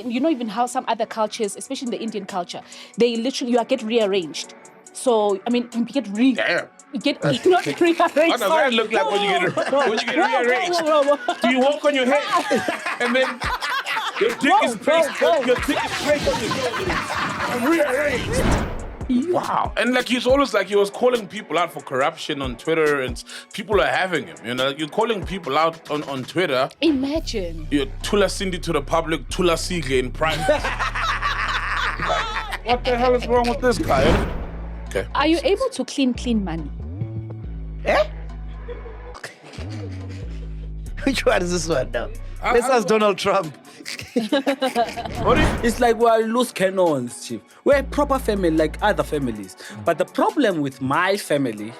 You know even how some other cultures, especially in the Indian culture, they literally, you get rearranged. So, I mean, you get Damn. You get not rearranged. What does that look like when you get rearranged? Do you walk on your head and then your dick is placed on your shoulders and rearranged? Wow. And like he's always like he was calling people out for corruption on Twitter and people are having him. You know, you're calling people out on Twitter. Imagine. You're Thula Sindi to the public, Thula Sigle in private. What the hell is wrong with this guy? Okay. Are you able to clean money? Eh? Which one is this one now? Let's ask Donald Trump. It's like we're loose cannons, Chief. We're a proper family like other families. But the problem with my family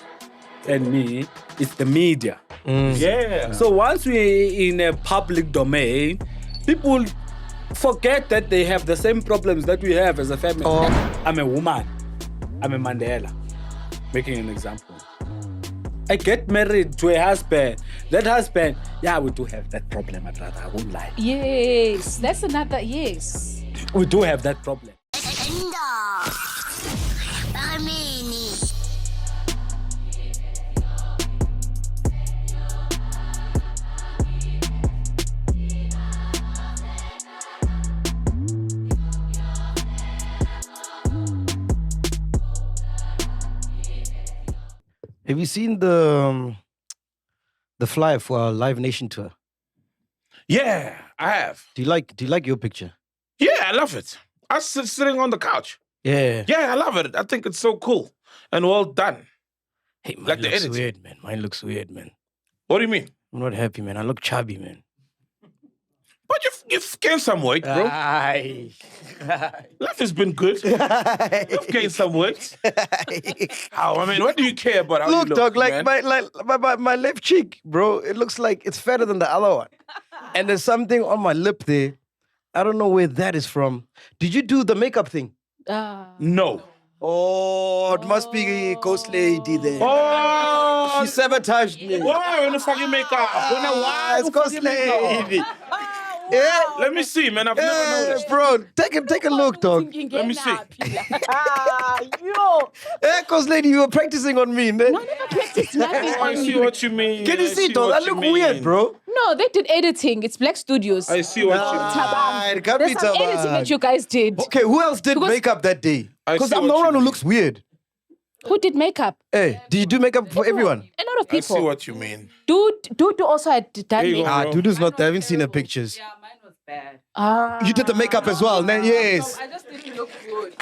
and me is the media. Yeah. So once we're in a public domain, people forget that they have the same problems that we have as a family. I'm a woman. I'm a Mandela. Making an example. I get married to a husband. That husband, yeah, we do have that problem, I won't lie. Yes, that's another, yes. We do have that problem. Have you seen the flyer for our Live Nation tour? Yeah, I have. Do you like your picture? Yeah, I love it. I was sitting on the couch. Yeah. Yeah, I love it. I think it's so cool and well done. Hey, mine Like the looks editing. weird, man. Mine looks weird, man. What do you mean? I'm not happy, man. I look chubby, man. But you've gained some weight, bro. Aye. Life has been good. You've gained some weight. How? I mean, what do you care about how Look, you look, dog, like man? my left cheek, bro. It looks like it's fatter than the other one. And there's something on my lip there. I don't know where that is from. Did you do the makeup thing? No. Oh, it must be Ghost Lady there. Oh, She sabotaged me. why? When the fucking makeup? Why? It's Ghost Lady. Yeah. Let me see, man. I've never noticed. Bro, take a look, dog. Let me see. Yo. Yeah, Ghost Lady, you were practicing on me, man. No, never practice nothing I on see you. what you mean. Can you I see, dog? what I you look weird, mean. bro. No, they did editing. It's Black Studios. I see what you mean. Ah, it can't be There's some editing Tabang. that you guys did. Okay, who else did Because- makeup that day? I Because see I'm the what you one who mean. looks weird. Who did makeup? Hey, did you do makeup for everyone? A lot of I see people. what you mean. Dude also had done There you go. makeup. Ah, Dudu's not there. I haven't seen the pictures. Yeah, mine was bad. You did the makeup as well, man. Yes. I just didn't look good.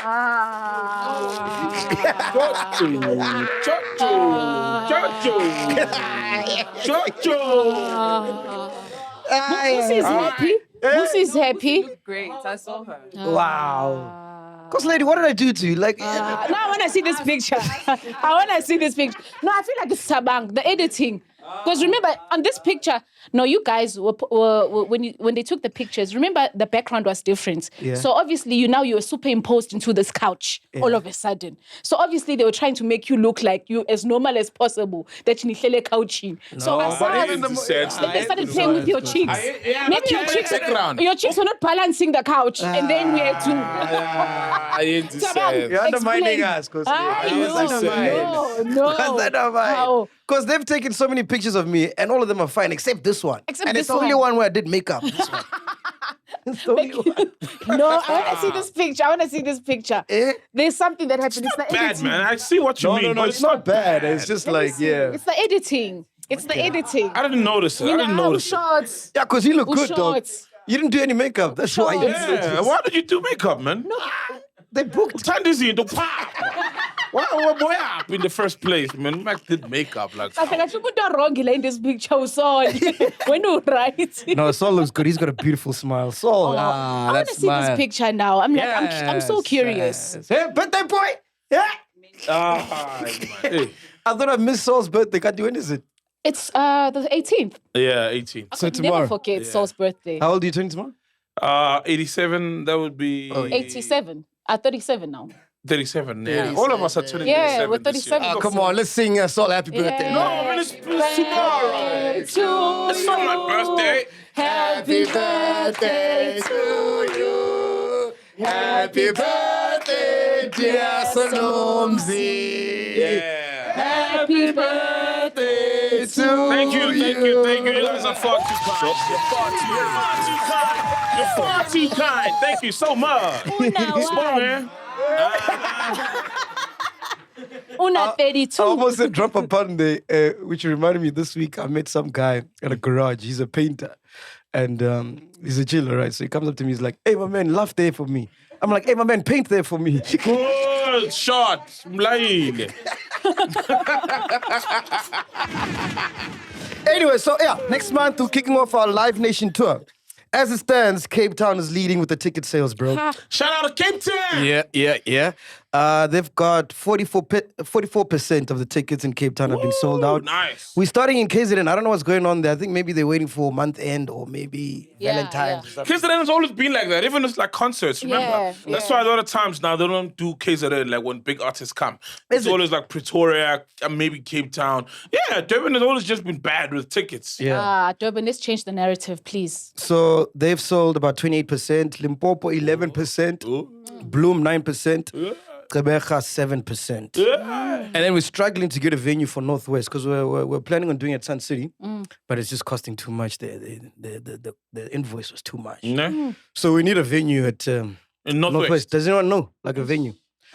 Lucy's happy. Lucy's happy. Looked great. I saw her. Wow. Ghost Lady, what did I do to you? Like, Now I want to see this picture. I want to see this picture. No, I feel like it's Tabang, the editing. Because remember, on this picture, no, you guys were when they took the pictures, remember the background was different. Yeah. So obviously you were superimposed into this couch all of a sudden. So obviously they were trying to make you look like you as normal as possible. That you need couching. So I saw But it is sense. they started playing with your cheeks. Maybe your cheeks were not balancing the couch, and then we had to. I understand. you're undermining explain. us, Ghost Lady. No. Because they've taken so many pictures of me, and all of them are fine, except this one. Except and this it's the only one. one where I did makeup. This one. It's the only one. No, I want to see this picture. I want to see this picture. Eh? There's something that happened. It's the Bad, editing. man. I see what you mean. but it's not bad. It's just like, yeah. It's the editing. It's the editing. I didn't notice it. I didn't notice it. Shots. Yeah, because you look good, dog. Shots. You didn't do any makeup. That's why you Yeah. Why did you do makeup, man? No. They booked. Turn this into pop. Why boy up in the first place, man? Mac did makeup like. I think I should put that wrong in this picture. So when you write. No, Saul looks good. He's got a beautiful smile. Saul, I want to see this picture now. I'm like, I'm so curious. Hey, birthday boy. Yeah. Hey. I thought I missed Saul's birthday. When is it? It's the 18th. Yeah, 18. So Never tomorrow. forget Saul's birthday. How old are you turning tomorrow? 87, that would be... 87. 37 now. 37, yeah. All of us are turning 37 we're this year. 37. Oh, come on. Let's sing Saul happy birthday. No, I mean, it's tomorrow. It's not my birthday. Happy birthday to you. Happy birthday, dear Sonomzi. Yeah. Happy birthday. Thank you. You guys are far too kind. You're far too kind. Thank you so much. Small man. Una 32. I almost said drop a pun there, which reminded me this week I met some guy at a garage. He's a painter. And he's a chiller, right? So he comes up to me, he's like, hey, my man, laugh there for me. I'm like, hey, my man, paint there for me. Good shot. Mlaile. Anyway, so yeah, next month we're kicking off our Live Nation tour. As it stands, Cape Town is leading with the ticket sales, bro. Shout out to Cape Town. Yeah. They've got 44% of the tickets in Cape Town have been sold out. Nice. We're starting in KZN. I don't know what's going on there. I think maybe they're waiting for month end or maybe Valentine's. Or something. KZN has always been like that, even it's like concerts, remember? Yeah, That's yeah. why a lot of times now they don't do KZN like when big artists come. It's it? always like Pretoria and maybe Cape Town. Yeah, Durban has always just been bad with tickets. Yeah. Durban, let's change the narrative, please. So they've sold about 28%, Limpopo 11%, Bloom 9%, Gqeberha 7%. And then we're struggling to get a venue for Northwest because we're planning on doing it at Sun City, but it's just costing too much. The invoice was too much. No? So we need a venue at In Northwest. Northwest. Does anyone know? Like a venue.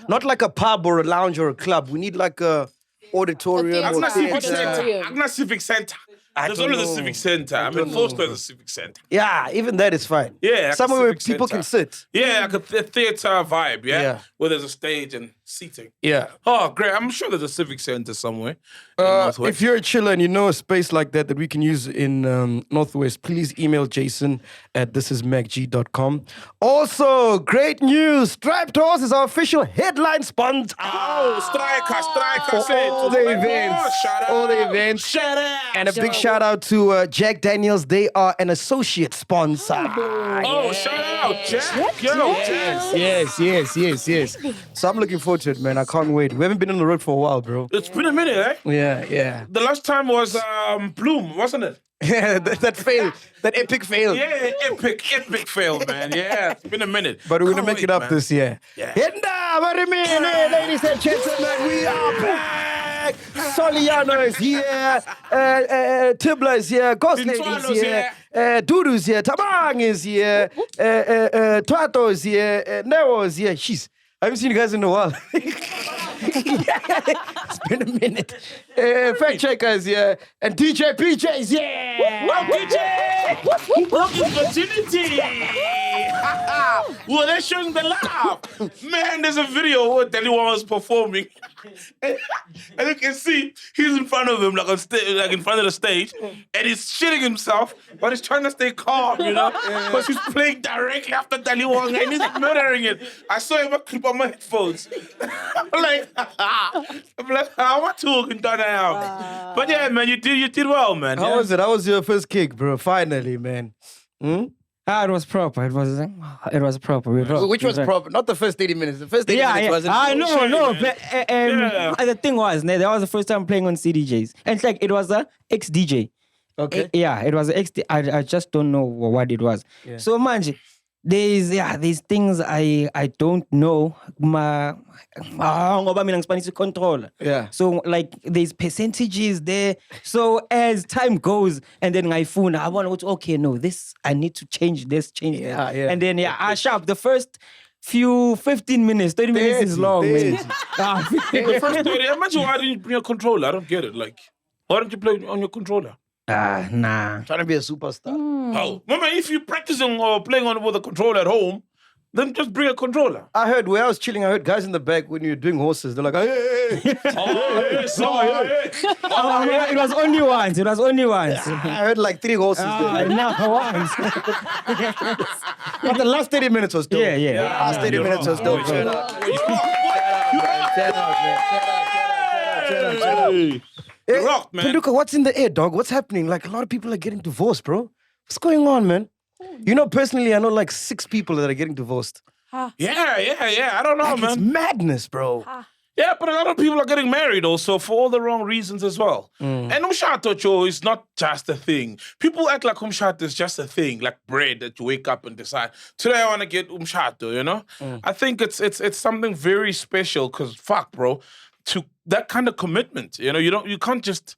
Not like a pub or a lounge or a club. We need like a auditorium A or Agna Civic theater. Center. Auditorium. Agna Civic Center. There's don't always a know. Civic Center. I mean, Folster is a Civic Center. Yeah, even that is fine. Yeah, like a somewhere where civic people center. can sit. Yeah, like a theater vibe, Yeah. Where there's a stage and seating. Yeah. Oh, great. I'm sure there's a Civic Center somewhere. in Northwest. If you're a chiller and you know a space like that we can use in Northwest, please email Jason at thisismacg.com. Also, great news. Striped Horse is our official headline sponsor. Oh, striker. For all the events. Shout out. All the events. Shout out. And a big shout out to Jack Daniels. They are an associate sponsor. Oh, shout out, Jack. Yo, Jack. Yes. So I'm looking forward to it, man. I can't wait. We haven't been on the road for a while, bro. It's been a minute, eh? Yeah. The last time was Bloom, wasn't it? Yeah, that fail. That epic fail. Yeah, epic fail, man. Yeah, it's been a minute. But we're going to Can't make it wait, up man. this year. Yeah. What do you mean, ladies and gentlemen? We are back. Soliano is here. Tibbler is here. Ghost Lady is Ntwalo's here. Dudu's here. Tabang is here. Twato is here. Nero is here. Jeez. I haven't seen you guys in a while. It's been a minute. Fact Checker is here. And DJ PJ is here. Wow, DJ! Broken virginity! Well, they're showing the laugh. Man, there's a video where Daliwan was performing. And you can see he's in front of him, like on like in front of the stage, and he's shitting himself, but he's trying to stay calm, you know? Because he's playing directly after Daliwan and he's murdering it. I saw him clip on my headphones. I'm like, how am I talking now? But yeah, man, you did well, man. How was it? How was your first kick, bro? Finally, man. It was proper. It was proper. Which was proper? Not the first 30 minutes. The first 30 minutes wasn't. I know. man. But Yeah. the thing was, that was the first time playing on CDJs, and it's like it was a ex-DJ. Okay. Yeah, it was an ex. I just don't know what it was. Yeah. So man, there's things I don't know. Ngoba mina ngispanisa controller. Yeah. So like there's percentages there. So as time goes, and then I want to okay, no, this I need to change this, change that. Yeah. And then I sharp the first few 15 minutes, 30 minutes is 30, long. 30. Man. The first 30, imagine why didn't you bring a controller? I don't get it. Like, why don't you play on your controller? Nah. Trying to be a superstar. Oh, remember, if you're practicing or playing on with a controller at home, then just bring a controller. I heard where I was chilling, I heard guys in the back when you're doing horses. They're like, hey. It was only once. I heard like 3 horses there. No, once. But the last 30 minutes was dope. Yeah. Last 30 minutes was dope. Shout out. Hey, Rock, man. Panduka, what's in the air, dog? What's happening? Like, a lot of people are getting divorced, bro. What's going on, man? You know, personally, I know like 6 people that are getting divorced. Yeah. I don't know, Like, it's man. madness, bro. Yeah, but a lot of people are getting married also for all the wrong reasons as well. And umshado, Joe, is not just a thing. People act like umshado is just a thing, like bread that you wake up and decide, today I want to get umshado, you know? I think it's something very special because, fuck, bro, to that kind of commitment, you know, you can't just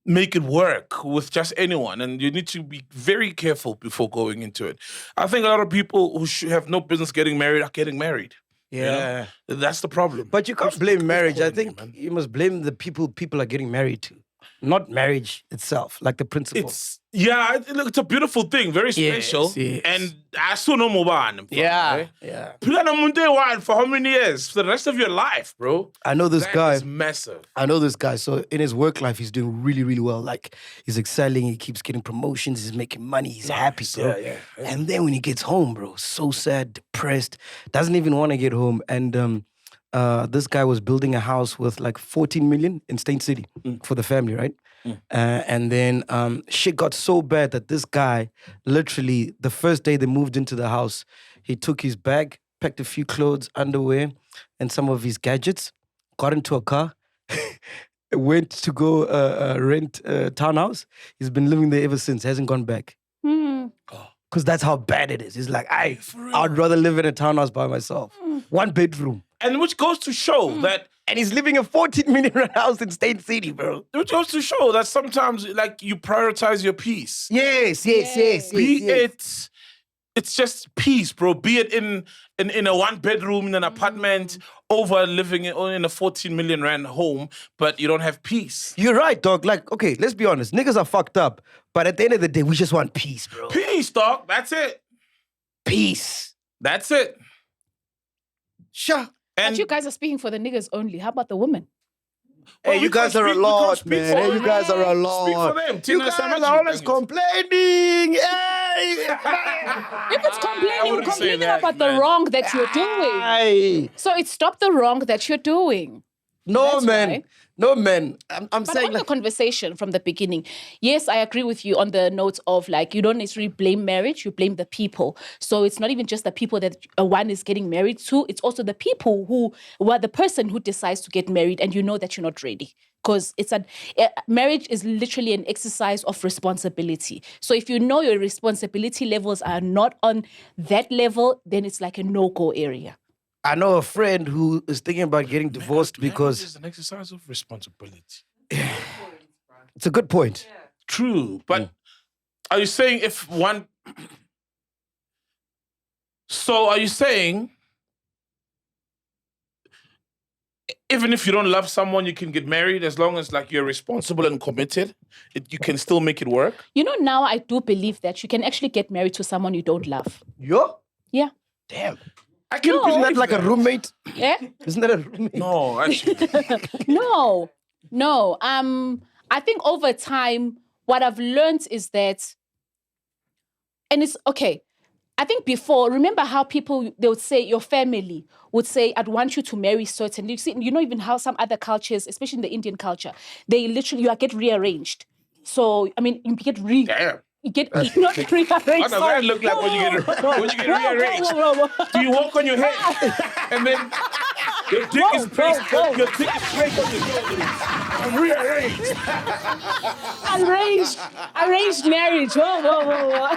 make it work with just anyone, and you need to be very careful before going into it. I think a lot of people who have no business getting married are getting married. Yeah. You know? That's the problem. But you can't blame marriage. I think you must blame the people are getting married to, not marriage itself, like the principle. It's a beautiful thing, very special. yes. And I saw no more one. Yeah. Plan on Monday one for how many years? For the rest of your life, bro. I know this That guy. is massive. I know this guy. So in his work life, he's doing really, really well. Like he's excelling. He keeps getting promotions. He's making money. He's happy, bro. Yeah. And then when he gets home, bro, so sad, depressed, doesn't even want to get home. And this guy was building a house with like 14 million in State City for the family, right? And then shit got so bad that this guy, literally, the first day they moved into the house, he took his bag, packed a few clothes, underwear, and some of his gadgets, got into a car, went to go rent a townhouse. He's been living there ever since, hasn't gone back. Because that's how bad it is. He's like, I'd rather live in a townhouse by myself. 1 bedroom. And which goes to show that And he's living in a 14 million rand house in State City, bro. which goes to show that sometimes like you prioritize your peace. Yes. It's just peace, bro. Be it in a 1 bedroom in an apartment over living in a 14 million rand home, but you don't have peace. You're right, dog. Like, okay, let's be honest. Niggas are fucked up. But at the end of the day, we just want peace, bro. Peace, dog. That's it. Peace. That's it. Sure. And But you guys are speaking for the niggas only. How about the women? Hey, you guys are a lot, man. Hey, you guys are a Speak for lot. them. You Tina guys Samaji, are always dang it. complaining. Hey. If it's complaining, wouldn't say complaining that, about man. the wrong that you're doing. Hey. So it stopped the wrong that you're doing. No, That's man. why. No, man. I'm But saying on the like, conversation from the beginning, yes, I agree with you on the notes of like, you don't necessarily blame marriage, you blame the people. So it's not even just the people that one is getting married to, it's also the people who are the person who decides to get married and you know that you're not ready. Because marriage is literally an exercise of responsibility. So if you know your responsibility levels are not on that level, then it's like a no-go area. I know a friend who is thinking about getting divorced because it's an exercise of responsibility. it's a good point. True, but are you saying if one? So are you saying even if you don't love someone, you can get married as long as like you're responsible and committed? You can still make it work. You know, now I do believe that you can actually get married to someone you don't love. Yo? Yeah. Damn. I can Isn't that believe like a roommate? Yeah? Isn't that a roommate? No, actually. No. I think over time, what I've learned is that, and it's okay. I think before, remember how people, they would say, your family would say, I'd want you to marry certain. You know even how some other cultures, especially in the Indian culture, they literally, you get rearranged. So, I mean, you get Damn. You get not rearranged. What does that look like when you get rearranged? Do you walk on your head and then your dick is placed? Your dick is placed on your shoulders. I'm rearranged. Arranged marriage. Whoa.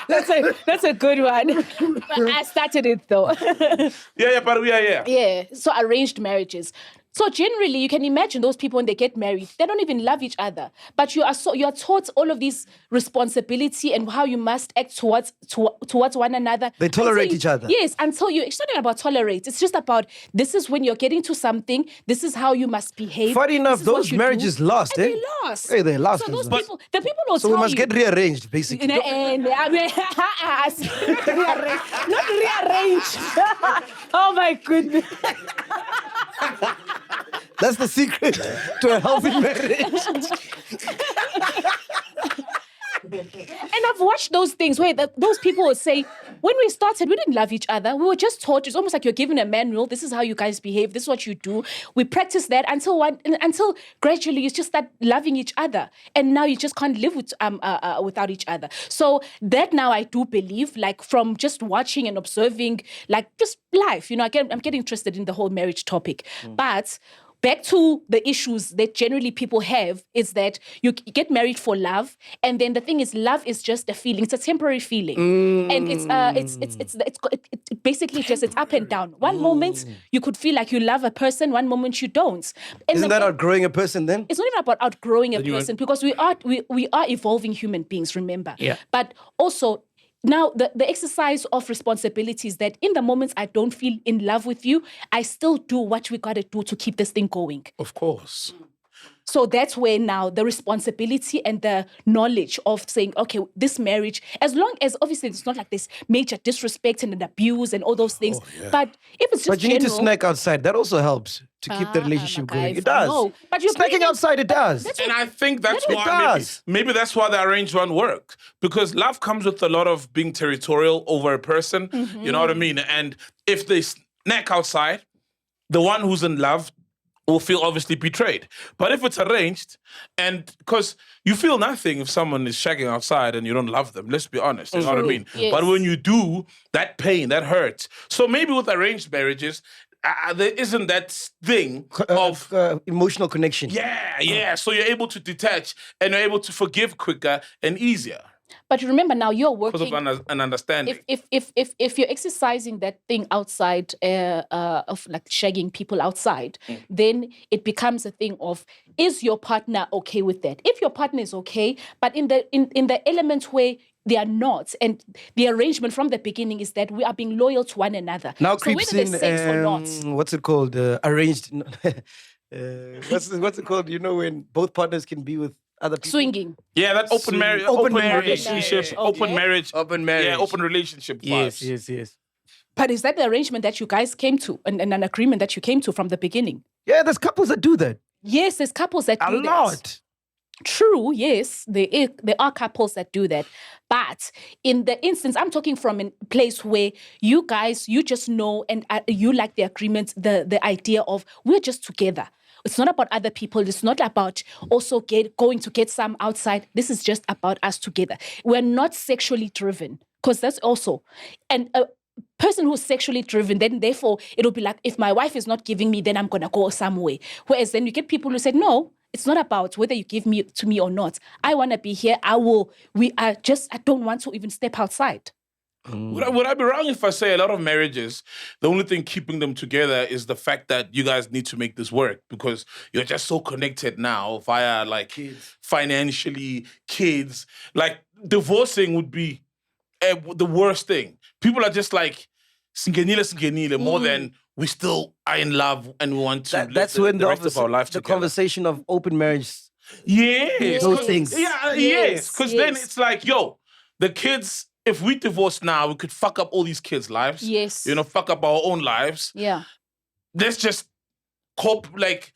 That's a good one. I started it though. Yeah. So arranged marriages. So generally, you can imagine those people when they get married, they don't even love each other. But you are taught all of these responsibility and how you must act towards one another. They tolerate each other. Yes, until it's not about tolerate. It's just about this is when you're getting to something. This is how you must behave. Funny enough, this is what those you marriages do. last, And eh? they last. Hey, they last. So those as well. people, the people will So tell we must you. get rearranged, basically. Not rearranged. Oh my goodness. That's the secret to a healthy marriage. And I've watched those things where those people will say, when we started, we didn't love each other. We were just taught. It's almost like you're given a manual. This is how you guys behave. This is what you do. We practice that until gradually you just start loving each other, and now you just can't live without each other. So that now I do believe, like from just watching and observing, like just life. I'm getting interested in the whole marriage topic, but. Back to the issues that generally people have is that you get married for love, and then the thing is, love is just a feeling. It's a temporary feeling, and it's basically just it's up and down. One moment you could feel like you love a person, one moment you don't. And Isn't that outgrowing a person then? It's not even about outgrowing a person because we are evolving human beings. Remember, but also. Now, the exercise of responsibility is that in the moments I don't feel in love with you, I still do what we got to do to keep this thing going. Of course. So that's where now the responsibility and the knowledge of saying, okay, this marriage, as long as obviously it's not like this major disrespect and an abuse and all those things, but if it's just But you need to general- snack outside. That also helps to keep the relationship going. It does. No, but you're Snacking bringing- outside, it does. And I think that's It why does. maybe that's why the arranged one worked. Because love comes with a lot of being territorial over a person. You know what I mean? And if they snack outside, the one who's in love will feel obviously betrayed. But if it's arranged, and because you feel nothing if someone is shagging outside and you don't love them, let's be honest, you know what I mean? Yes. But when you do, that pain, that hurts. So maybe with arranged marriages, there isn't that thing of emotional connection. yeah. So you're able to detach and you're able to forgive quicker and easier But remember now you're because working. of an understanding. If you're exercising that thing outside of like shagging people outside, then it becomes a thing of, is your partner okay with that? If your partner is okay, but in the element where they are not, and the arrangement from the beginning is that we are being loyal to one another. Now so creeps whether in, there's sex or not. what's it called? Arranged. What's it called? You know, when both partners can be with other people. Swinging. Yeah, that open marriage, Open open marriage. relationship, Okay. open marriage, Open marriage. yeah, open relationship vibes. Yes. But is that the arrangement that you guys came to and an agreement that you came to from the beginning? Yeah, there's couples that do that. Yes, there's couples that A do that. lot. True, yes, there are couples that do that. But in the instance, I'm talking from a place where you guys, you just know and you like the agreement, the idea of we're just together. It's not about other people. It's not about also going to get some outside. This is just about us together. We're not sexually driven because that's also... And a person who's sexually driven, then therefore it'll be like, if my wife is not giving me, then I'm going to go somewhere. Whereas then you get people who say, no, it's not about whether you give me to me or not. I want to be here. I don't want to even step outside. Would I be wrong if I say a lot of marriages, the only thing keeping them together is the fact that you guys need to make this work because you're just so connected now via like financially, kids. Like divorcing would be the worst thing. People are just like, singenile, more than we still are in love and we want to live That's the when rest of our life the together. conversation of open marriage. Yes. Those things. Yeah, Yes, yes. Because then yes. it's like, yo, the kids, if we divorce now, we could fuck up all these kids' lives. Yes. You know, fuck up our own lives. Yeah. Let's just we're cooperate.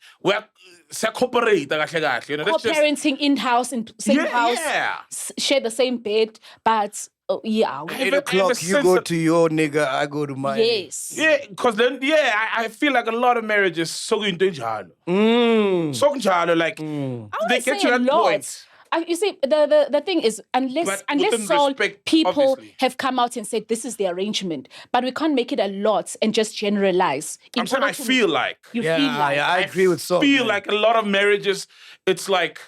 You know, let's just Co-parenting in-house, in same house, yeah. share the same bed, but yeah. 8 o'clock, you go to your nigga, I go to mine. Yes. Yeah, because then, I feel like a lot of marriages so into njalo. So njalo, like, they get to that point. You see, the thing is, unless within all respect, people obviously. have come out and said this is the arrangement, but we can't make it a lot and just generalize. I'm saying I feel like. You feel like. I agree with Sol. feel like a lot of marriages, it's like,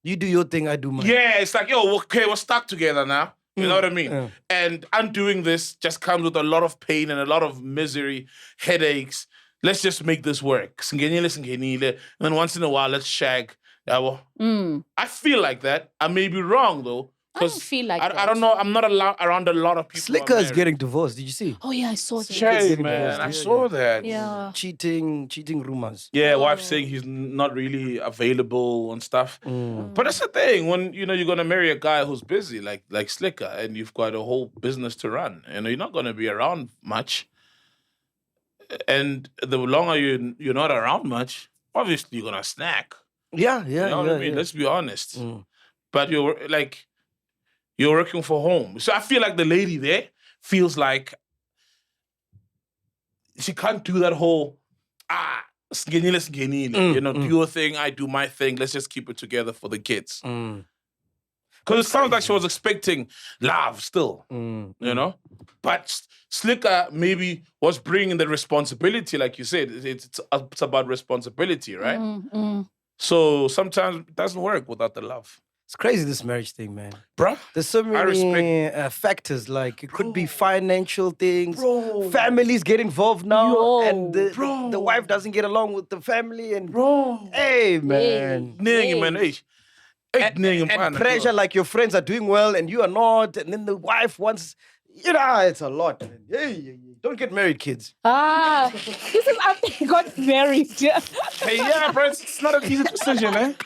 You do your thing, I do mine. yeah, it's like, yo, okay, we're stuck together now. You know what I mean? Yeah. And undoing this just comes with a lot of pain and a lot of misery, headaches. Let's just make this work. Singenile. And then once in a while, let's shag. Yeah, well, I feel like that. I may be wrong, though. I don't 'cause feel like I that. don't know. I'm not around a lot of people. who are Slicker is married. getting divorced. Did you see? Oh yeah, I saw that. Shame, man. I saw that. Yeah. Cheating rumors. Yeah, wife saying he's not really available and stuff. But that's the thing when you're gonna marry a guy who's busy like Slicker, and you've got a whole business to run. You're not gonna be around much. And the longer you're not around much, obviously you're gonna snack. Yeah. You know what I mean? Let's be honest. But you're working for home, so I feel like the lady there feels like she can't do that whole you know, do your thing, I do my thing. Let's just keep it together for the kids. Because it sounds like she was expecting love still, you know? But Slicker maybe was bringing the responsibility, like you said. It's about responsibility, right? So sometimes it doesn't work without the love. It's crazy, this marriage thing, man. Bruh, There's so many factors. Like, it could be financial things. Families get involved now. And the wife doesn't get along with the family. And hey, man. And pressure, like your friends are doing well and you are not. And then the wife wants, you know, it's a lot. Hey, don't get married, kids. This is after he got married. Hey, yeah, bro, it's not an easy decision, man.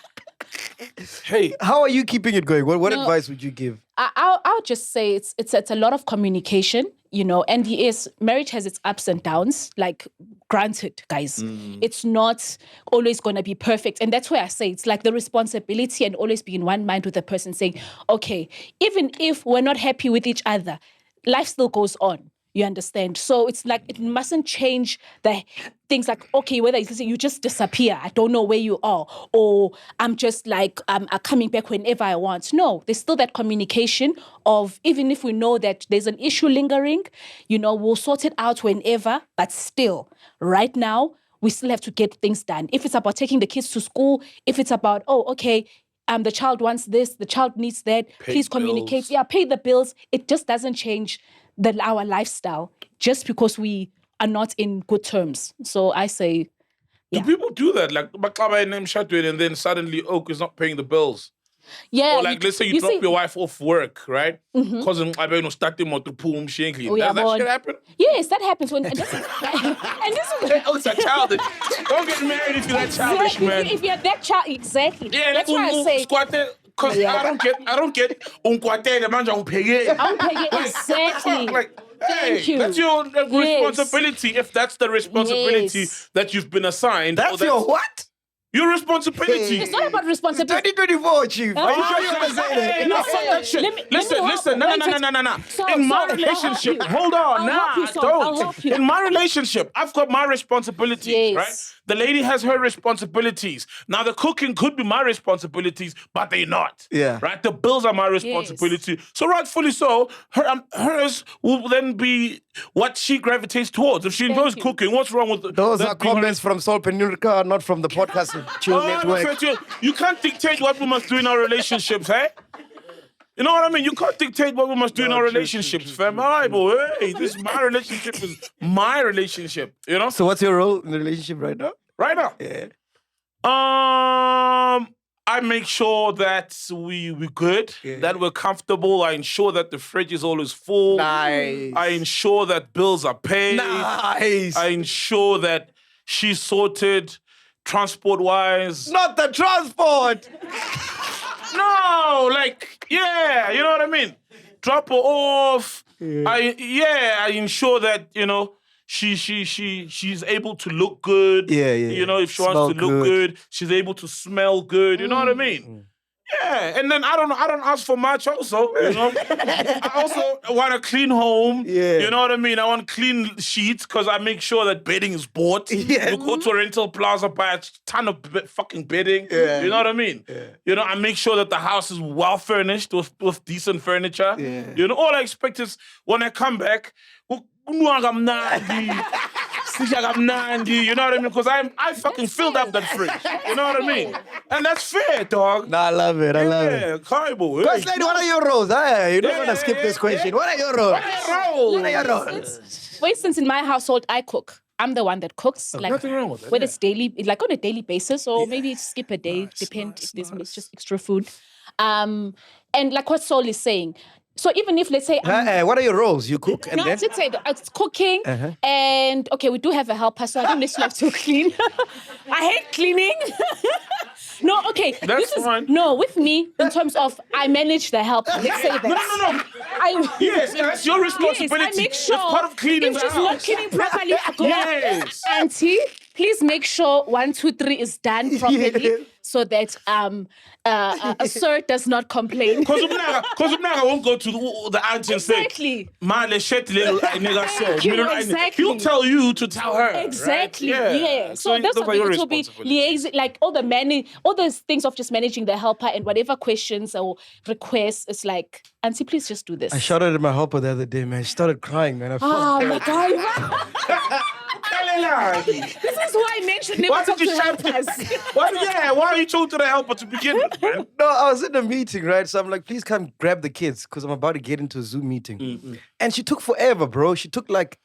Hey, how are you keeping it going? What advice would you give? I'll just say it's a lot of communication, you know, and yes, marriage has its ups and downs. Like, granted, guys, it's not always going to be perfect. And that's why I say it's like the responsibility and always be in one mind with the person saying, okay, even if we're not happy with each other, life still goes on. You understand? So it's like, it mustn't change the things like, okay, whether it's you just disappear, I don't know where you are, or I'm just like, I'm coming back whenever I want. No, there's still that communication of, even if we know that there's an issue lingering, you know, we'll sort it out whenever, but still, right now, we still have to get things done. If it's about taking the kids to school, if it's about, oh, okay, the child wants this, the child needs that, please communicate. Yeah, pay the bills. It just doesn't change our lifestyle just because we are not in good terms. So I say, do people do that? Like, and then suddenly Oak is not paying the bills. Yeah. Or like, let's say you drop your wife off work, right? Because I'm starting to pull shaking. Does that shit happen? Yes, that happens when. And this is it's a childish. Don't get married if you're that childish, man. If you're that child, exactly. Yeah, that's why I say. Because I don't get the man who pay it. I don't pay it exactly. Like, hey, that's your responsibility. If that's the responsibility that you've been assigned. That's your what? Your responsibility. It's not about responsibility. 2024, Chief. Are you sure you're going to say that? No, fuck that shit. Listen. No. In my relationship, hold on. Don't. In my relationship, I've got my responsibilities, right? The lady has her responsibilities. Now, the cooking could be my responsibilities, but they're not. Yeah. Right? The bills are my responsibility. Yes. So rightfully so, hers will then be what she gravitates towards. If she enjoys cooking, what's wrong with those are comments from Sol Penurka, not from the podcast Chill Network. You can't dictate what we must do in our relationships, hey? You know what I mean? You can't dictate what we must do in our relationships, fam. All right, boy. Hey, my relationship is my relationship, you know? So what's your role in the relationship right now? Right now? Yeah. I make sure that we're good, that we're comfortable. I ensure that the fridge is always full. Nice. I ensure that bills are paid. Nice. I ensure that she's sorted transport-wise. Not the transport! No, like, yeah, you know what I mean? Drop her off. Yeah. I ensure that, you know, she's able to look good. Yeah. You know, if she wants to look good, she's able to smell good. You know what I mean? Yeah, and then I don't ask for much also, you know. I also want a clean home. Yeah. You know what I mean? I want clean sheets because I make sure that bedding is bought. Yeah. You go to a rental plaza, buy a ton of fucking bedding. Yeah. You know what I mean? Yeah. You know, I make sure that the house is well furnished with decent furniture. Yeah. You know, all I expect is when I come back, you know what I mean? Because I fucking filled up that fridge. You know what I mean? And that's fair, dog. No, I love it. I love it. Yeah, Kaibo. First lady, what are your roles? You don't want to skip this question. What are your roles? What are your roles? For instance, in my household, I cook. I'm the one that cooks. Like, nothing wrong with it. Whether it's daily, like on a daily basis, or maybe skip a day, depend if there's just extra food. And like what Sol is saying. So even if, let's say... what are your roles? You cook and no, then... it's cooking. And, okay, we do have a helper, so I don't necessarily have to clean. I hate cleaning. No, okay. That's fine. No, with me, in terms of I manage the helper. Let's say that. No. Yes, it's your responsibility. Yes, I make sure. It's part of cleaning if the she's house. not cleaning properly, I go, Yes. Auntie, please make sure 1, 2, 3 is done properly so that Sir does not complain. Because Umnaga won't go to the auntie and say, Exactly. "Man, exactly. Exactly. He'll tell you to tell her. Exactly. Right? Yeah. So that's those are what your it will be liaising, like all those things of just managing the helper and whatever questions or requests. It's like, Auntie, please just do this. I shouted at my helper the other day, man. She started crying, man. I felt Oh my God. This is why I mentioned never Why talk did you to shout? helpers. Why are you told to the helper to begin with, man? No, I was in a meeting, right? So I'm like, please come grab the kids because I'm about to get into a Zoom meeting. And she took forever, bro. She took like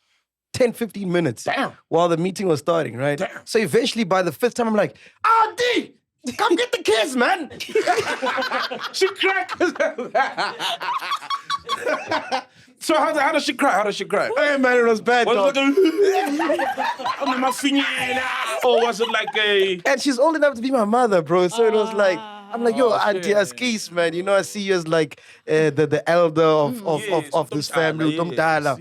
10, 15 minutes Damn. while the meeting was starting, right? Damn. So eventually by the 5th time, I'm like, Auntie, come get the kids, man. She cried. So how does she cry? How does she cry? Hey, man, it was bad, Was dog. it like or was it like a... And she's old enough to be my mother, bro. So it was like, I'm like, yo, Auntie shit. Askis, man. You know, I see you as like the elder of this family. Yes.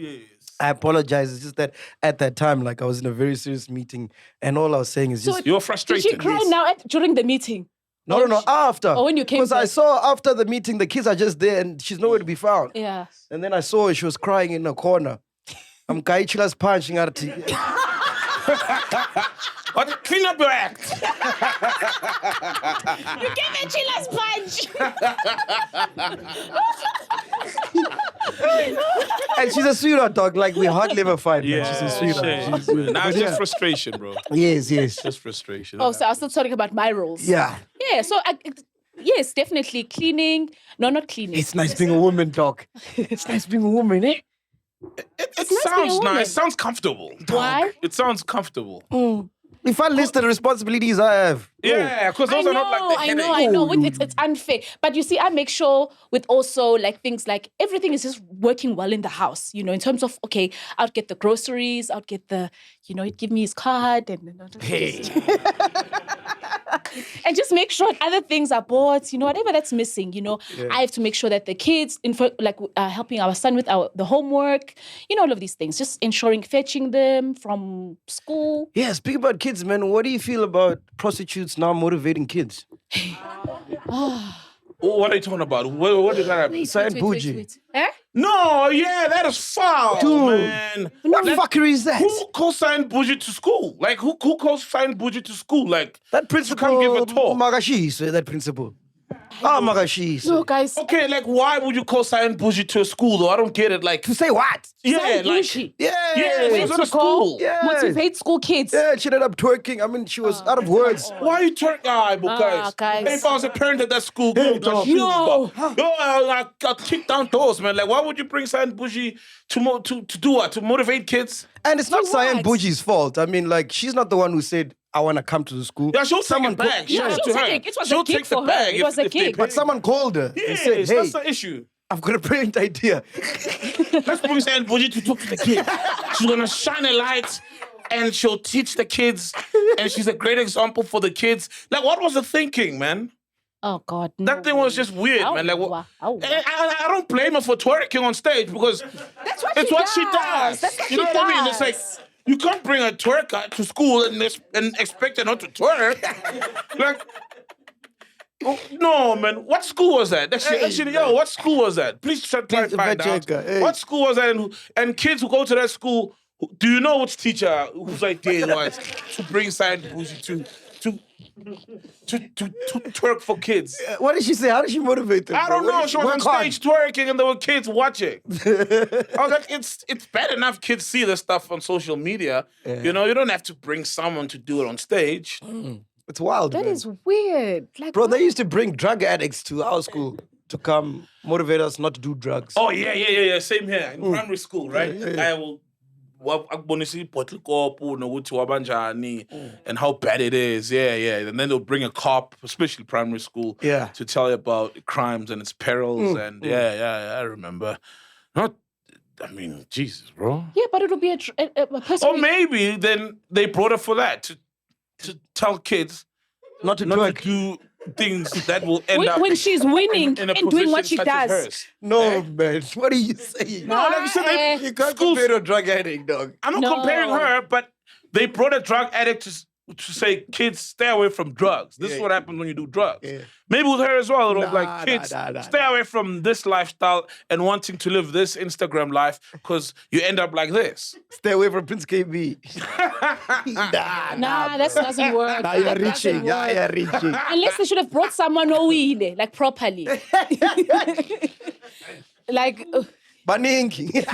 I apologize. It's just that at that time, like I was in a very serious meeting, and all I was saying is just You're Did frustrated. she cry now during the meeting? no, after. Or when you came Because I back. saw after the meeting, the kids are just there, and she's nowhere to be found. Yeah. And then I saw her; she was crying in a corner. I'm Kaichila's punching her. What? Clean up your act. You gave a chiller's punch. And she's a sweetheart, dog. Like we hardly ever fight. Man. She's a sweetheart. shit. She's sweet. Now it's But just frustration, bro. yes. Just frustration. Oh, so I was still talking about my roles. Yeah. Yeah, so yes, definitely cleaning. No, not cleaning. It's nice being a woman, dog. It's nice being a woman, eh? It nice being a sounds woman. nice. It sounds comfortable. Why? It sounds comfortable. If I list the responsibilities I have, Yeah, because those are not like the headache. I know. It's unfair. But you see, I make sure with also like things like everything is just working well in the house, in terms of, okay, I'll get the groceries, I'll get the, he'd give me his card and and just make sure other things are bought, whatever that's missing, I have to make sure that the kids, helping our son with the homework, all of these things, just ensuring fetching them from school. yeah, speaking about kids, man, what do you feel about prostitutes now motivating kids? What are you talking about? What did that happen? Cyan Boujee. Eh? No, yeah, that is foul, Dude. man. What fuckery is that? Who calls Cyan Boujee to school? Like, who calls Cyan Boujee to school? Like, That principal, come give a talk. Magashi, that principal. Magashi. No, guys. Okay, like, why would you call Cyan Boujee to a school, though? I don't get it. Like, To say what? yeah, Cyan like, Boujee. Yeah. yeah, Went she's at to a school. Yeah. motivate school kids. Yeah, she ended up twerking. I mean, she was out of words. Why are you turning guys? guys. If I was a parent at that school, dog. I'll kick down doors, man. Like, why would you bring Cyan Boujee to do what? To motivate kids? And it's not For Cyan what? Boujee's fault. I mean, like, she's not the one who said, I want to come to the school. Yeah, she'll take it back. Yeah, Shout out she'll to her. take it. It was a She'll gig take the for her. bag It if- was a if they gig. pay But someone called her and said, Yes, hey, that's the issue. I've got a brilliant idea. Let's bring Cyan Boujee to talk to the kids. She's gonna shine a light and she'll teach the kids. And she's a great example for the kids. Like, what was the thinking, man? Oh, God. No. That thing was just weird, man. Like, I don't blame her for twerking on stage because That's what it's she what does. she does. That's what You know she what I mean? It's like does. you can't bring a twerker to school and expect her not to twerk. Like, oh, no, man. What school was that? What school was that? Please try to find out. Hey. What school was that? And kids who go to that school, do you know which teacher whose idea it was to bring Cyan Boujee to twerk for kids? What did she say? How did she motivate them? I don't bro? know. What did She was on work hard? stage twerking and there were kids watching. I was like, it's bad enough kids see this stuff on social media. You don't have to bring someone to do it on stage. It's wild, That man. is weird. Like, Bro, they used to bring drug addicts to our school to come motivate us not to do drugs. Oh, yeah. Same here. In primary school, right? I will akubonisa ibhotlikopo nokuthi wabanjani and how bad it is. Yeah. And then they'll bring a cop, especially primary school, Yeah. to tell you about crimes and its perils. And I remember. Jesus, bro. yeah, but it'll be a person. Or maybe then they brought her for that, to tell kids Not to not twerk. to do things that will end up when she's winning in a and doing what position she such as does. hers. No, man. What are you saying? No, like you said, Eh. You can't schools- compare to a drug addict, dog. I'm not No. comparing her, but They brought a drug addict to say, kids, stay away from drugs. This is what happens when you do drugs. Yeah. Maybe with her as well, it was Nah, like, kids, nah. stay away from this lifestyle and wanting to live this Instagram life because you end up like this. Stay away from Prince KB. Nah, that doesn't work. Now you're That doesn't reaching. Now work. you're reaching. Unless they should have brought someone owile, like properly. Like, Baningi.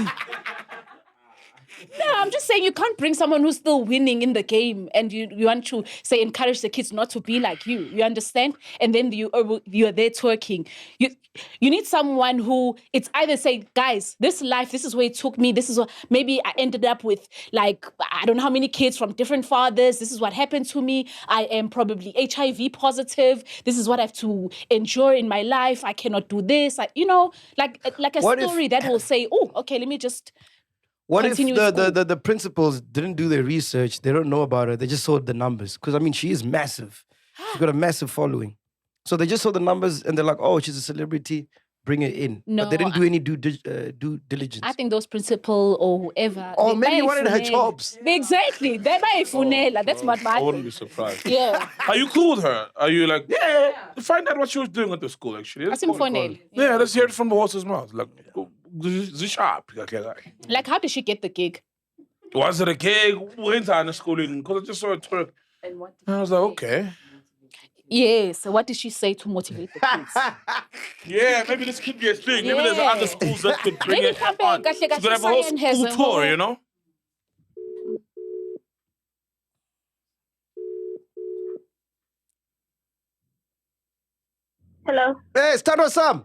no, I'm just saying you can't bring someone who's still winning in the game and you want to say encourage the kids not to be like you. You understand? And then you're there twerking. You need someone who it's either say, guys, this life, this is where it took me. This is what maybe I ended up with, like, I don't know how many kids from different fathers. This is what happened to me. I am probably HIV positive. This is what I have to endure in my life. I cannot do this. Like a What if- story that will say, oh, okay, let me just. What if Continue school. the principals didn't do their research? They don't know about her. They just saw the numbers. Because, I mean, she is massive. She's got a massive following. So they just saw the numbers and they're like, oh, she's a celebrity. Bring her in. No, but they didn't do any due diligence. I think those principal or whoever. Or they maybe wanted her bayifunela. jobs. Exactly. They bayifunela. That's what I my wouldn't be surprised. Yeah. Are you cool with her? Are you like, yeah, find out what she was doing at the school, actually. Let's call it. Asimfonele. Yeah, let's hear it from the horse's mouth. Like, the sharp. Like, how did she get the gig? Was it a gig? When's on schooling? Because I just saw a twerk. And what And I was like, okay. Yes. What did she say to motivate the kids? Yeah, maybe this could be a thing. Maybe there's Yeah. other schools that could bring Maybe it come on. back, So you could have a whole Cyan has school a tour, whole- you know? Hello. Hey, Stano Sam.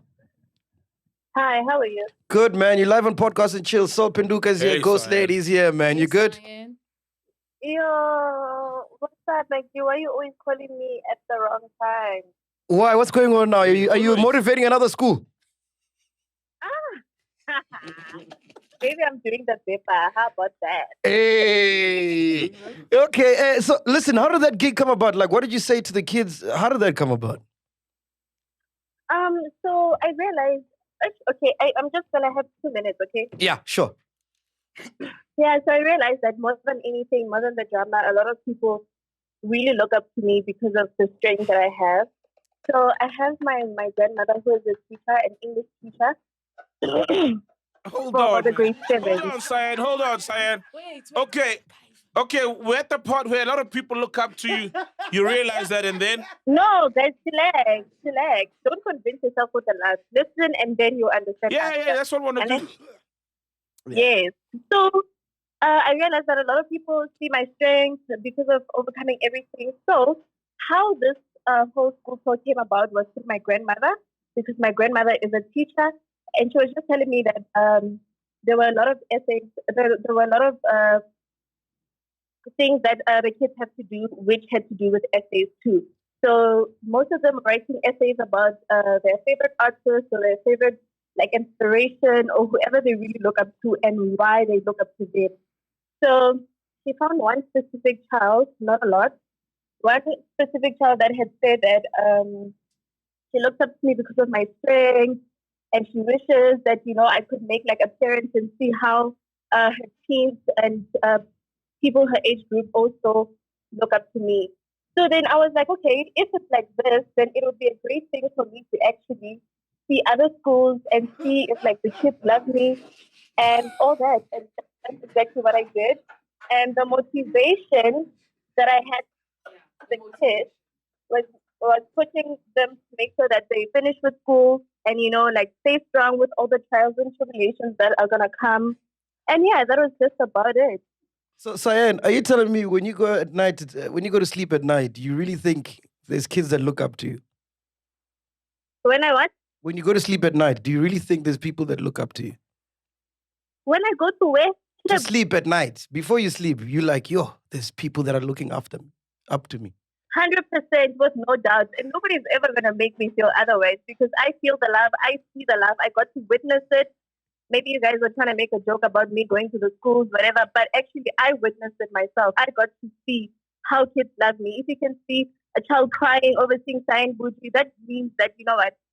Hi, how are you? Good, man. You live on Podcast and Chill. Sol Penduka's here. Hey, Ghost Cyan. Lady's here, man. You good? Cyan. Yo, what's that? Like, why are you always calling me at the wrong time? Why? What's going on now? Are you motivating another school? Maybe I'm doing the paper. How about that? Hey. Okay. So listen, how did that gig come about? Like, what did you say to the kids? How did that come about? So I realized, okay, I'm just gonna have 2 minutes, okay? Yeah, sure. Yeah, so I realized that more than anything, more than the drama, a lot of people really look up to me because of the strength that I have. So I have my grandmother who is a teacher, an English teacher. Hold For on. the grade Hold 7. on, Cyan. Hold on, Cyan. Wait. Okay, we're at the part where a lot of people look up to you. You realize that, and then No, guys, relax. Don't convince yourself with the last. Listen, and then you understand. yeah, that's what I want to And do. Yes. So I realized that a lot of people see my strengths because of overcoming everything. So how this whole school tour came about was through my grandmother, because my grandmother is a teacher, and she was just telling me that there were a lot of essays, there were a lot of things that the kids have to do, which had to do with essays too. So most of them were writing essays about their favorite artists or their favorite inspiration or whoever they really look up to and why they look up to them. So she found one specific child, not a lot, one specific child that had said that she looks up to me because of my strength and she wishes that, I could make appearance and see how her teens and people her age group also look up to me. So then I was like, okay, if it's like this, then it would be a great thing for me to actually see other schools and see if the kids love me and all that. And that's exactly what I did. And the motivation that I had for the kids was pushing them to make sure that they finish with school and, stay strong with all the trials and tribulations that are going to come. And yeah, that was just about it. So, Cyan, are you telling me when you go at night, when you go to sleep at night, you really think there's kids that look up to you? When I what? When you go to sleep at night, do you really think there's people that look up to you? When I go to where? To sleep at night, before you sleep, you're like, yo, there's people that are looking up to me. 100% with no doubt. And nobody's ever going to make me feel otherwise because I feel the love. I see the love. I got to witness it. Maybe you guys were trying to make a joke about me going to the schools, whatever, but actually I witnessed it myself. I got to see how kids love me. If you can see a child crying over seeing Cyan Boujee, that means that,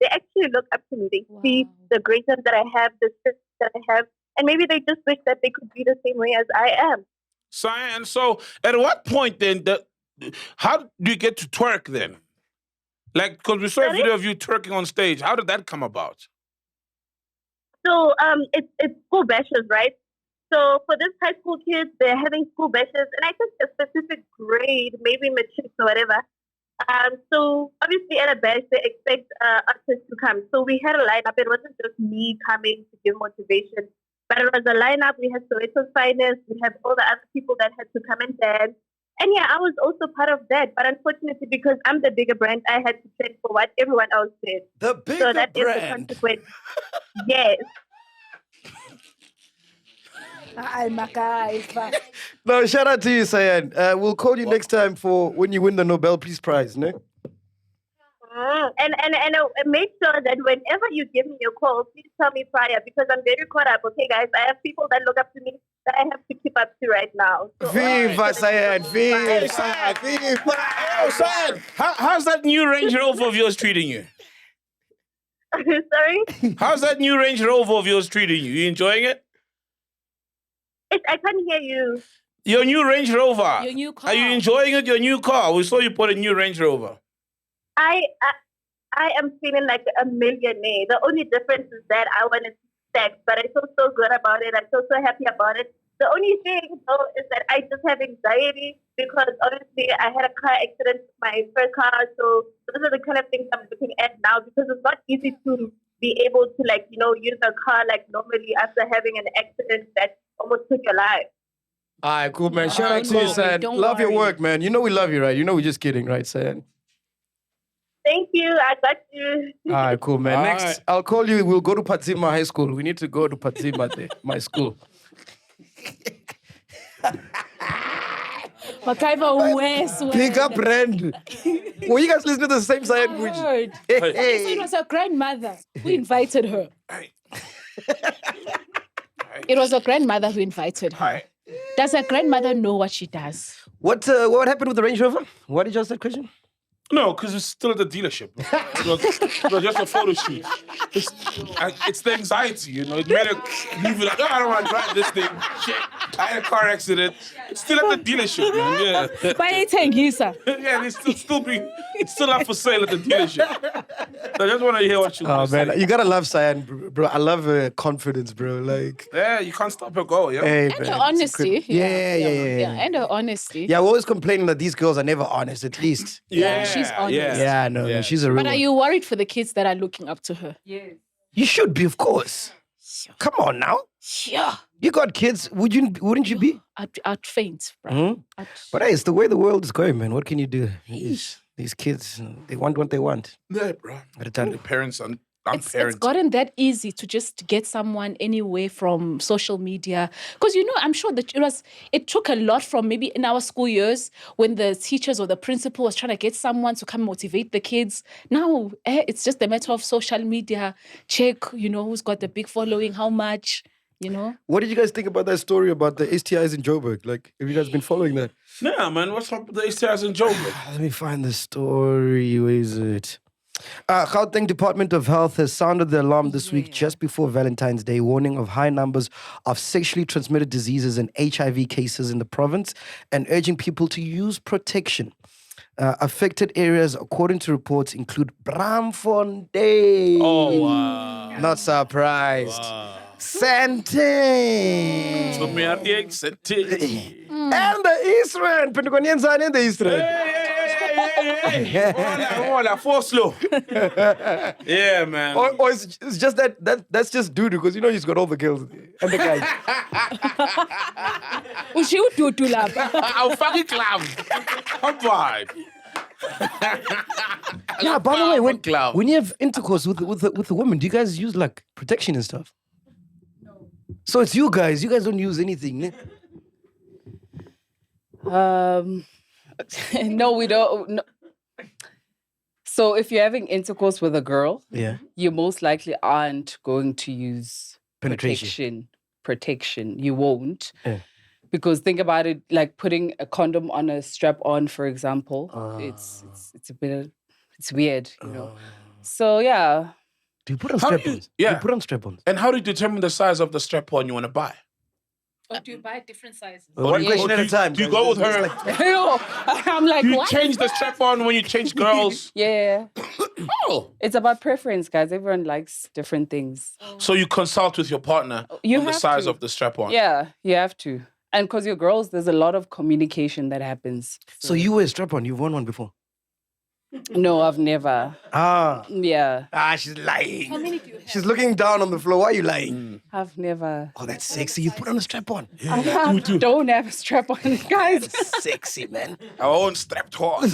they actually look up to me. They see the greatness that I have, the strength that I have, and maybe they just wish that they could be the same way as I am. Cyan. So, at what point then, how do you get to twerk then? Like, because we saw a video of you twerking on stage. How did that come about? So it's school bashes, right? So for this high school kids, they're having school bashes, and I think a specific grade, maybe matric or whatever. So obviously at a bash, they expect artists to come. So we had a lineup. It wasn't just me coming to give motivation, but it was a lineup. We had Soweto Finest. We had all the other people that had to come and dance. And yeah, I was also part of that. But unfortunately, because I'm the bigger brand, I had to train for what everyone else did. The bigger So that is the brand. consequence. Yes. Ay, MacG. No, shout out to you, Cyan. We'll call you next time for when you win the Nobel Peace Prize, no? And make sure that whenever you give me a call, please tell me prior because I'm very caught up. Okay, guys, I have people that look up to me that I have to keep up to right now. So, Viva, Cyan, viva, Cyan. viva. Oh, Cyan, how's that new Range Rover of yours treating you? Sorry? How's that new Range Rover of yours treating you? You enjoying it? I can't hear you. Your new Range Rover. Your new car. Are you enjoying it? Your new car. We saw you put a new Range Rover. I am feeling like a millionaire. The only difference is that I wanted to stack, but I feel so good about it. I feel so happy about it. The only thing, though, is that I just have anxiety because obviously I had a car accident with my first car. So those are the kind of things I'm looking at now because it's not easy to be able to, use a car like normally after having an accident that almost took your life. All right, cool, man. Shout out to you, Cyan. Don't Love your worry. work, man. You know we love you, right? You know we're just kidding, right, Cyan? Thank you. I got you. All right, cool, man. All Next, right. I'll call you. We'll go to Patsima High School. We need to go to Patsima there, my school. MacG West. Big up, brand. Well, you guys listen to the same Cyan Boujee. Heard. Hey, So hey. it was her grandmother who invited her. Hey. It was her grandmother who invited her. Hi. Does her grandmother know what she does? What happened with the Range Rover? What did you ask that question? No, because it's still at the dealership. It was just a photo shoot. It's the anxiety, you know. It made her leave it like, I don't want to drive this thing. Shit. I had a car accident. It's still at the dealership, man. Yeah. By Gisa. Yeah, it's still up for sale at the dealership. So I just want to hear what you Oh, want to man. say. You gotta love Cyan, bro. I love her confidence, bro. Like, Yeah, you can't stop her go, yo. hey, And man. her honesty. Yeah. And her honesty. Yeah, we're always complaining that these girls are never honest, at least. Yeah, she's honest. Yeah, no, Yeah. she's a real But are one. you worried for the kids that are looking up to her? Yes. You should be, of course. Come on now. Yeah. You got kids. Wouldn't you be? I'd faint, bro. Mhm. But hey, it's the way the world is going, man. What can you do? These kids, they want what they want. Yeah, bro. At a time. Parents, I'm It's parents. gotten that easy to just get someone anyway from social media. Because, I'm sure that it took a lot from maybe in our school years when the teachers or the principal was trying to get someone to come motivate the kids. Now, it's just a matter of social media. Check, who's got the big following, how much, What did you guys think about that story about the STIs in Joburg? Like, have you guys been following that? Nah, man, what's up with the STIs in Joburg? Let me find the story. Where is it? Gauteng Department of Health has sounded the alarm this week just before Valentine's Day, warning of high numbers of sexually transmitted diseases and HIV cases in the province and urging people to use protection. Affected areas, according to reports, include Bramfontein. Oh, wow. Not surprised. Wow. Sente. Took me out the exit. And the East Rand. Pentagonians in the East Rand. Hey. Hola, for slow. Yeah, man. Or it's just that's just doo-doo because he's got all the girls and the guys. I'll fucking clap. Come by. Yeah, by the way, Clown. when you have intercourse with the woman, do you guys use like protection and stuff? No. So it's you guys. You guys don't use anything. No, we don't. No. So if you're having intercourse with a girl, Yeah. you most likely aren't going to use Penetration. Protection. You won't. Yeah. Because think about it, like putting a condom on a strap-on, for example. It's weird, So yeah. Do you put on How do you- strap-ons? yeah. Do you put on strap-ons? And how do you determine the size of the strap-on you want to buy? Or do you buy different sizes? One question at a time. Do you go with her? I'm like, Do you what? change the strap-on when you change girls? Yeah. Oh. It's about preference, guys. Everyone likes different things. So you consult with your partner You on the have size to. of the strap-on? Yeah, you have to. And because you're girls, there's a lot of communication that happens. So you wear strap-on. You've worn one before. No, I've never. Yeah, She's lying. How many do you have? She's looking down on the floor. Why are you lying? I've never. Oh, that's sexy. You put on a strap-on. I don't have a strap on, guys. Sexy, man. Our own strapped horse.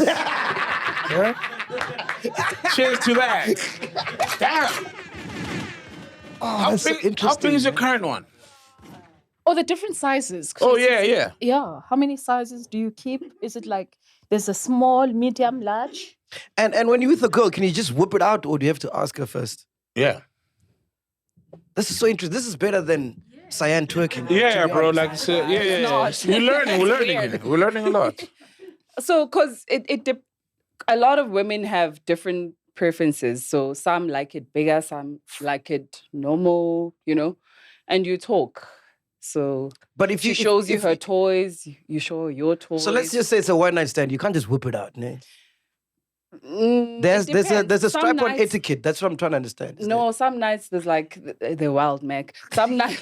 Cheers to that. Damn. Oh, that's so How interesting. big is your current one? Oh, the different sizes. Oh, yeah. Yeah. How many sizes do you keep? Is it like there's a small, medium, large? And when you're with a girl, can you just whip it out or do you have to ask her first? Yeah. This is so interesting. This is better than Cyan twerking. Yeah, to be bro. honest. Like, yeah. not. We're learning. Weird. We're learning a lot. So, because a lot of women have different preferences. So some like it bigger, some like it normal, and you talk. So But if she you shows you if- her toys, you show her your toys. So let's just say it's a one-night stand. You can't just whip it out, ne? It There's a depends. Some strap-on nights- etiquette. That's what I'm trying to understand. No, some nights there's like the wild Mac. Some nights,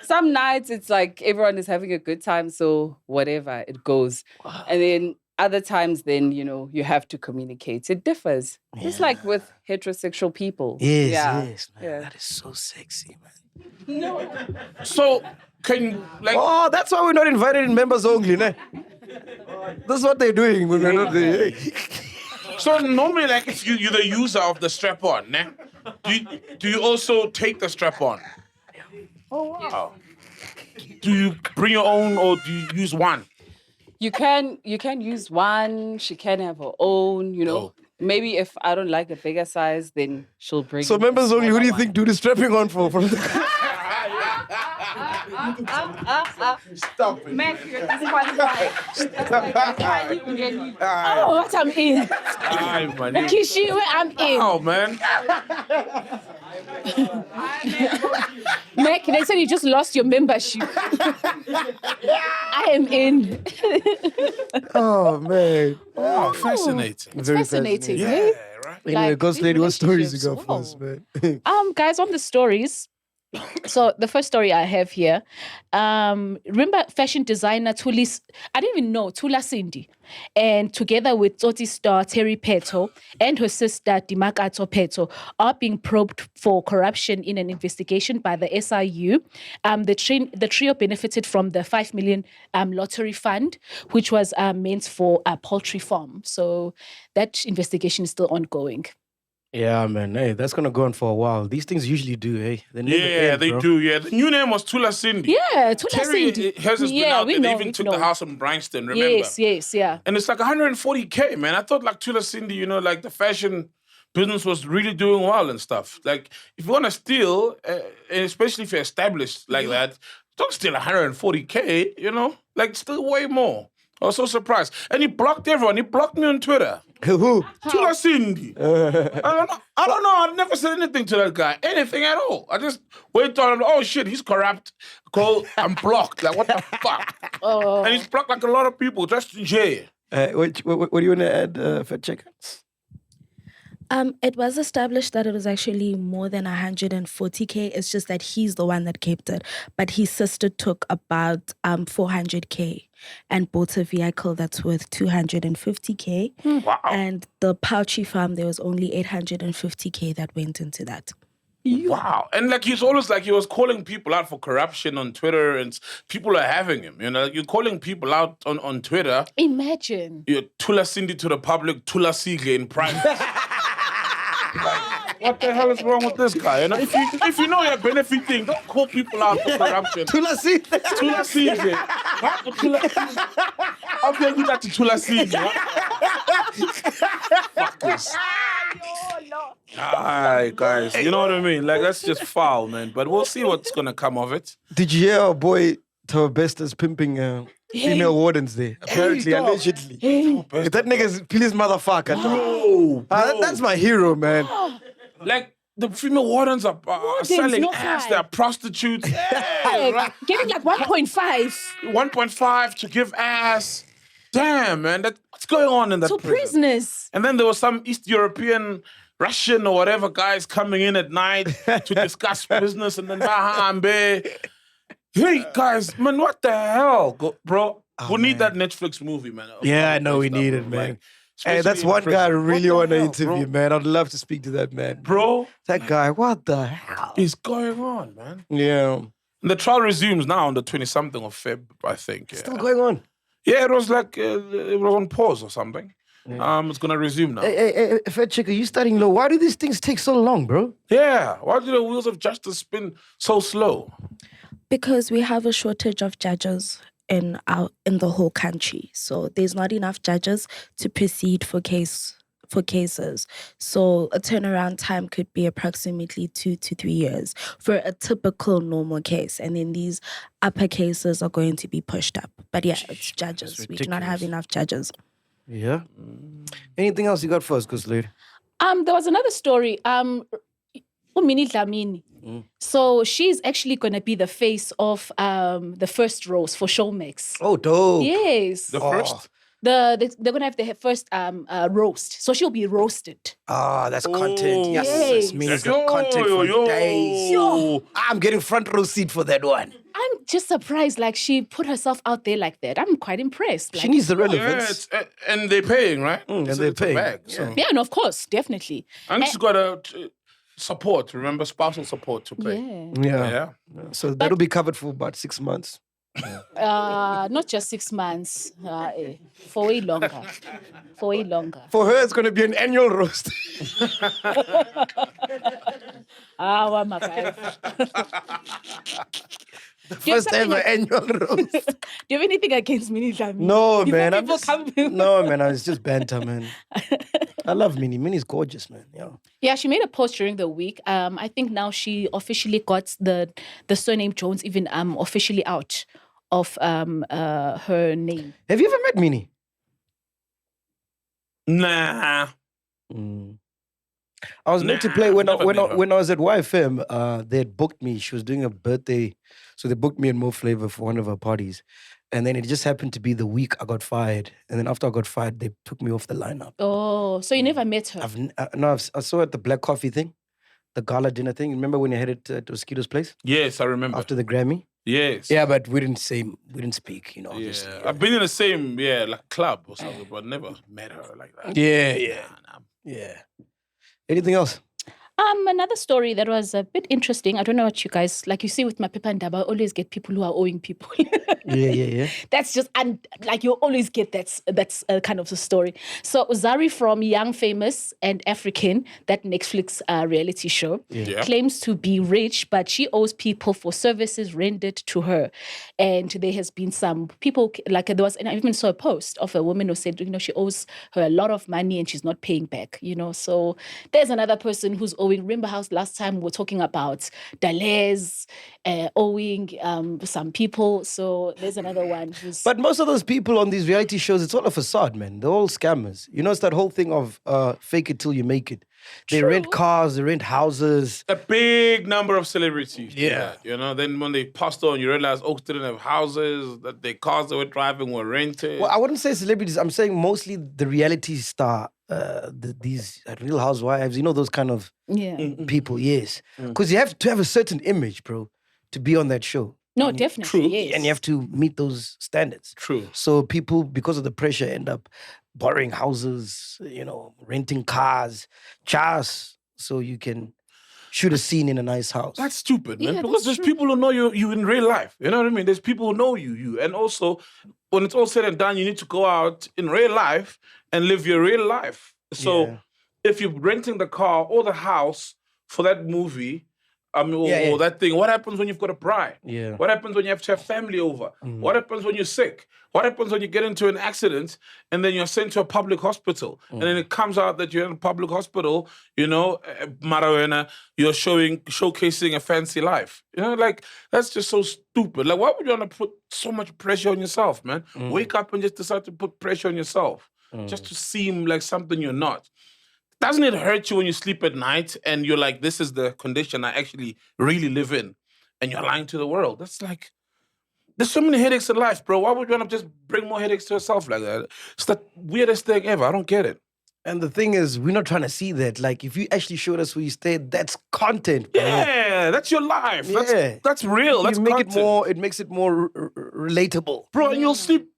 some nights it's like everyone is having a good time, so whatever it goes. And then other times, then you have to communicate. It differs. It's like with heterosexual people. Yes, Yeah. yes, man. Yeah. That is so sexy, man. So, can you, like... Oh, that's why we're not invited in members only, ne? That's what they're doing when we're not there. So normally, like, if you're the user of the strap-on, ne? Do you also take the strap-on? Oh, wow. Do you bring your own or do you use one? You can use one. She can have her own. Oh. Maybe if I don't like a bigger size, then she'll bring. So a members only, who do you smaller think do the strapping on for? Stop it. Mac, you're disqualified. Oh, what I'm in. Aye, man. Kishiwe, I'm in. Oh, man. Mac, they said you just lost your membership. I am in. Oh, man. Oh, fascinating. It's fascinating. Yeah, eh? right. Anyway, Like, Ghost big Lady, what stories you got relationships. for us, Whoa. man? Guys, on the stories. So the first story I have here, remember fashion designer Thula Sindi, and together with Tsotsi star Terry Peto and her sister Dimakato Peto are being probed for corruption in an investigation by the SIU. The trio benefited from the 5 million lottery fund, which was meant for a poultry farm. So that investigation is still ongoing. Yeah, man. Hey, that's going to go on for a while. These things usually do, hey? They never Yeah, end, they bro. do. Yeah, the new name was Thula Sindi. Yeah, Thula Terry, Sindi. hers has been Yeah, out we there. They know, even we took know. the house in Bryanston, remember? Yes, yeah. And it's like 140K, man. I thought like Thula Sindi, like the fashion business was really doing well and stuff. Like, if you want to steal, and especially if you're established like that, don't steal 140K, like still way more. I was so surprised. And he blocked everyone. He blocked me on Twitter. Who? Thula Sindi. I don't know. I never said anything to that guy. Anything at all. I just went on him. Oh, shit, he's corrupt. I'm blocked. Like, what the fuck? And he's blocked like a lot of people just in jail. What do you want to add, Fat Checker? It was established that it was actually more than 140K. It's just that he's the one that kept it. But his sister took about 400K and bought a vehicle that's worth 250K. Wow. And the poultry farm, there was only 850K that went into that. Wow. And like he's always like he was calling people out for corruption on Twitter and people are having him. You're calling people out on Twitter. Imagine. You're Thula Sindi to the public, Thula Sigle in private. What the hell is wrong with this guy? If you know you're benefiting, don't call people out for corruption. Thula Sindi. Thula Sigle. How can you do that to Thula Sigle? Fuck this. Alright, guys. You know what I mean? Like, that's just foul, man. But we'll see what's going to come of it. Did you hear our boy Tawabesta's pimping female wardens there? Apparently, allegedly. That nigga's please motherfucker. Bro. That's my hero, man. Like, the female wardens are selling no ass. fine. They're prostitutes. Hey, Right? getting like 1.5. 1.5 to give ass. Damn, man, what's going on in that So prison? prisoners. And then there was some East European, Russian or whatever guys coming in at night to discuss business, and then hey guys, man, what the hell, bro? We need that Netflix movie, man. Yeah, I know we need it, man. Hey, that's one guy I really want to interview, man. I'd love to speak to that man. Bro, That guy, what the hell is going on, man? Yeah. And the trial resumes now on the 20-something of Feb, I think. Yeah. Still going on. Yeah, it was like, it was on pause or something. It's going to resume now. Hey, Fed Chick, are you studying law? Why do these things take so long, bro? Yeah, why do the wheels of justice spin so slow? Because we have a shortage of judges in the whole country. So there's not enough judges to proceed for cases. So a turnaround time could be approximately 2 to 3 years for a typical normal case. And then these upper cases are going to be pushed up. But yeah, it's judges. We do not have enough judges. Yeah. Anything else you got for us, Kuslade? There was another story. Umini Dlamini. So she's actually going to be the face of the first roast for Showmax. Oh, dope. Yes. The first? They're going to have the first roast. So she'll be roasted. Ah, that's content. Yes. yes. Means the content for days. I'm getting front row seat for that one. I'm just surprised, like, she put herself out there like that. I'm quite impressed. She Like, needs the relevance. Yeah, and they're paying, right? And So they're it's a paying. bag, so. yeah, no, of course, definitely. And she's got a support, remember? Spousal support to pay. Yeah. Yeah. So that'll be covered for about 6 months. Not just 6 months. For way longer. For way longer. For her, it's going to be an annual roast. What my guy. First ever annual roast. Do you have anything against Minnie Dlamini? No, Before man. people come- No, man. It's just banter, man. I love Minnie. Minnie's gorgeous, man. Yeah. Yeah, she made a post during the week. I think now she officially got the surname Jones even officially out of her name. Have you ever met Minnie? Nah. I was meant to play when I never met her. was at YFM. They had booked me. She was doing a birthday, so they booked me and Mo Flavor for one of her parties. And then it just happened to be the week I got fired. And then after I got fired, they took me off the lineup. Oh, so you never met her? I saw her at the Black Coffee thing, the gala dinner thing. Remember when you headed to Mosquito's place Yes, I remember. after the Grammy? Yes. Yeah, but we didn't speak, you know. Yeah. Obviously. I've been in the same, like club or something, but never met her like that. Yeah. Nah. Yeah. Anything else? Another story that was a bit interesting. I don't know what you guys, like you see with my Peppa and Daba, I always get people who are owing people. Yeah. That's just, and like you always get that's kind of the story. So Zari from Young, Famous and African, that Netflix reality show, Yeah. claims to be rich, but she owes people for services rendered to her. And there has been some people, like there was, and I even saw a post of a woman who said, she owes her a lot of money and she's not paying back, So there's another person who's owing. Remember how last time we were talking about Dales owing some people. So there's another one who's... But most of those people on these reality shows, it's all a facade, man. They're all scammers. It's that whole thing of fake it till you make it. They rent cars, they rent houses. A big number of celebrities. do Yeah. that, Then when they passed on, you realize Oaks didn't have houses, that the cars they were driving were rented. Well, I wouldn't say celebrities. I'm saying mostly the reality star, these Real Housewives, those kind of people, yes. Because you have to have a certain image, bro, to be on that show. No, definitely, yes. And you have to meet those standards. True. So people, because of the pressure, end up borrowing houses, renting cars, just so you can shoot a scene in a nice house. That's stupid, man. Yeah, because that's there's true. people who know you in real life. You know what I mean? There's people who know you. And also, when it's all said and done, you need to go out in real life and live your real life. So Yeah. if you're renting the car or the house for that movie, or Yeah. that thing, what happens when you've got a bride? Yeah. What happens when you have to have family over? What happens when you're sick? What happens when you get into an accident and then you're sent to a public hospital? And then it comes out that you're in a public hospital, Marawena, you're showcasing a fancy life. That's just so stupid. Like, why would you want to put so much pressure on yourself, man? Wake up and just decide to put pressure on yourself just to seem like something you're not. doesn't it hurt you when you sleep at night and you're like, this is the condition I actually really live in, and you're lying to the world? That's like, there's so many headaches in life, bro. Why would you want to just bring more headaches to yourself like that? It's the weirdest thing ever. I don't get it. And the thing is, we're not trying to see that. Like, if you actually showed us where you stayed, that's content, bro. Yeah, that's your life. Yeah. That's real. That's you make content. it more. It makes it more relatable, Bro, and you'll sleep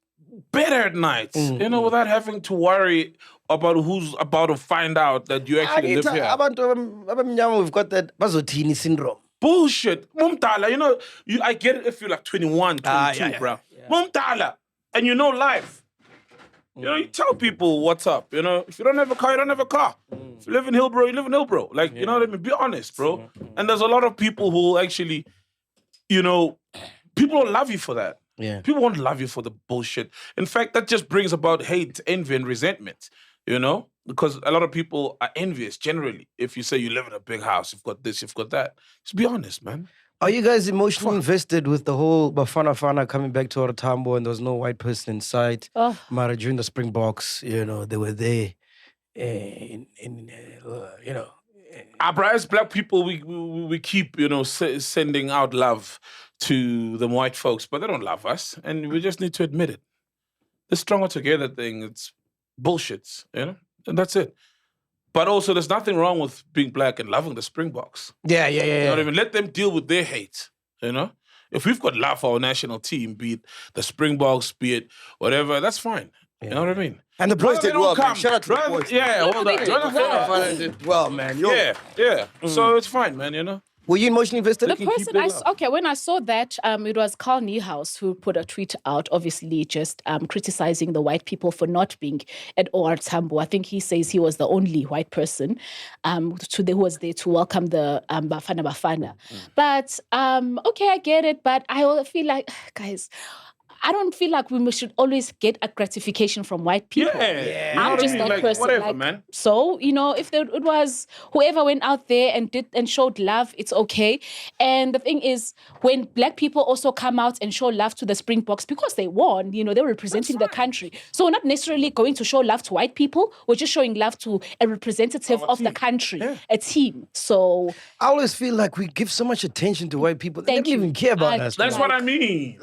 better at night, you know, without having to worry about who's about to find out that you actually live here. We've got that Bazotini syndrome. Bullshit. Mumtala, you know, I get it if you're like 21, 22, bro. Mumtala. And you know life. You know, you tell people what's up. You know, if you don't have a car, you don't have a car. If you live in Hillbro, you live in Hillbro. Like, you know what I mean? Be honest, bro. And there's a lot of people who actually, you know, people don't love you for that. Yeah. People won't love you for the bullshit. In fact, that just brings about hate, envy, and resentment, you know? Because a lot of people are envious generally. If you say you live in a big house, you've got this, you've got that. Just be honest, man. Are you guys emotionally invested with the whole Bafana Fana coming back to Oratambo and there was no white person in sight? Oh. Mara, during the Springboks, you know, they were there you know. As black people, we keep, you know, sending out love to the white folks, but they don't love us, and we just need to admit it. The stronger together thing, it's bullshit, you know, and that's it. But also, there's nothing wrong with being black and loving the Springboks. Yeah. You know what I mean? Let them deal with their hate, you know? If we've got love for our national team, be it the Springboks, be it whatever, that's fine. You know what I mean? And the boys Brother, did they well, don't man. Shout out to the boys. Yeah, well done. they Jonathan did well, man. Yo. Yeah. So it's fine, man, you know? Were you emotionally invested? The person when I saw that, it was Carl Niehaus who put a tweet out, obviously just criticizing the white people for not being at OR Tambo. I think he says he was the only white person who was there to welcome the Bafana Bafana. But, okay, I get it, but I feel like, guys, I don't feel like we should always get a gratification from white people. Yeah. I'm just that person. Whatever, man. So, you know, if it was whoever went out there and did and showed love, it's okay. And the thing is, when black people also come out and show love to the Springboks, because they won, you know, they're representing the country. So we're not necessarily going to show love to white people. We're just showing love to a representative of the country, a team. So I always feel like we give so much attention to white people. They don't even care about us. That's what I mean.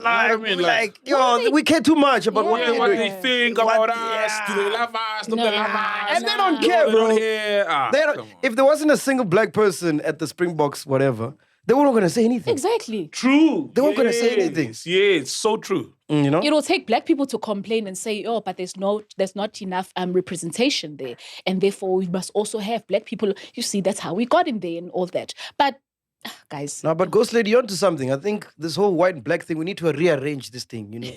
We care too much about what what they think about us. Do they love us? Do they love us? And they don't care, bro. They don't, if there wasn't a single black person at the Springboks, whatever, they weren't going to say anything. exactly. True. They weren't gonna say anything. Yeah, it's so true. You know? It will take black people to complain and say, oh, but there's not enough representation there. And therefore, we must also have black people. You see, that's how we got in there and all that. But, guys. No, but Ghost Lady, onto something. I think this whole white and black thing, we need to rearrange this thing, you know?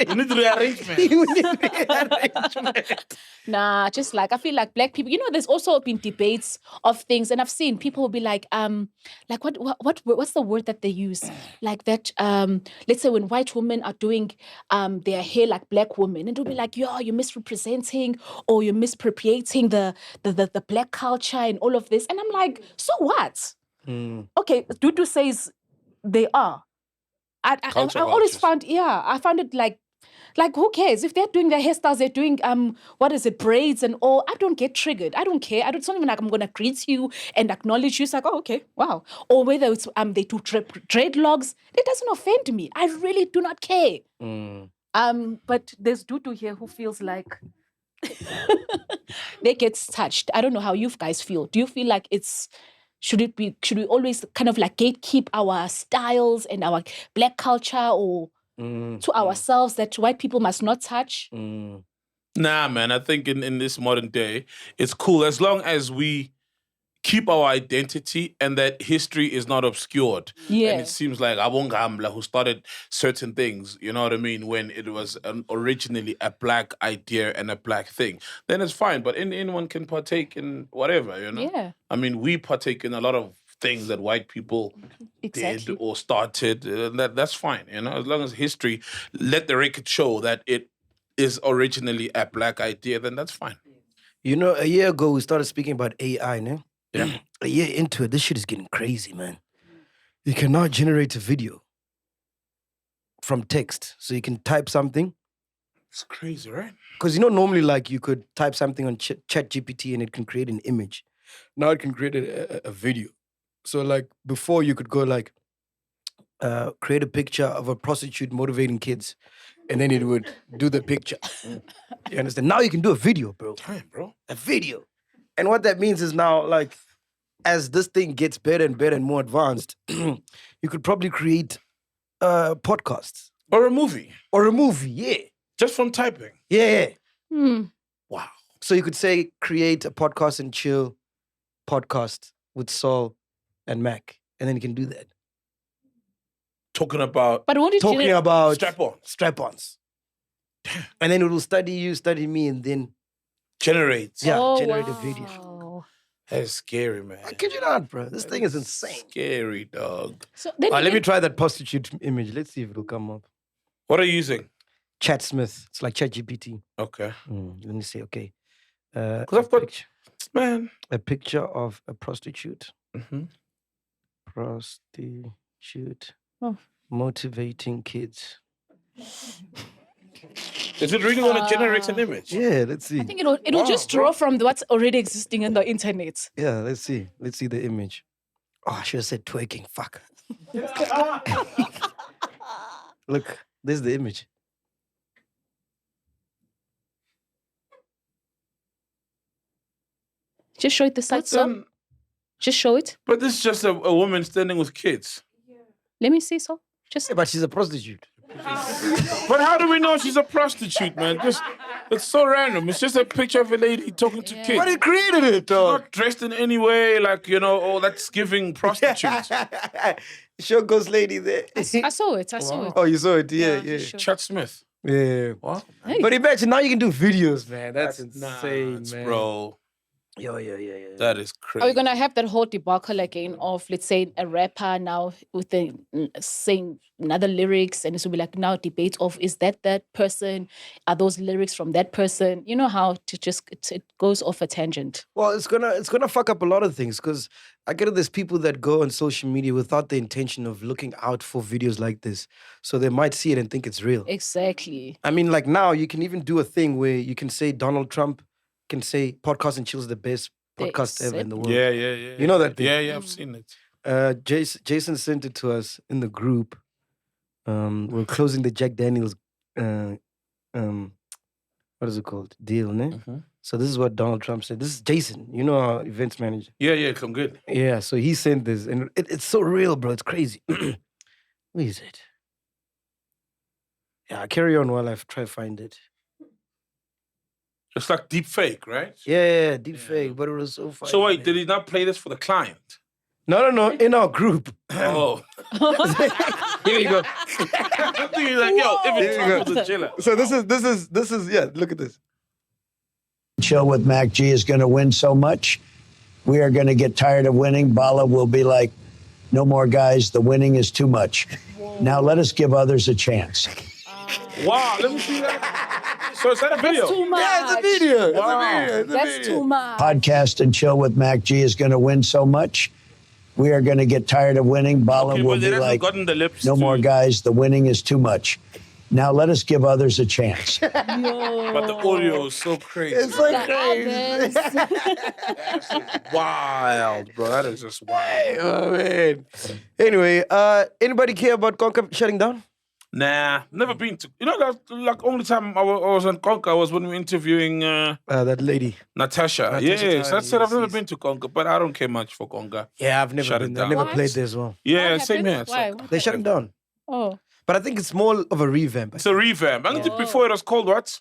You need rearrangement. We need rearrangement. Nah, just like, I feel like black people, you know, there's also been debates of things, and I've seen people will be like what's the word that they use? Like that, let's say when white women are doing their hair like black women, and they'll be like, yo, you're misrepresenting or you're misappropriating the black culture and all of this. And I'm like, so what? Okay, Dudu says they are. I always found, I found it like who cares? If they're doing their hairstyles, they're doing, braids and all, I don't get triggered. I don't care. It's not even like I'm going to greet you and acknowledge you. It's like, oh, okay, wow. Or whether it's they do dreadlocks, it doesn't offend me. I really do not care. But there's Dudu here who feels like they get touched. I don't know how you guys feel. Do you feel like should we always kind of like gatekeep our styles and our black culture or to ourselves that white people must not touch? Nah, man, I think in this modern day, it's cool as long as we keep our identity and that history is not obscured. Yeah. And it seems like Abongambla, who started certain things, you know what I mean, when it was originally a black idea and a black thing, then it's fine. But anyone can partake in whatever, you know? Yeah. I mean, we partake in a lot of things that white people did or started. That's fine, you know? As long as history, let the record show that it is originally a black idea, then that's fine. You know, a year ago, we started speaking about AI, no? Yeah. A year into it, this shit is getting crazy, man. You can now generate a video from text. So you can type something, It's crazy, right? Because normally like you could type something on Chat GPT and it can create an image. Now it can create a video. So like before you could go like create a picture of a prostitute motivating kids, and then it would do the picture. You understand? Now you can do a video, bro. Damn, bro. A video. And what that means is now like as this thing gets better and better and more advanced, you could probably create podcasts. Or a movie. Or a movie, yeah. Just from typing. Yeah. Wow. So you could say create a podcast and chill podcast with Saul and Mac. And then you can do that. Talking about But won't it Talking about strap-ons. strap-ons. And then it will study you, study me, and then Generates. generate a video. Wow. That's scary, man. I kid you not, bro. This thing is insane. Scary, dog. So then Let me try that prostitute image. Let's see if it'll come up. What are you using? Chat Smith. It's like Chat GPT. Okay. Let me see. Okay. Because I've got, man. a picture of a prostitute. Mhm. Prostitute Oh. motivating kids. Is it really going to generate an image? Yeah, let's see. I think it'll just draw from what's already existing in the internet. Yeah, let's see. Let's see the image. Oh, I should have said twerking. Fuck. Look, there's the image. Just show it the side, so. Just show it. But this is just a woman standing with kids. Let me see, so. Just. Yeah, but she's a prostitute. But how do we know she's a prostitute, man? It's so random. It's just a picture of a lady talking to kids. But he created it, though. Not dressed in any way, like, oh, that's giving prostitutes. Show ghost lady there. I saw it. I saw it. Oh, you saw it? Yeah. just show it. Chad Smith. Yeah. What? Hey. But imagine now you can do videos, man. That's insane, nuts, man. bro. Yeah. That is crazy. Are we gonna have that whole debacle again of, let's say, a rapper now with the saying another lyrics, and it will be like now debate of is that person? Are those lyrics from that person? You know how it goes off a tangent. Well, it's gonna fuck up a lot of things because I get it. There's people that go on social media without the intention of looking out for videos like this, so they might see it and think it's real. Exactly. I mean, like now you can even do a thing where you can say Donald Trump can say Podcast and Chill is the best podcast ever in the world. Yeah. You know that thing? Yeah, I've seen it. Jason sent it to us in the group. We're closing the Jack Daniels, what is it called? Deal, ne? Mhm. So this is what Donald Trump said. This is Jason, our events manager. Yeah, I'm good. Yeah, so he sent this, and it's so real, bro. It's crazy. Where is it? Yeah, carry on while I try to find it. It's like deep fake, right? Yeah, deep fake, but it was so funny. So wait, man. did he not play this for the client? No, in our group. Oh. Here you go. I'm thinking like, yo, There if you it's go. Trump was a chiller. So this is yeah, look at this. Chill with MacG is going to win so much. We are going to get tired of winning. Bala will be like, no more guys, the winning is too much. Now let us give others a chance. Wow, let me see that. So is that a video? That's too much. Yeah, it's a video. Wow. That's too much. Podcast and Chill with MacG is going to win so much. We are going to get tired of winning. Bala Okay, will but they be haven't like, gotten the lips no to- more guys, the winning is too much. Now let us give others a chance. But the audio is so crazy. It's so crazy. Wild, bro. That is just wild. Oh man. Anyway, anybody care about Conca shutting down? Nah, never been to. That's like only time I was on Conca was when we were interviewing That lady. Natasha. Yes, that's it. I've never been to Conca, but I don't care much for Conca. Yeah, I've never Shut it been there. I down. never What? played there as well. Yeah, What same happened? here. Why? So, They shut it down. Oh. But I think it's more of a revamp. it's a revamp. I think before it was called what?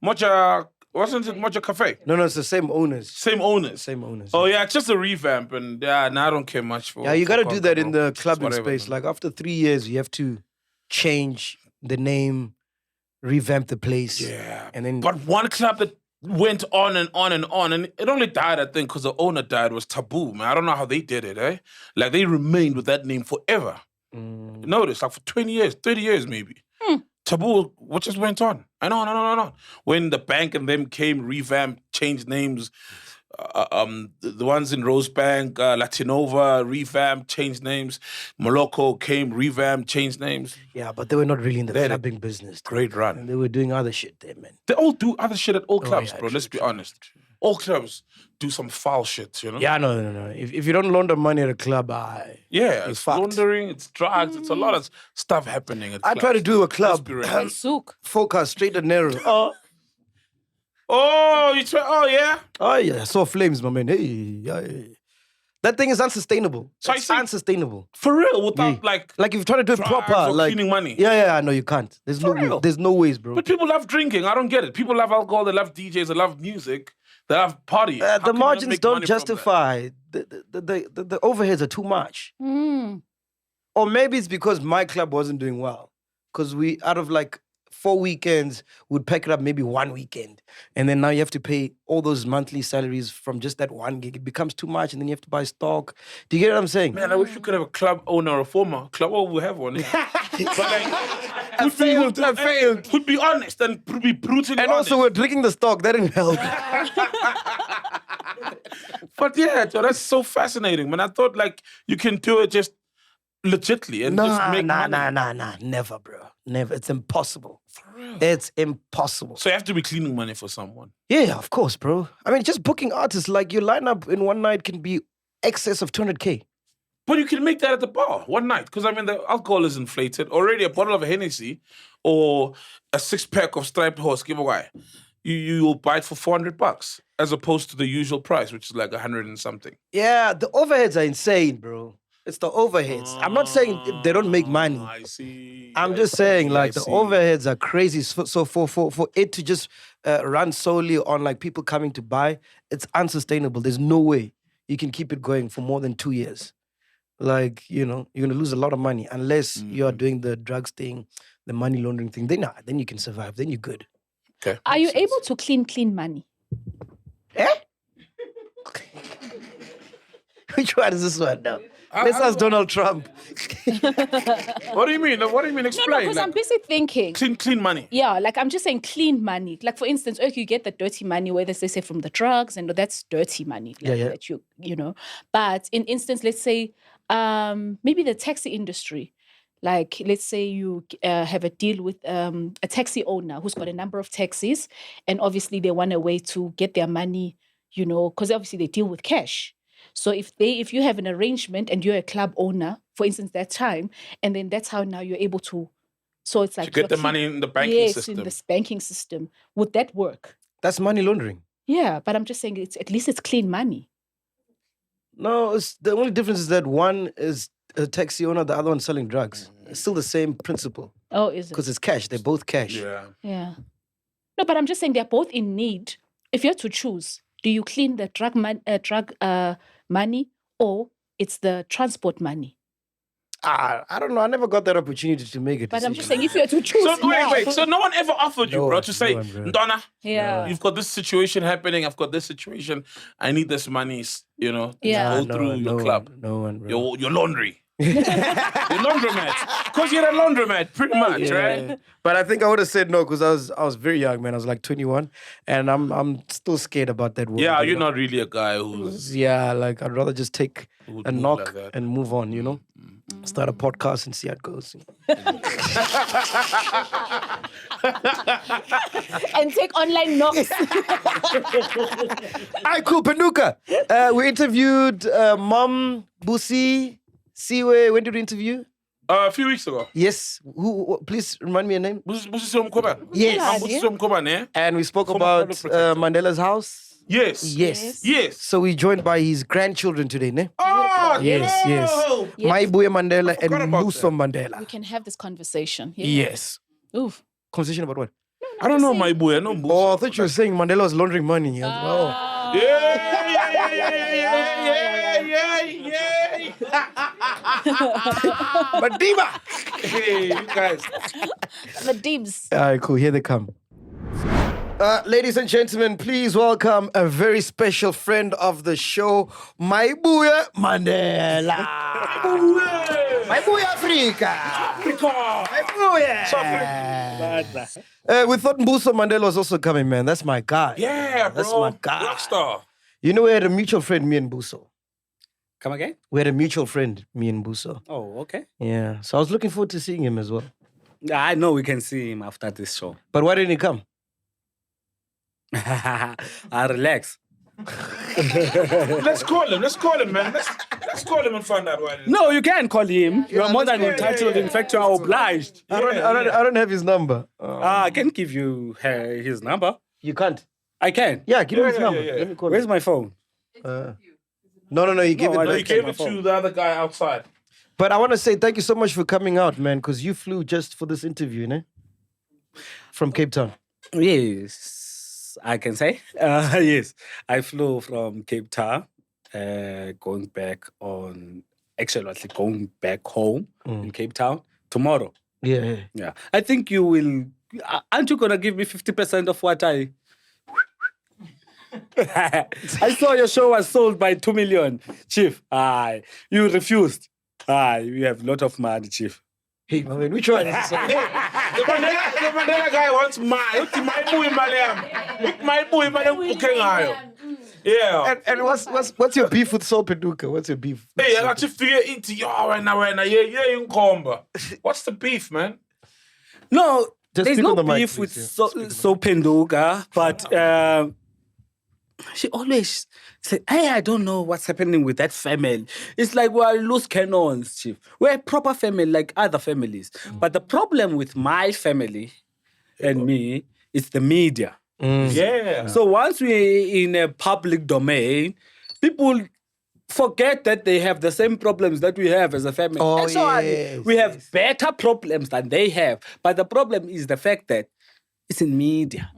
Mocha. Wasn't it Mocha Cafe? No, it's the same owners. Same owners. Same owners. Oh yeah, it's just a revamp, and I don't care much for. Yeah, you for got to do Conca, that bro. in the It's clubbing whatever, space. man. Like after 3 years, you have to change the name, revamp the place. Yeah, And then but one club that went on and on and on, and it only died, I think, because the owner died, was Taboo, man. I don't know how they did it, eh? Like, they remained with that name forever. You notice, like, for 20 years, 30 years, maybe. Taboo, what just went on? And on and on and on. When the bank and them came, revamped, changed names, The ones in Rosebank, Latinova, revamped, changed names. Morocco came, revamped, changed names. Yeah, but they were not really in the They had a clubbing business. Great run. And they were doing other shit there, man. They all do other shit at all clubs, yeah, bro. true, Let's be true, honest. All clubs do some foul shit, you know? Yeah, no. If you don't launder money at a club, Yeah, you're it's fucked. laundering, it's drugs, it's a lot of stuff happening at I clubs. try to do a Let's club. be real. Souk. Focus, straight and narrow. Oh, you try? Oh, yeah. Oh yeah, I saw flames, my man. Hey. That thing is unsustainable. So It's I see- unsustainable. For real, without Yeah. like. Like if you're trying to do it drugs proper, or like cleaning money. Yeah, no, you can't. real. There's no ways, bro. But people love drinking. I don't get it. People love alcohol. They love DJs. They love music. They love party. How The can you not margins make don't money from that? justify the overheads are too much. Mm. Or maybe it's because my club wasn't doing well. Because we, out of like 4 weekends, would pack it up maybe 1 weekend. And then now you have to pay all those monthly salaries from just that one gig. It becomes too much and then you have to buy stock. Do you get what I'm saying? Man, I wish you could have a club owner or a former club owner. We have one. Yeah. But like, I failed. Would be honest and be brutally And honest. also we're drinking the stock. That didn't help. But yeah, Joe, that's so fascinating, man. I thought like you can do it just legitly and just make money. Nah. Never, bro. Never. It's impossible. For real. It's impossible. So you have to be cleaning money for someone. Yeah, of course, bro. I mean, just booking artists, like your lineup in one night can be excess of 200K. But you can make that at the bar one night. Because, I mean, the alcohol is inflated. Already a bottle of Hennessy or a 6-pack of striped horse giveaway, you'll buy it for $400 as opposed to the usual price, which is like 100 and something. Yeah, the overheads are insane, bro. It's the overheads. I'm not saying they don't make money. I see. I'm just saying, like, I the see. overheads are crazy. So for it to just run solely on, like, people coming to buy, it's unsustainable. There's no way you can keep it going for more than 2 years. Like, you know, you're going to lose a lot of money unless you're doing the drugs thing, the money laundering thing. Then you can survive. Then you're good. Okay. Are you able to clean money? Which one is this one now? Let's ask Donald Trump. What do you mean? What do you mean? No, Explain. because Like, I'm busy thinking. clean money. Yeah, like I'm just saying clean money. Like for instance, okay, you get the dirty money, whether they say from the drugs, and that's dirty money. Like, Yeah. That you know. But in instance, let's say maybe the taxi industry. Like, let's say you have a deal with a taxi owner who's got a number of taxis, and obviously they want a way to get their money, you know, because obviously they deal with cash. So if you have an arrangement and you're a club owner, for instance, that time, and then that's how now you're able to. So it's like To get the you're money in the banking system. Yes, in this banking system. Would that work? That's money laundering. Yeah, but I'm just saying at least it's clean money. No, the only difference is that one is a taxi owner, the other one's selling drugs. It's still the same principle Oh, is it? because it's cash. They're both cash. Yeah. Yeah. No, but I'm just saying they're both in need. If you had to choose, do you clean the drug money or it's the transport money? I don't know. I never got that opportunity to make it. But I'm just saying, if you had to choose, So now. wait. So no one ever offered you, No bro, one, to say, no one, bro. Ndona, Yeah. you've got this situation happening. I've got this situation. I need this money, you know, Yeah. to go through your club. No one, bro. Your laundry. Your laundromat. Because you're a laundromat, pretty much, right? But I think I would have said no because I was very young, man. I was like 21, and I'm still scared about that world. Yeah, you you're know? not really a guy who's... Yeah, like I'd rather just take Who would a move knock like that. and move on. You know, start a podcast and see how it goes. And take online knocks. Alright, cool, Panuka. We interviewed Mom, Busi, Siwe. When did we interview? A few weeks ago. Yes. Who? Please remind me your name. Busisi Mkoba. Yes. Busisi Mkoba, ne? And we spoke Former about public protector. Mandela's house. Yes. Yes. Yes. So we're joined by his grandchildren today, ne? Oh, Yes, no. yes. Yes. Maibuya Mandela and forgot about Muso Mandela. We can have this conversation. Yeah. Yes. Oof. Conversation about what? I don't know, my boy. I know Busi. Oh, I thought you were saying Mandela was laundering money. I was like, oh. Madiba! Hey, you guys. The dibs. All right, cool. Here they come. Ladies and gentlemen, please welcome a very special friend of the show, Maibuya Mandela. Maibuya Africa. We thought Mbuso Mandela was also coming, man. That's my guy. Yeah, bro. That's my guy. Rockstar. You know, we had a mutual friend, me and Buso. Come again? We had a mutual friend, me and Buso. Oh, okay. Yeah. So I was looking forward to seeing him as well. I know we can see him after this show. But why didn't he come? Relax. Let's call him, man. Let's call him and find out why. No, you can call him. You are more than yeah, entitled. yeah. In fact, you are obliged. I don't have his number. I can give you his number. You can't. I can. Yeah, give me his yeah, number. yeah. Let me call Where's him. my phone? No, you gave No, I it. No, don't he back. gave my it phone. to the other guy outside. But I want to say thank you so much for coming out, man, because you flew just for this interview, né? From Cape Town. Yes, I can say. Yes, I flew from Cape Town, going back home in Cape Town tomorrow. Yeah. Yeah, I think you will. Aren't you gonna give me 50% of what I? I saw your show was sold by 2 million, Chief. You refused. You have a lot of money, Chief. Hey, my man, which one is this? The Mandela guy wants my boy. Yeah. And what's your beef with Sol Peduka? What's your beef? Hey, I got to figure into right now. Yeah, in combo. What's the beef, man? No, Just there's speak no on the mic, beef please, with yeah. Sopenduka, but she always said, hey, I don't know what's happening with that family. It's like we're loose cannons, Chief. We're a proper family like other families. But the problem with my family and me is the media. Yeah. So once we're in a public domain, people forget that they have the same problems that we have as a family. Oh, Actually, yes, we have better problems than they have. But the problem is the fact that it's in media.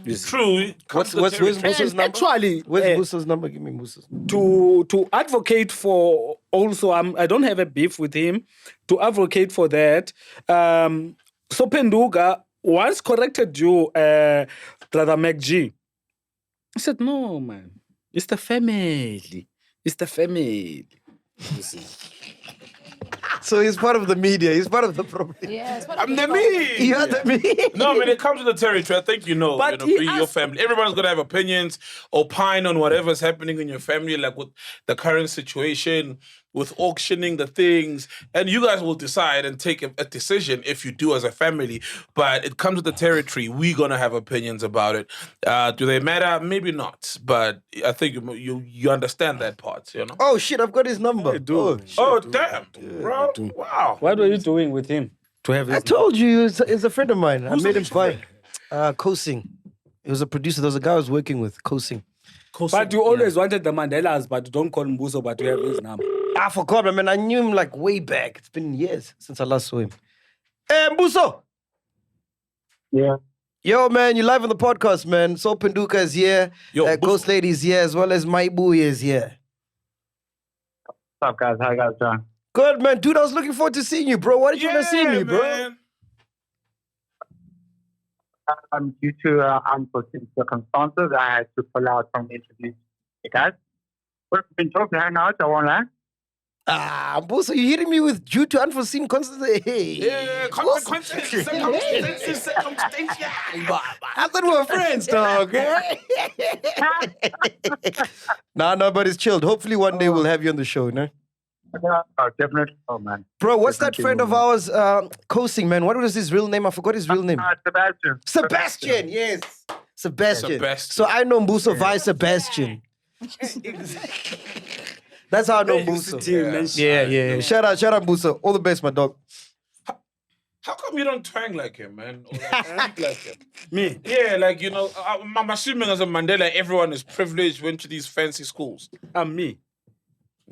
It's true. Where's Musa's number? Actually, Where's Musa's number? Give me Musa's. to advocate for also, I don't have a beef with him. To advocate for that, Sopenduka once corrected you, brother MacG. I said, no, man, it's the family. It's the family. You see. So he's part of the media. He's part of the problem. Yeah, it's I'm the me. You're the media. No, when it comes to the territory, I think But he being your asked- family. Everybody's gonna have opinions, opine on whatever's happening in your family, like with the current situation, with auctioning the things, and you guys will decide and take a decision if you do as a family. But it comes to the territory, we're gonna have opinions about it. Do they matter? Maybe not. But I think you understand that part, you know. Oh shit! I've got his number. I do. Oh, shit. Oh damn, bro! Wow. What were you doing with him to have I this? told you he's a friend of mine. Who's I made the him mutual buy. Co-sing. He was a producer. There was a guy I was working with. Co-sing. But you always wanted the Mandelas, but you don't call him Buso, but you have his number. I forgot, man. I knew him like way back. It's been years since I last saw him. Hey, Mbuso! Yeah. Yo, man, you live on the podcast, man. Sol Penduka is here. Yo, Mbuso. Ghost Lady is here, as well as my boy is here. What's up, guys? How you guys doing? Good, man. Dude, I was looking forward to seeing you, bro. Why did you want to see me, bro? man. Due to unforeseen circumstances, I had to pull out from the interview. Hey, guys. We've been talking, hang out, I won't lie. Mbuso, you hitting me with due to unforeseen consequences? Hey. Yeah, consequences, circumstances. I thought we were friends, dog. No, but it's chilled. Hopefully one day we'll have you on the show, no? Oh, definitely. Oh, man. Bro, what's that Definitely friend of will. ours, co-sing, man? What was his real name? I forgot his real name. Sebastian. Sebastian, yes. Sebastian. Sebastian. So I know Mbuso via Sebastian. That's how I know Mbuso. Yeah. Shout out Mbuso. All the best, my dog. How come you don't twang like him, man? Or like speak like him? Me? Yeah, like, you know, I'm assuming as a Mandela, everyone is privileged, went to these fancy schools. I'm me.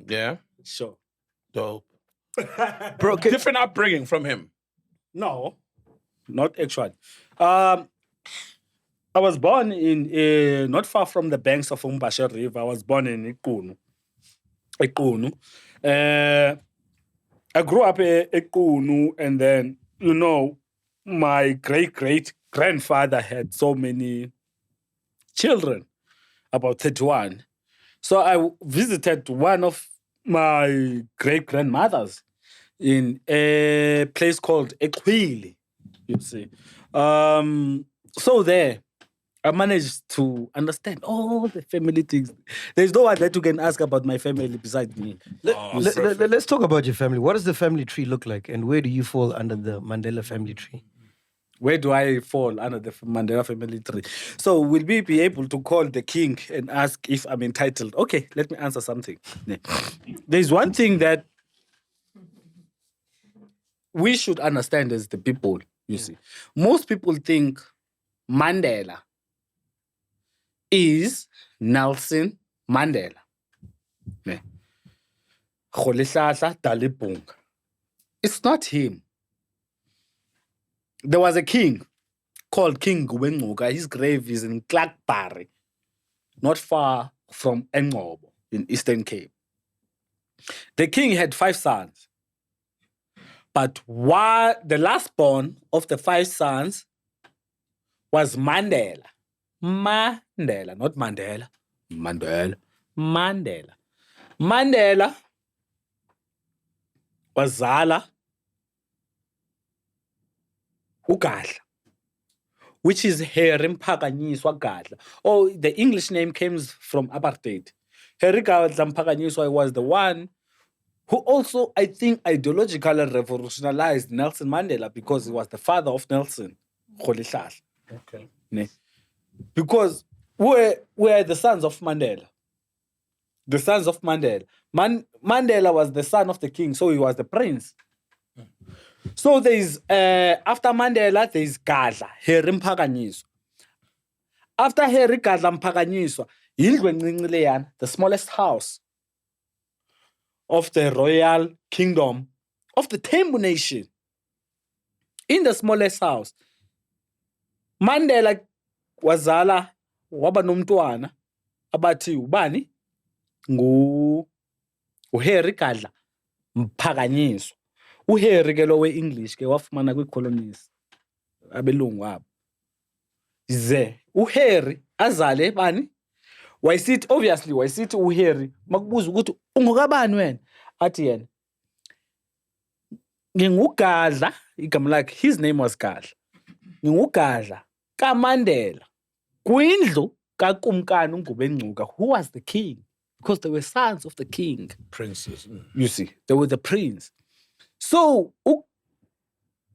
Yeah? Sure. Dope. Bro, Different upbringing from him. No, not actually. I was born in not far from the banks of Umbasha River. I was born in Ekunu. I grew up in Ekunu, and then, you know, my great-great-grandfather had so many children, about 31. So I visited one of my great-grandmothers in a place called Ekwili, you see. So there, I managed to understand all the family things. There's no one that you can ask about my family besides me. Let's talk about your family. What does the family tree look like, and where do you fall under the Mandela family tree? Where do I fall under the Mandela family tree? So will we be able to call the king and ask if I'm entitled? Okay, let me answer something. There's one thing that we should understand as the people, you see. Most people think Mandela is Nelson Mandela. It's not him. There was a king called King Gubenguka. His grave is in Clarkbarry, not far from Engobo in Eastern Cape. The king had 5 sons. But the last born of the 5 sons was Mandela. Mandela, not Mandela. Mandela. Mandela wazala uGadla, which is Harry Mphakanyiswa Gadla. Oh, the English name comes from apartheid. Harry Gadla Mphakanyiswa was the one who also, I think, ideologically revolutionized Nelson Mandela because he was the father of Nelson. Okay. Because we're the sons of Mandela. The sons of Mandela. Mandela was the son of the king, so he was the prince. So there's, after Mandela, there's Gadla, Harry Mphakanyiswa. After Harry Gadla Mphakanyiswa, the smallest house of the royal kingdom of the Thembu nation. In the smallest house, Mandela wazala waba nomntwana abathi ubani uHarry Gadla Mphakanyiswa. uHarry ke lo we-English ke wafumana kwi-colonies abelungu abo. Ze uHarry azale bani? Wayisithi obviously wayisithi uHarry makubuza ukuthi ungokabani wena? Athi yena nginguGadla, igama lakhe, his name was Gadla. NginguGadla kaMandela kwindlu kakumkani uNgubengcuka, who was the king, because they were sons of the king. Princes. You see, they were the prince. So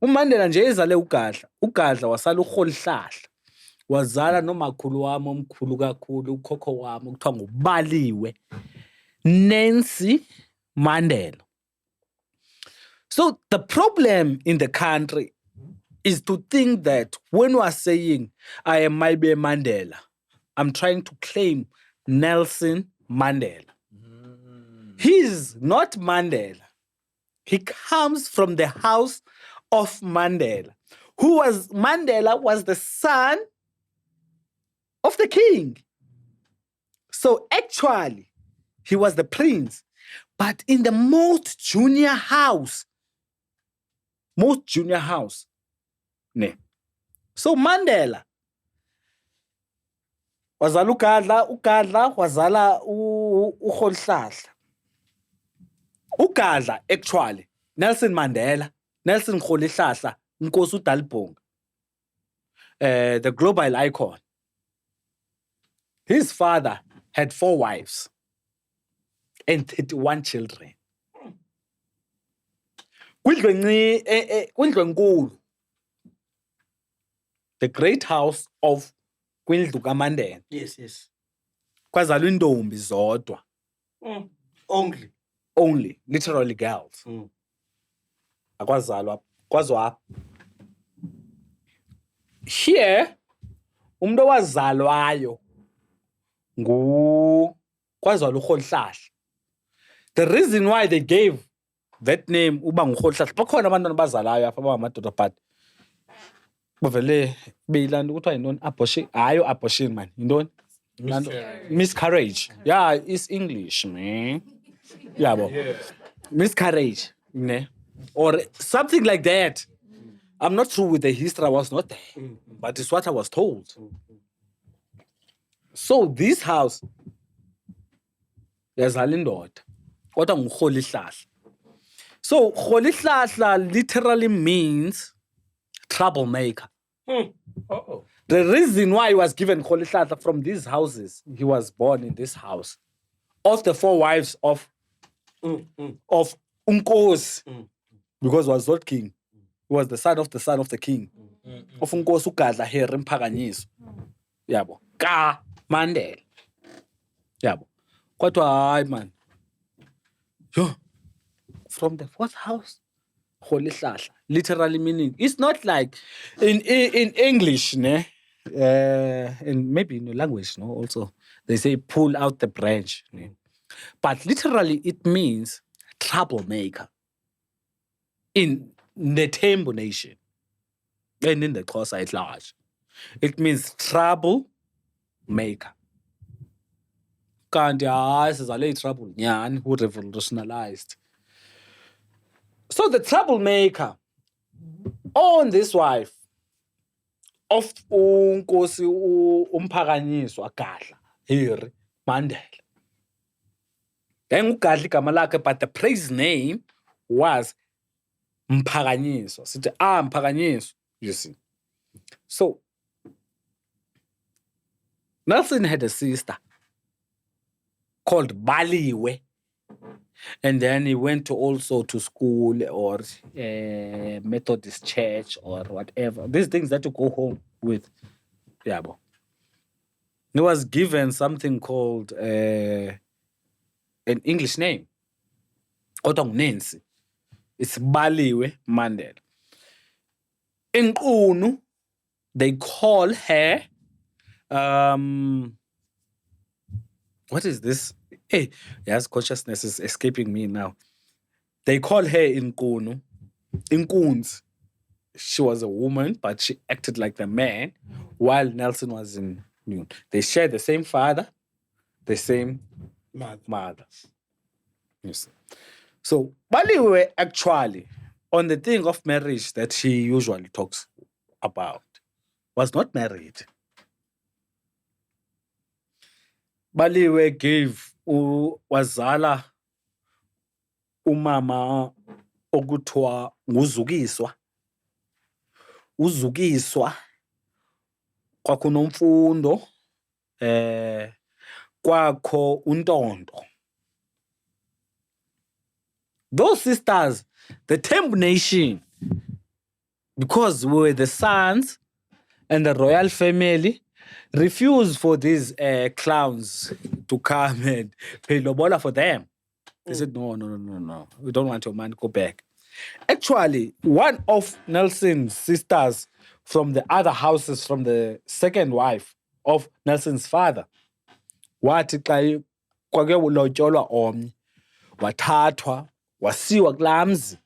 uMandela nje ezale uGadla wasala uRholihlahla. Wazala nomakhulu wami omkhulu kakhulu, ukhokho wami okuthiwa ngubaliwe, Nancy Mandela. So the problem in the country is to think that when we are saying I am Maibe Mandela, I'm trying to claim Nelson Mandela. He's not Mandela. He comes from the house of Mandela. Mandela was the son of the king. So actually, he was the prince, but in the most junior house. Ne. So Mandela wazala uGadla wazala uRholihlahla. uGadla actually Nelson Mandela, Nelson Rholihlahla, Nkosi uDalibhonga, the global icon. His father had 4 wives and 31 children. Kwindlu enkulu, the great house of kwindlu kaMandela. Yes. Kwazalwa intombi zodwa. Only, literally girls. Kwazwa. Here, umuntu owazalwayo kwazalwa uRholihlahla. The reason why they gave that name uba nguRholihlahla, bakhona abantwana abazalayo apha abangamadoda but bavele beyilanda kuthiwa yintoni abortion. Hayi abortion man, yintoni? Miscarriage. Yeah, it's English, man. Yeah. Miscarriage, ne? Or something like that. I'm not sure with the history, I was not there, but it's what I was told. So this house, there's a indoda, kodwa nguRholihlahla. So Rholihlahla literally means troublemaker. The reason why he was given Kholihlatla from these houses, he was born in this house. Of the 4 wives of Unkosi, because he was not king. He was the son of the king. Of Unkosi ugadla here Mphakanyiso. Yabo. Ka Mandela. Yabo. Kodwa hayi man. Yo. From the 4th house. Kholihlatla. Literally meaning. It's not like in English, ne? And maybe in the language, no, also they say pull out the branch, ne? But literally it means troublemaker in the Tembu nation and in the Xhosa at large. It means troublemaker. Kanti hayi sizale trouble nyani who revolutionized. So the troublemaker on this wife of Unkosi Mphakanyiso agadla here Mandela. Then ugadla igama lakhe, but the praise name was Mphakanyiso. Sithi Mphakanyiso, you see. So Nelson had a sister called Baliwe. And then he went also to school or Methodist church or whatever. These things that you go home with. Yabo. He was given something called an English name. Otong Nancy. It's Baliwe Mandela. In Kunu, they call her what is this? Hey, yes, consciousness is escaping me now. They call her Inkunu. Inkuns. She was a woman, but she acted like the man, while Nelson was in Noon. They shared the same father, the same mother. You see. So, Baliwe actually, on the thing of marriage that she usually talks about, was not married. Baliwe gave wazala umama okuthiwa nguzukiswa. Uzukiswa kwakunomfundo kwakho untondo. Those sisters, the Tembu nation, because we were the sons and the royal family, refused for these clowns to come and pay lobola for them. They said, no. We don't want your man, go back. Actually, one of Nelson's sisters from the other houses, from the second wife of Nelson's father, wathi xa kwake ulotyolwa omnye, wathathwa, wasiwa kulaa mzi,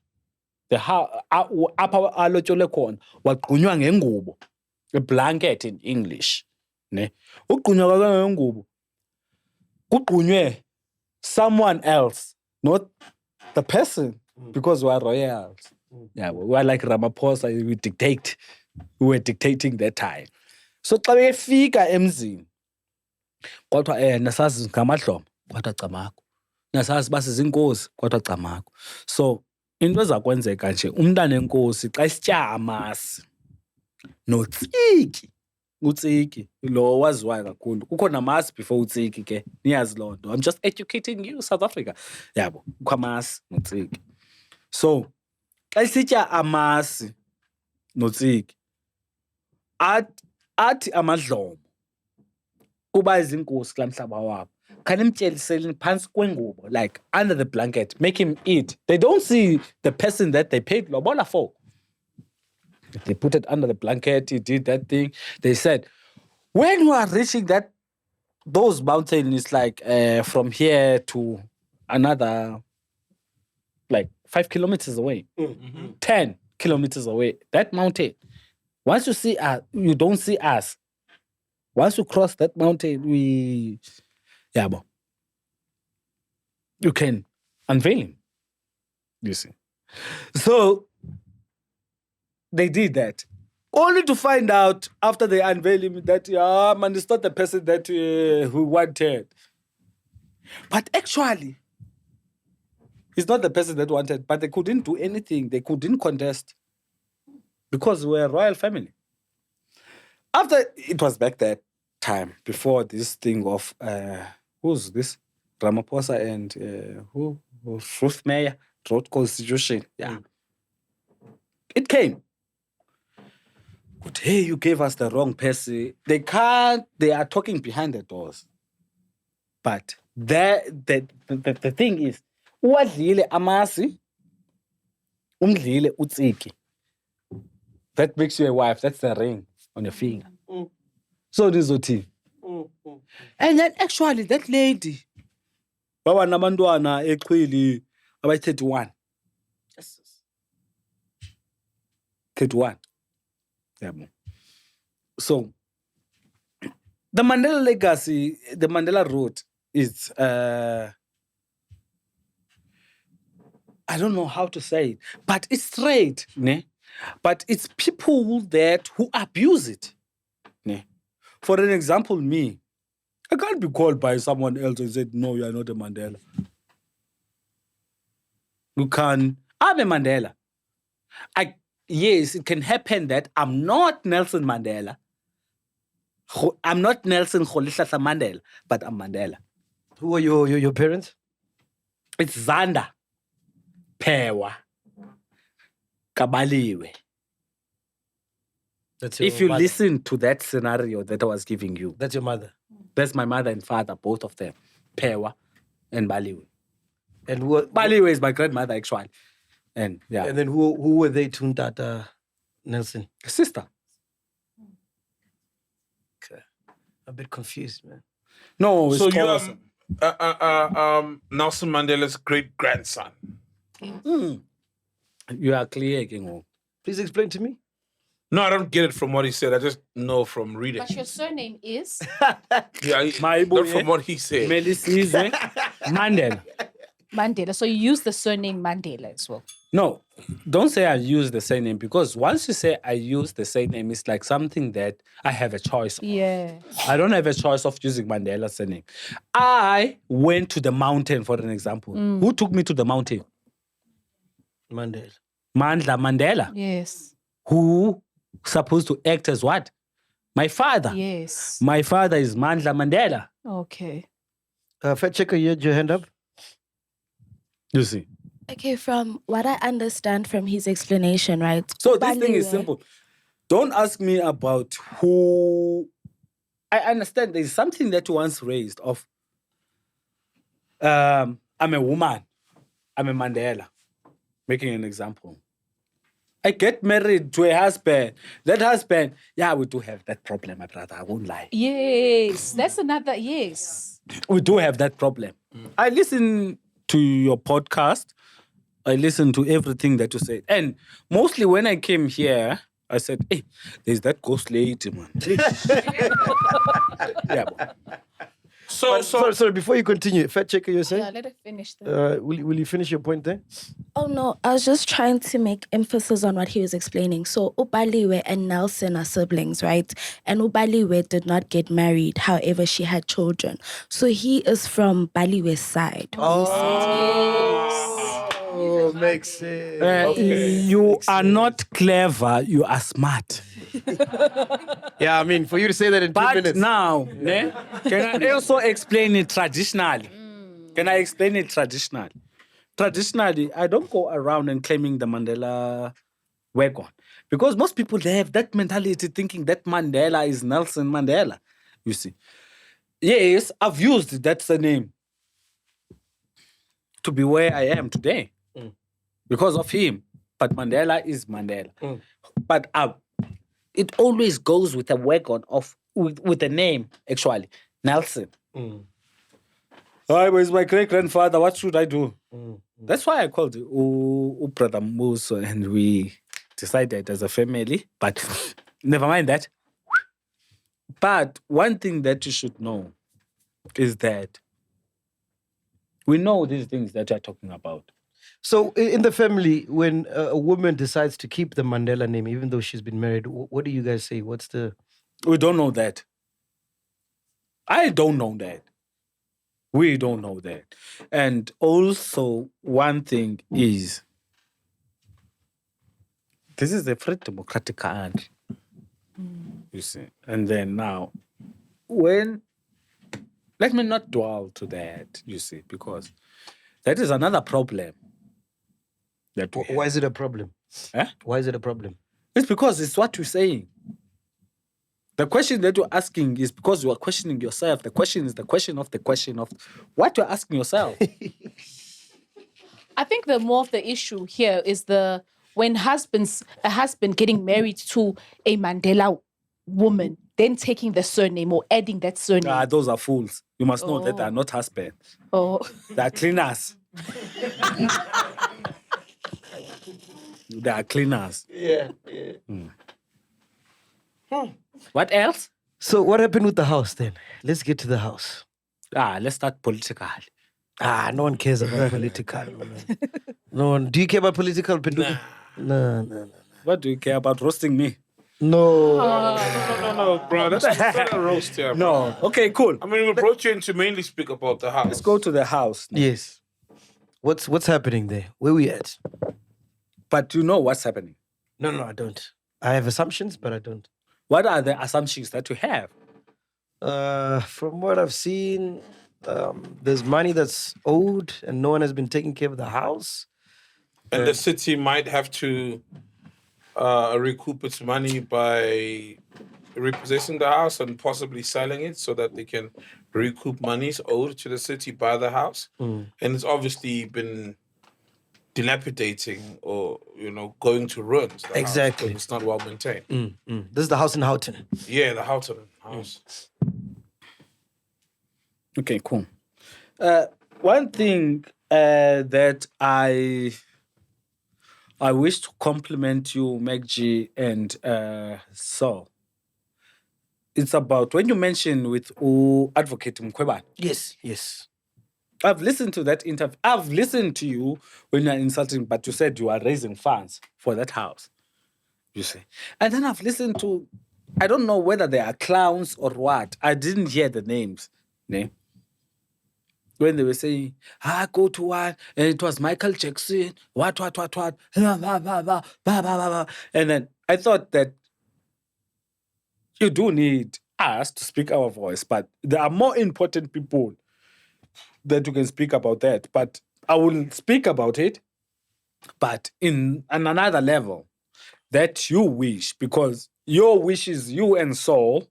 apha alotyolwe khona, wagqunywa ngengubo, a blanket in English. Ne? Ugqunywa kwakhe ngengubo, kugqunywe someone else, not the person, because we are royals. Yeah, we were like Ramaphosa, we were dictating that time. So xa befika emzini, kodwa nasazi ngamahlombe, kodwa camakho. Nasazi basizinkosi, kodwa camakho. So into ezakwenzeka nje, umntana enkosi xa isitya amasi notsiki, utsiki lo waziwayo kakhulu. Kukho namasi before utsiki ke, niyazi loo nto. I'm just educating you, South Africa. Yabo, kukho amasi notsiki. So xa isitya amasi notsiki, athi amadlomo kuba izinkosi kulaa mhlaba wabo, khanimtyeliseni phantsi kwengubo, like under the blanket, make him eat. They don't see the person that they paid lobola for. They put it under the blanket, he did that thing. They said, when you are reaching those mountains, it's like from here to another, like 5 kilometers away, 10 kilometers away, that mountain. Once you see us, you don't see us. Once you cross that mountain, you can unveil him. You see. So they did that. Only to find out after they unveil him that, man, it's not the person that we wanted. But actually, it's not the person that wanted, but they couldn't do anything. They couldn't contest because we're a royal family. After it was back that time, before this thing of who's this? Ramaphosa and who? Ruth Meyer wrote Constitution. Yeah. It came. But hey, you gave us the wrong person. They are talking behind the doors. But the thing is, uwadlile amasi, umdlile utsiki. That makes you a wife. That's the ring on your finger. So this is OT. And then actually that lady, baba namantwana eqhili about 31. 31. Yeah. So the Mandela legacy, the Mandela road is I don't know how to say it, but it's straight, ne? But it's people that who abuse it. Ne? For an example, me, I can't be called by someone else and said, no, you are not a Mandela. You can. I'm a Mandela. Yes, it can happen that I'm not Nelson Mandela. I'm not Nelson Rolihlahla Mandela, but I'm Mandela. Who are your parents? It's Zanda, Pewa, Kabaliwe. That's your If you mother. listen to that scenario that I was giving you, That's your mother. that's my mother and father, both of them, Pewa and Baliwe. And what? Baliwe is my grandmother, actually. And yeah, And then who were they to Tata Nelson? sister. Okay. A bit confused, man. No, it's So you Xhosa. Nelson Mandela's great grandson. You are clear, Kingo. Please explain to me. No, I don't get it from what he said. I just know from reading. But your surname is? Yeah, not from what he said. Melisizwe Mandela. Mandela. So you use the surname Mandela as well. No, don't say I use the same name, because once you say I use the same name, it's like something that I have a choice of. Yeah. I don't have a choice of using Mandela's surname. I went to the mountain, for an example. Who took me to the mountain? Mandela. Mandela. Yes. Who supposed to act as what? My father. Yes. My father is Mandla Mandela. Okay. Fact checker, you had your hand up? You see. Okay, from what I understand from his explanation, right? So this thing is Baliwe. simple. Don't ask me about who. I understand there's something that you once raised of. I'm a woman. I'm a Mandela. Making an example. I get married to a husband. That husband, yeah, we do have that problem, my brother. I won't lie. Yes. That's another, yes. We do have that problem. I listen to your podcast. I listen to everything that you say. And mostly when I came here, I said, hey, there's that ghost lady, man. Yeah. Sorry, before you continue, fact checker, you're saying? Yeah, let it finish. There. Will you finish your point there? Oh no, I was just trying to make emphasis on what he was explaining. So Ubaliwe and Nelson are siblings, right? And Ubaliwe did not get married. However, she had children. So he is from Baliwe's side. Oh, makes sense. You are not clever, you are smart. Yeah, I mean, for you to say that in 2 But minutes. now, can I also explain it traditionally? Can I explain it traditionally? Traditionally, I don't go around and claiming the Mandela wagon. Because most people, they have that mentality thinking that Mandela is Nelson Mandela. You see. Yes, I've used that surname to be where I am today. Because of him. But Mandela is Mandela. But it always goes with a wagon of with a name, actually. Nelson. I was my great-grandfather. What should I do? That's why I called Brother Muso, and we decided as a family. But never mind that. But one thing that you should know is that we know these things that you're talking about. So in the family, when a woman decides to keep the Mandela name, even though she's been married, what do you guys say? What's the... We don't know that. I don't know that. We don't know that. And also, one thing is, this is a free democratic country. You see. And then now, let me not dwell to that, you see, because that is another problem. Why is it a problem? Eh? Why is it a problem? It's because it's what you're saying. The question that you're asking is because you are questioning yourself. The question is the question of what you're asking yourself. I think the more of the issue here is when a husband getting married to a Mandela woman, then taking the surname or adding that surname. Those are fools. You must know that they are not husbands. Oh. They are cleaners. They are cleaners. Yeah. What else? So what happened with the house then? Let's get to the house. Let's start political. No one cares about political. No one. Do you care about political? No. What do you care about roasting me? No. No, bro. That's not a roast here, bro. No. Okay, cool. I mean, we brought you in to mainly speak about the house. Let's go to the house. Yes. What's happening there? Where we at? But you know what's happening. No, I don't. I have assumptions, but I don't. What are the assumptions that you have? From what I've seen, there's money that's owed and no one has been taking care of the house. And the city might have to recoup its money by repossessing the house and possibly selling it so that they can recoup monies owed to the city by the house. And it's obviously been dilapidating or, going to ruins. Exactly. It's not well maintained. This is the house in Houghton. Yeah, the Houghton house. Okay, cool. One thing that I wish to compliment you, MacG and Saul. It's about when you mentioned with Advocate Mkwebane. Yes. I've listened to that interview. I've listened to you when you're insulting, but you said you are raising funds for that house. You see. And then I've listened to, I don't know whether they are clowns or what. I didn't hear the names. When they were saying, go to one, and it was Michael Jackson, what, blah, blah, blah, blah, blah, blah. And then I thought that you do need us to speak our voice, but there are more important people that you can speak about that. But I will speak about it, but on another level that you wish, because your wishes, you and Saul,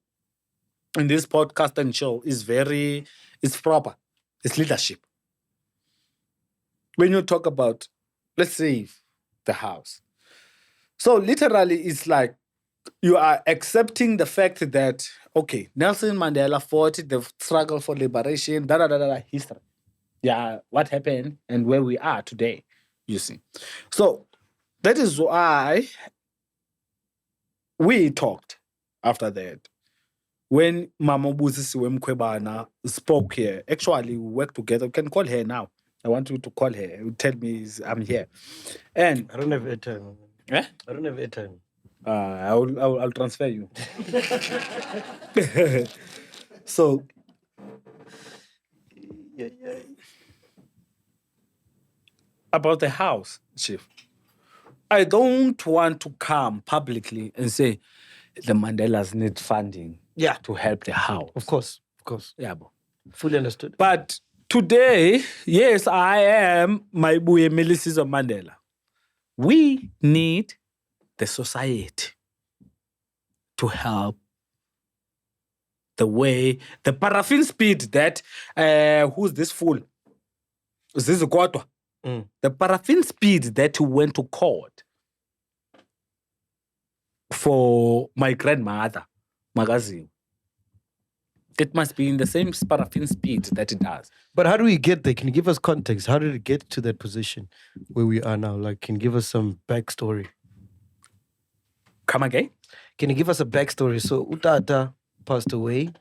in this podcast and show is proper. It's leadership. When you talk about, let's save the house. So literally, it's like you are accepting the fact that, okay, Nelson Mandela fought the struggle for liberation, history. Yeah, what happened and where we are today, you see. So that is why we talked after that. When Mama Boujee Mkwebane spoke here, actually we work together. You can call her now. I want you to call her. You tell me I'm here. And I don't have airtime. Eh? I don't have airtime. I'll transfer you. So about the house, Chief. I don't want to come publicly and say the Mandelas need funding to help the house. Of course. Yeah, bro. Fully understood. But today, yes, I am my boy Melissa Mandela. We need the society to help the way, the paraffin speed that, who's this fool? Is this a quarter? The paraffin speed that went to court for my grandmother, magazine. It must be in the same paraffin speed that it does. But how do we get there? Can you give us context? How did it get to that position where we are now? Like, can you give us some backstory? Come again? Can you give us a backstory? So Utata passed away.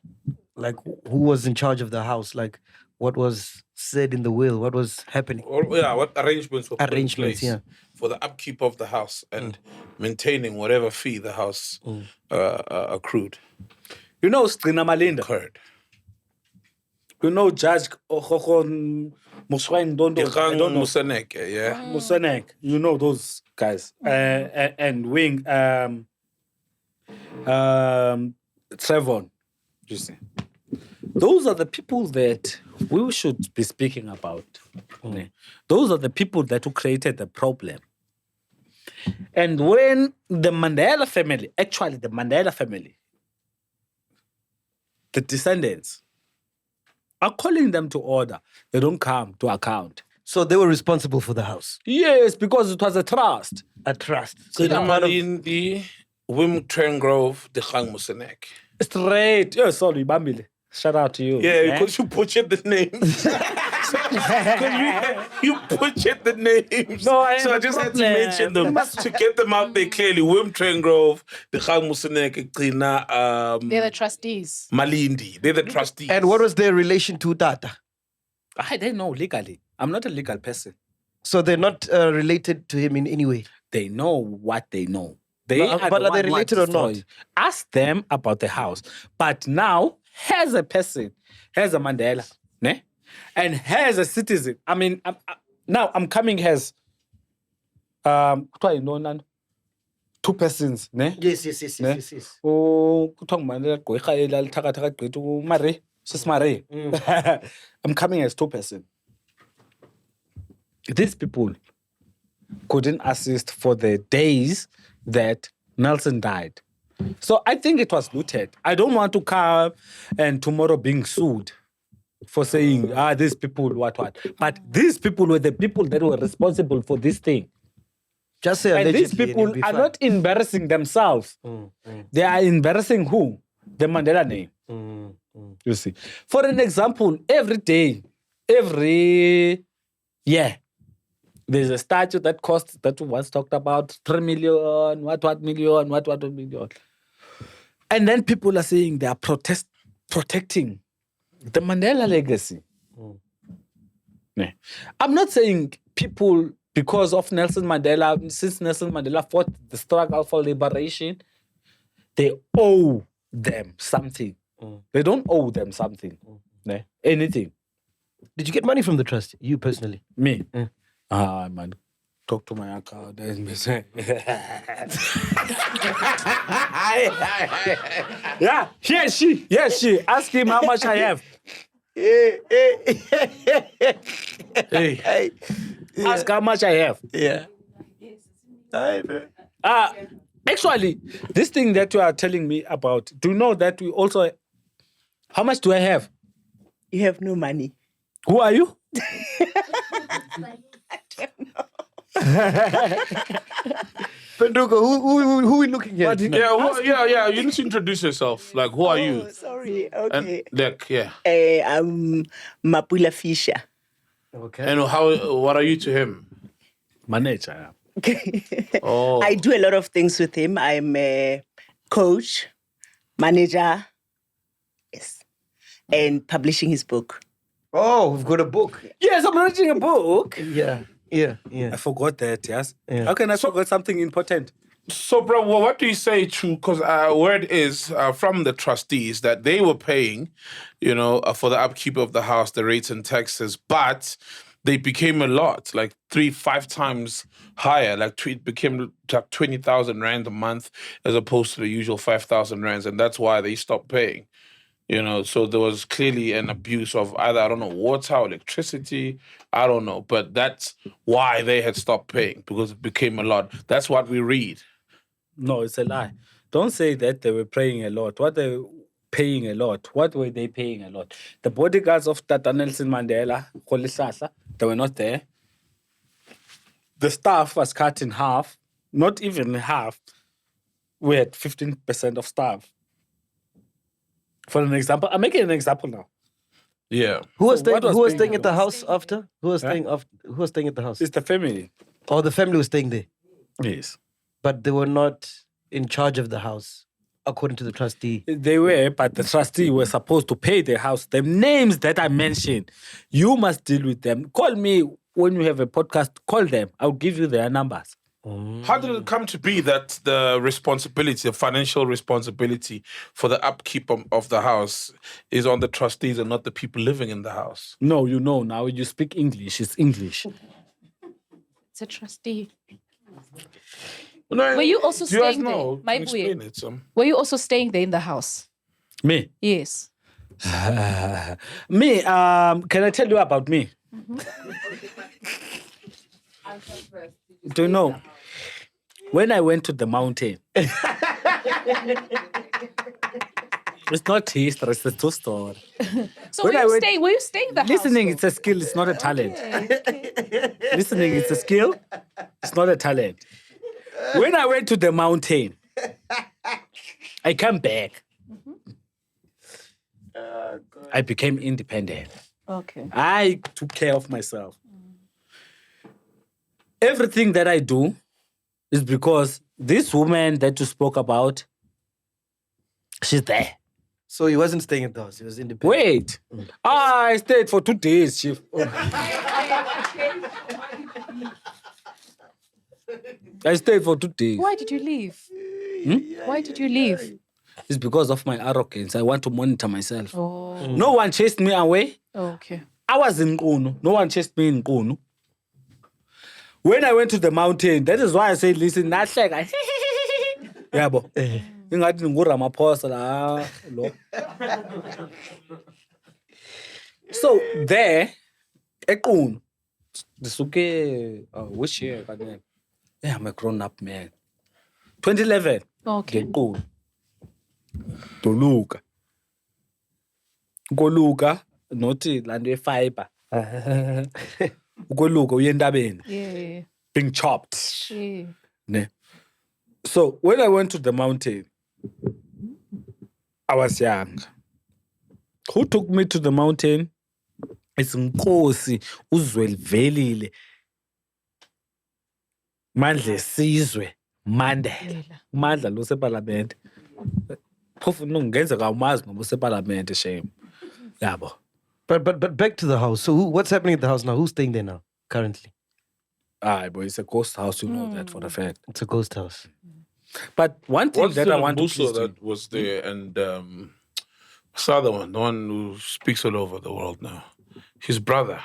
Like, who was in charge of the house? Like, what was said in the will? What was happening? What arrangements were put in place yeah. for the upkeep of the house and maintaining whatever fee the house accrued. You know Strina Malinda? Occurred. You know Judge Muswain Musanek, yeah. Musanek. You know those guys. And Wing Trevon, you see. Those are the people that we should be speaking about. Those are the people that who created the problem. And when the Mandela family, the descendants, are calling them to order, they don't come to account. So they were responsible for the house. Yes, because it was a trust. A trust. So in the Wim Trengrove, the Gang Musenek. Straight. Yeah, sorry, Bambile. Shout out to you. Yeah, because you butchered the names. you butchered the names. No, I so I just had to mention them to get them out there clearly. Wim Trengrove, the Gang Musenek, They're the trustees. Malindi. They're the trustees. And what was their relation to Tata? I don't know legally. I'm not a legal person. So they're not related to him in any way? They know what they know. But are they related or not? Ask them about the house. But now, here's a person, here's a Mandela, ne? And here's a citizen. I mean, now I'm coming as two persons, ne? Yes. Oh, I'm coming as two persons. These people couldn't assist for the days that Nelson died. So I think it was looted. I don't want to come and tomorrow being sued for saying, these people, what. But these people were the people that were responsible for this thing. Just say and these people are not embarrassing themselves. They are embarrassing who? The Mandela name. You see. For an example, every day, every year, there's a statue that costs, that was talked about, 3 million, what million. And then people are saying they are protecting the Mandela legacy. I'm not saying people, because of Nelson Mandela, since Nelson Mandela fought the struggle for liberation, they owe them something. They don't owe them something. Anything. Did you get money from the trust, you personally? Me? Man. Talk to my account. Yeah, she. Ask him how much I have. Hey. Ask how much I have. Yeah. Actually, this thing that you are telling me about, do you know that we also... How much do I have? You have no money. Who are you? Penduka, who are we looking at? Yeah. You need to introduce yourself. Like, who are you? Sorry. Okay. And, I'm Mapula Fisher. Okay. And what are you to him? Manager. Oh. I do a lot of things with him. I'm a coach, manager, yes, and publishing his book. Oh, we've got a book. Yes, I'm writing a book. Yeah. I forgot that, yes. Yeah. How can I forget something important? So, bro, what do you say to, because word is from the trustees that they were paying, for the upkeep of the house, the rates and taxes, but they became a lot, like 3-5 times higher. Like it became like 20,000 rand a month as opposed to the usual 5,000 rands, and that's why they stopped paying. So there was clearly an abuse of either, I don't know, water or electricity. I don't know. But that's why they had stopped paying, because it became a lot. That's what we read. No, it's a lie. Don't say that they were paying a lot. What they were paying a lot? What were they paying a lot? The bodyguards of Tata Nelson Mandela, they were not there. The staff was cut in half. Not even half. We had 15% of staff. For an example, I'm making an example now. Yeah. Who was staying at the house after? Who was staying at the house? It's the family. Oh, the family was staying there. Yes. But they were not in charge of the house, according to the trustee. They were, but the trustee was supposed to pay the house. The names that I mentioned, you must deal with them. Call me when you have a podcast. Call them. I'll give you their numbers. How did it come to be that the financial responsibility for the upkeep of the house is on the trustees and not the people living in the house? No, now you speak English. It's English. It's a trustee. No, Were you also do you guys staying there? know? My Explain boy. it some. Were you also staying there in the house? Me. Yes. Me, can I tell you about me? Do you know? When I went to the mountain, it's not history, it's a true story. So When were I you went- staying? Were you staying in the Listening, house? it's a skill, it's not a talent. Listening, it's a skill, it's not a talent. When I went to the mountain, I came back. I became independent. Okay. I took care of myself. Everything that I do is because this woman that you spoke about, she's there. So he wasn't staying at the house. He was independent. Wait. I stayed for 2 days, Chief. I stayed for 2 days. Why did you leave? Why did you leave? It's because of my arrogance. I want to monitor myself. Oh. No one chased me away. Okay. I was in Nkunu. No one chased me in Nkunu. When I went to the mountain, that is why I said, listen, nahleka. Yabo. Ingathi nguRamaphosa la lo. So there, eQunu, ndisuke which year kanene? Yeah, I'm a grown-up man. 2011. Okay. ngeQunu. Doluka. Ukoluka nothi lanto yefiber. Ukoluka uye entabeni. Yeah. Being chopped. Yeah. Ne. So when I went to the mountain, I was young. Who took me to the mountain? It's Nkosi uZwelivelile. Mandla Sizwe Mandela. Mandla lo separlament. Phofu nongenzeka umazi ngoba separlament shame. Yabo. But back to the house. So what's happening at the house now? Who's staying there now currently? But it's a ghost house, you know that for a fact. It's a ghost house. But one thing What's that the I want to Mbuso please do. that was there and what's the other one? The one who speaks all over the world now. His brother.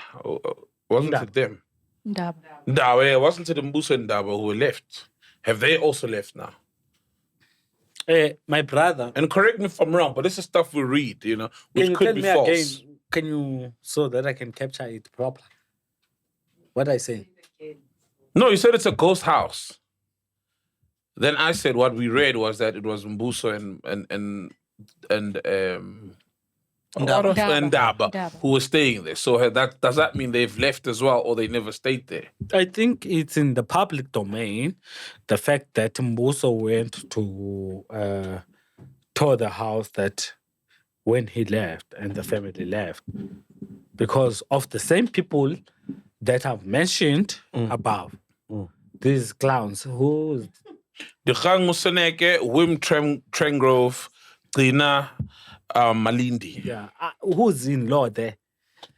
Wasn't it them? Ndaba. Ndaba, yeah, wasn't it the Mbuso and Ndaba who were left? Have they also left now? My brother. And correct me if I'm wrong, but this is stuff we read, you know, which Can you could tell be me false. again? Can you so that I can capture it properly? What I say? No, you said it's a ghost house. Then I said what we read was that it was Mbuso and Ndaba who were staying there. So that does that mean they've left as well, or they never stayed there? I think it's in the public domain. The fact that Mbuso went to tour the house that when he left and the family left, because of the same people that I've mentioned above. These clowns who The Gang Museneke, Wim Trengrove, Tina, Malindi. who's in law there?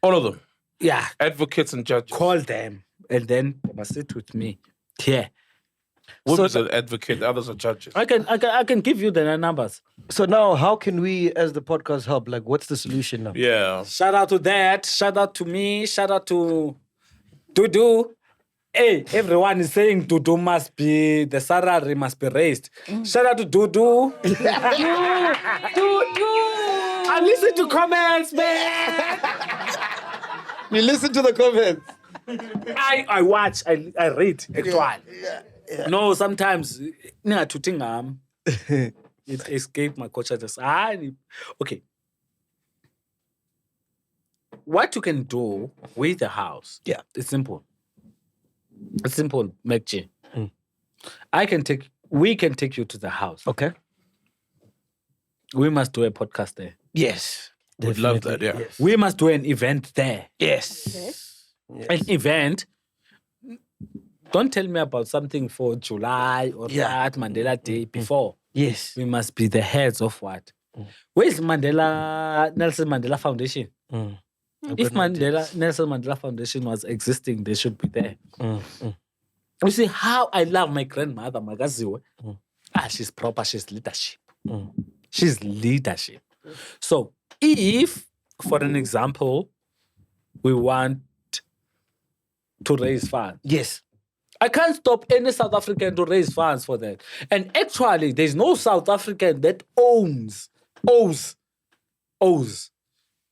All of them. Yeah. Advocates and judges. Call them and then they must sit with me here. Wim is an advocate, others are judges. I can give you the numbers. So now how can we as the podcast help? Like what's the solution now? Yeah. Shout out to that. Shout out to me. Shout out to Dudu. Hey, everyone is saying Dudu must be, the salary must be raised. Shout out to Dudu. Dudu. I listen to comments, man. You listen to the comments. I watch, I read. No, sometimes it escaped my consciousness. Okay. What you can do with the house, it's simple. It's simple, MacG. We can take you to the house. Okay. We must do a podcast there. Yes. Would love that, yeah. Yes. We must do an event there. Yes. An event. Don't tell me about something for July or that Mandela Day before. Yes. We must be the heads of what? Where is Nelson Mandela Foundation? If Nelson Mandela Foundation was existing, they should be there. You see how I love my grandmother, Magaziwe. She's proper, she's leadership. She's leadership. So if, for an example, we want to raise funds. Yes. I can't stop any South African to raise funds for that. And actually, there's no South African that owes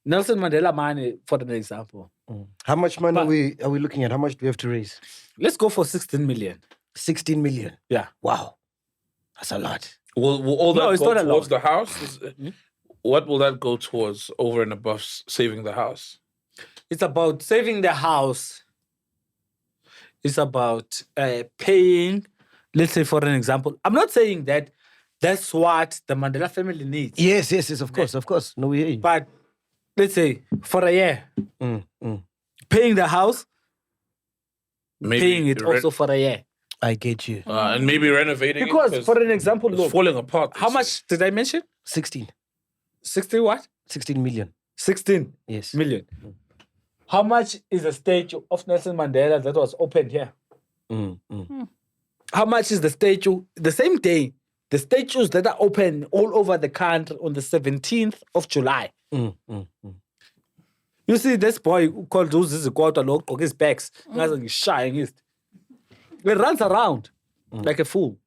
Nelson Mandela money, for an example. How much money are we looking at? How much do we have to raise? Let's go for 16 million. 16 million. Yeah. Wow. That's a lot. Will all that it's go not a towards lot. the house? What will that go towards over and above saving the house? It's about saving the house. It's about paying, let's say, for an example. I'm not saying that that's what the Mandela family needs. Yes, of course. No, we hear you. But let's say for a year, paying the house, paying it also for a year. I get you. And maybe renovating Because, it. for an example, it's look, falling apart. how much did I mention? 16. 60 what? 16 million. 16 Yes. million. How much is a statue of Nelson Mandela that was opened here? How much is the statue? The same day, the statues that are open all over the country on the 17th of July. You see this boy called Uzizikota lo ugqoke his bags. Ngaze ngishaye ngithi. He runs around like a fool.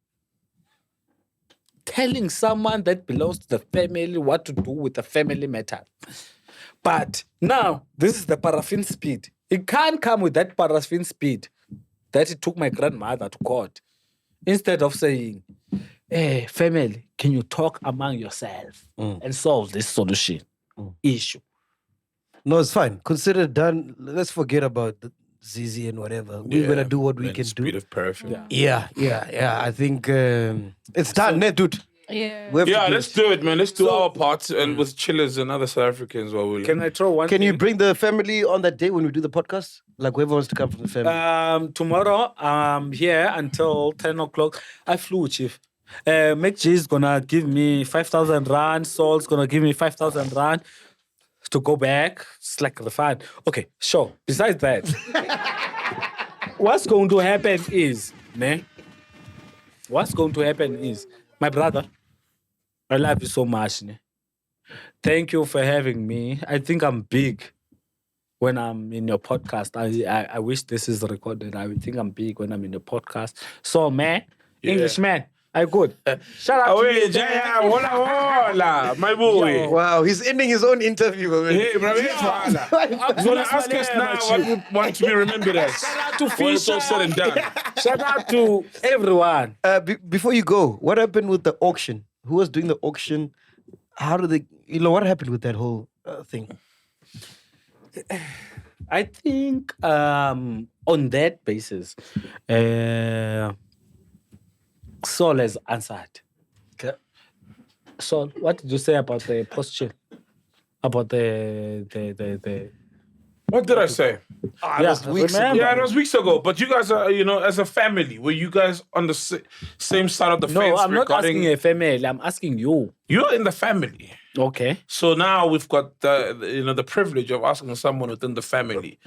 Telling someone that belongs to the family what to do with the family matter. But now, this is the paraffin speed. It can't come with that paraffin speed that it took my grandmother to court. Instead of saying, hey, family, can you talk among yourself and solve this solution issue? No, it's fine. Consider it done. Let's forget about the Zizi and whatever. We're going to do what we can do. Speed of paraffin. Yeah. I think it's done, dude. Yeah. Let's do it, man. Let's do our part and with chillers and other South Africans while we Can I throw one Can thing? you bring the family on that day when we do the podcast? Like whoever wants to come from the family. Tomorrow, I'm here until 10 o'clock. I flew, Chief. MacG is going to give me 5,000 rand. Saul's going to give me 5,000 rand to go back. It's like the fun. Okay, sure. Besides that, what's going to happen is, my brother, I love you so much. Thank you for having me. I think I'm big when I'm in your podcast. I wish this is recorded. I think I'm big when I'm in your podcast. So, man, Englishman, I good. Shout out to you. Jaya, hola, my boy. Wow, he's ending his own interview already. Hey, bro, he's gonna ask us now what we want to be remembered as. Shout out to When it's all said and done. Shout out to everyone. Before you go, what happened with the auction? Who was doing the auction? How did what happened with that whole thing? I think on that basis, Saul has answered. Okay. Saul, what did you say about the posture? About the What did I say? remember. Yeah, it was weeks ago. But you guys are, as a family, were you guys on the same side of the fence? No, I'm not regarding- asking a family. I'm asking you. You're in the family. Okay. So now we've got the privilege of asking someone within the family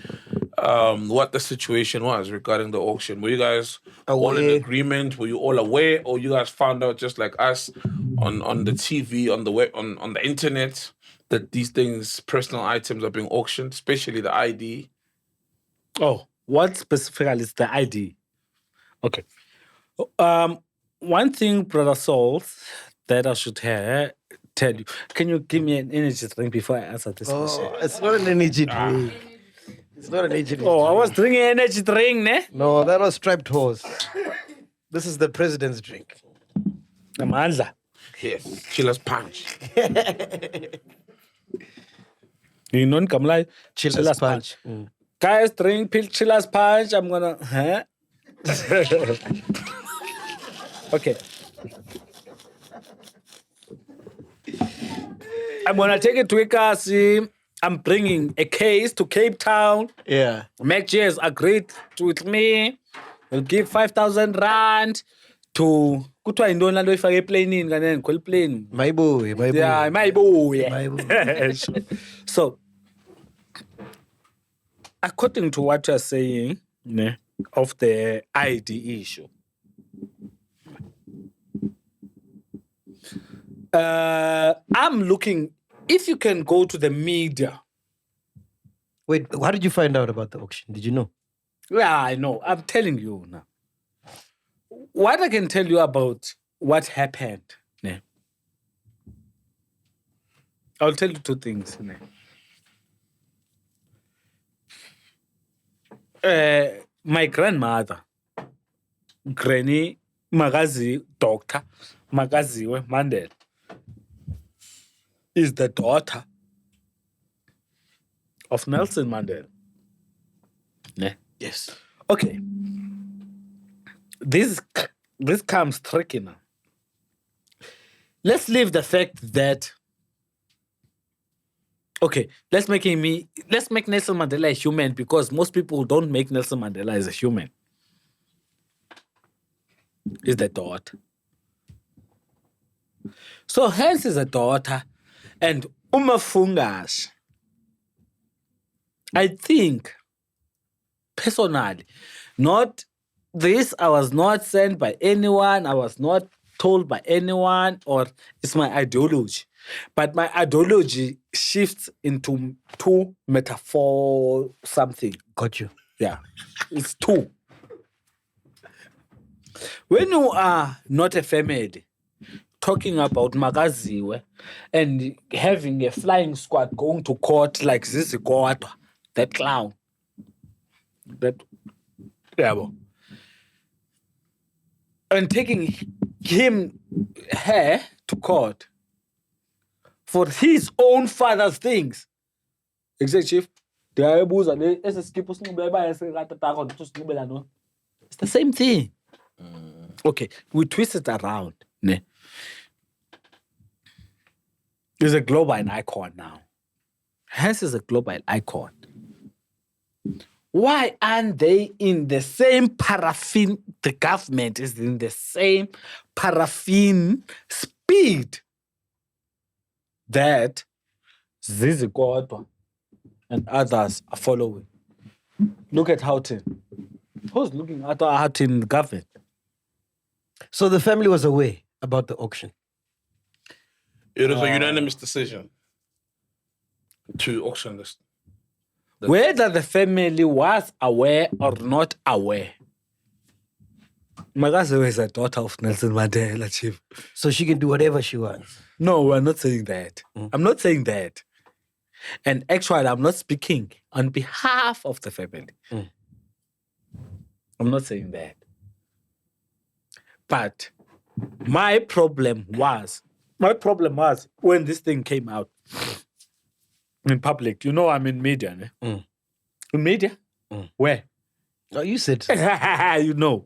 what the situation was regarding the auction. Were you guys all in agreement? Were you all aware, or you guys found out just like us on the TV, on the web, on the internet, that these things, personal items, are being auctioned, especially the ID? Oh, what specifically is the ID? Okay. One thing, Brother Saul, that I should tell you. Can you give me an energy drink before I answer this question? It's not an energy drink. It's not an energy drink. Oh, I was drinking energy drink, ne? No, that was striped horse. This is the president's drink. Amandla. Yes. Chiller's punch. You know, come like Chiller's punch. Guys, drink Chiller's punch. I'm gonna. Huh? Okay. I'm gonna take it to Ikasi. I'm bringing a case to Cape Town. Yeah. MacG has agreed with me. He'll give 5,000 rand to. Kuthiwa yintoni laa nto oyifake eplanini kanene ndikhwela iplane. My boy. Yeah, my boy. My boy. So, according to what you're saying, of the ID issue, I'm looking, if you can go to the media. Wait, how did you find out about the auction? Did you know? Yeah, I know. I'm telling you now. what I can tell you about what happened, ne? I'll tell you two things. Ne? My grandmother, Granny Magazi, Dr. Magaziwe Mandela, is the daughter of Nelson Mandela. Ne? Yes. Okay. This comes tricky now. Let's leave the fact that let's make Nelson Mandela a human, because most people don't make Nelson Mandela as a human. Is the daughter. So hence is a daughter, and Umafungas. I think personally, not this, I was not sent by anyone, I was not told by anyone, or it's my ideology. But my ideology shifts into two metaphor something. Got you. Yeah. It's two. When you are not a family, talking about Magaziwe and having a flying squad going to court like Zizi Kodwa, that clown. And taking her to court for his own father's things. Executive, it's the same thing. Okay, we twist it around. Ne? He's a global icon now. Hence is a global icon. Why aren't they in the same paraffin? The government is in the same paraffin speed that Zizi Kodwa and others are following. Look at Houghton. Who's looking at Houghton government? So the family was aware about the auction. It was a unanimous decision to auction this. Whether the family was aware or not aware. Magaziwe is a daughter of Nelson Mandela, Chief. So she can do whatever she wants. No, we're not saying that. I'm not saying that. And actually, I'm not speaking on behalf of the family. I'm not saying that. But my problem was when this thing came out in public. You know, I'm in media. Ne? In media? Where? Oh, you said. You know.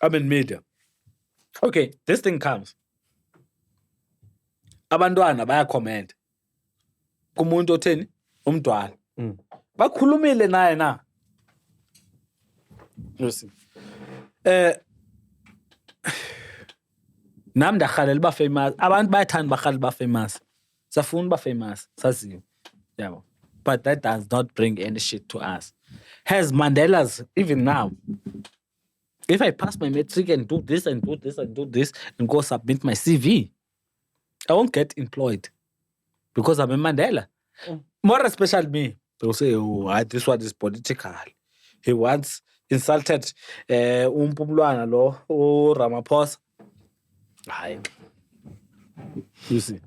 I'm in media. Okay, this thing comes. Abantwana baya comment. Kumuntu otheni? Umntwana. Bakhulumile naye na. You see. Nam dakhalela ba famous. Abantu bayathanda bakhala ba famous. Safuna ba famous. Saziwe. Yabo. But that does not bring any shit to us. Has Mandela's even now. If I pass my metric and do this and do this and do this and go submit my CV, I won't get employed because I'm a Mandela. More especially me. They'll say, oh, this one is political. He once insulted Umpumluana lo, oh, Ramaphosa. You see.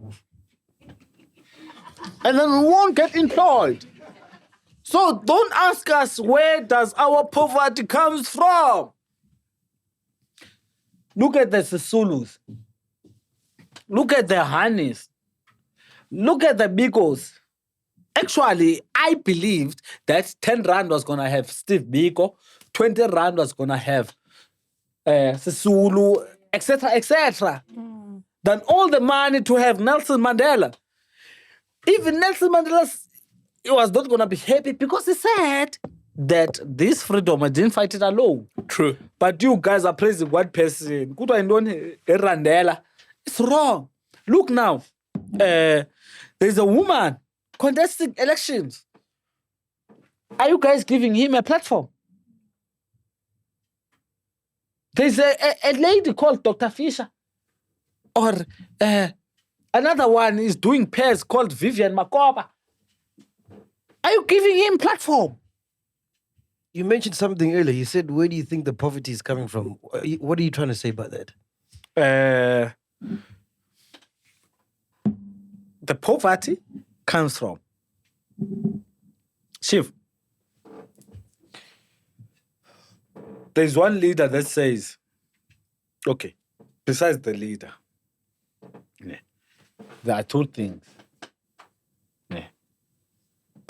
And then we won't get employed. So don't ask us where does our poverty comes from. Look at the Sisulus. Look at the Hanis. Look at the Bikos. Actually, I believed that 10 Rand was going to have Steve Biko, 20 Rand was going to have Sisulu, etc., etc. Than all the money to have Nelson Mandela. Even Nelson Mandela was not going to be happy because he said that this freedom, I didn't fight it alone. True. But you guys are praising one person. Randela. It's wrong. Look now. There's a woman contesting elections. Are you guys giving him a platform? There's a lady called Dr. Fisher. Or another one is doing pairs called Vivian Makoba. Are you giving him platform? You mentioned something earlier. You said, where do you think the poverty is coming from? What are you trying to say by that? The poverty comes from Chief. There's one leader that says, okay, besides the leader, there are two things.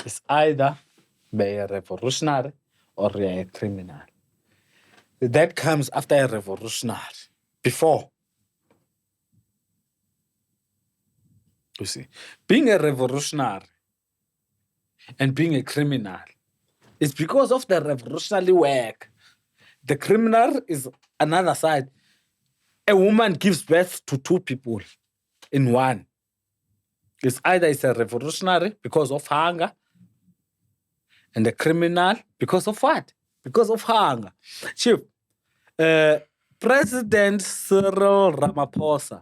It's either be a revolutionary or you're a criminal. That comes after a revolutionary. Before. You see, being a revolutionary and being a criminal is because of the revolutionary work. The criminal is another side. A woman gives birth to two people in one. It's either it's a revolutionary because of hunger, and a criminal because of what? Because of hunger. Chief, President Cyril Ramaphosa,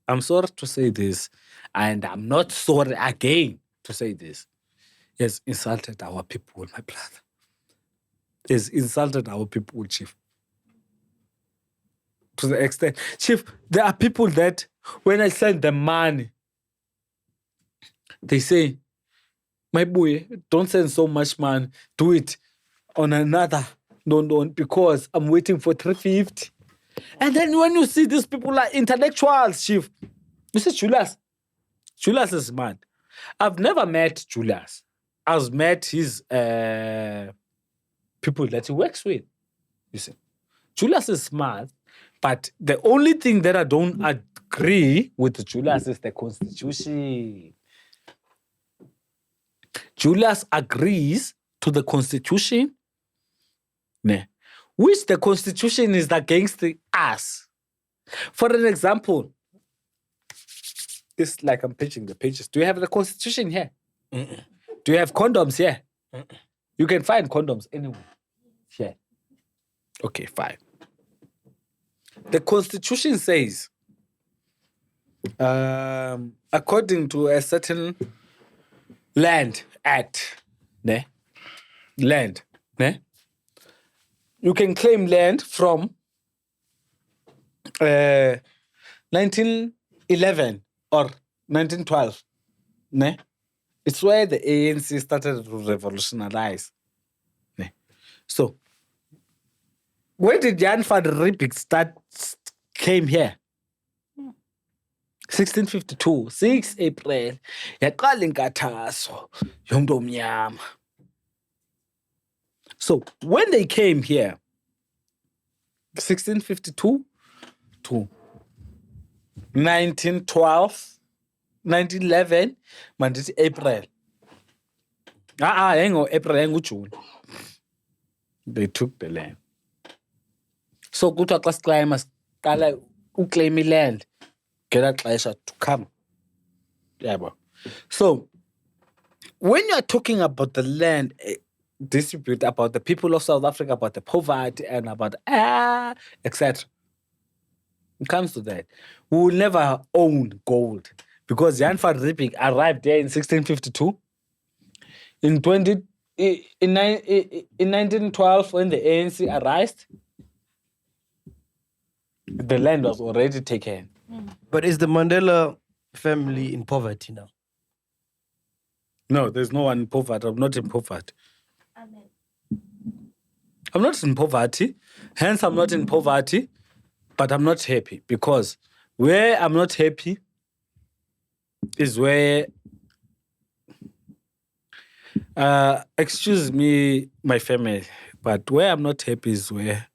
I'm sorry to say this, and I'm not sorry again to say this. He has insulted our people, my brother. He has insulted our people, Chief. To the extent, Chief, there are people that when I send them money, they say, my boy, don't send so much money. Do it on another. No, because I'm waiting for 350. And then when you see these people are intellectuals, Chief, you see Julius. Julius is smart. I've never met Julius. I've met his people that he works with. You see, Julius is smart, but the only thing that I don't agree with Julius is the Constitution. Julius agrees to the Constitution, which the Constitution is against us. For an example, it's like I'm pitching the pages. Do you have the Constitution here? Mm-mm. Do you have condoms here? Mm-mm. You can find condoms anywhere. Here. Okay, fine. The Constitution says, according to a certain Land Act, land, you can claim land from 1911 or 1912. It's where the ANC started to revolutionize. So, where did Jan van Riebeeck came here? 1652, 6 April, yaqala inkathazo yomntu omnyama. So when they came here, 1652 to 1912, 1911, mandithi April. April, June. They took the land. So kuthiwa xa siclaima siqala uclaim land. Get that pleasure to come. Yeah, bro. So, when you're talking about the land dispute, about the people of South Africa, about the poverty, and about etc., it comes to that. We will never own gold because Jan van Riebeeck arrived there in 1652. In 1912, when the ANC arrived, the land was already taken. But is the Mandela family in poverty now? No, there's no one in poverty. I'm not in poverty. I'm not in poverty. Hence, I'm not in poverty, but I'm not happy because where I'm not happy is where, excuse me, my family, but where I'm not happy is where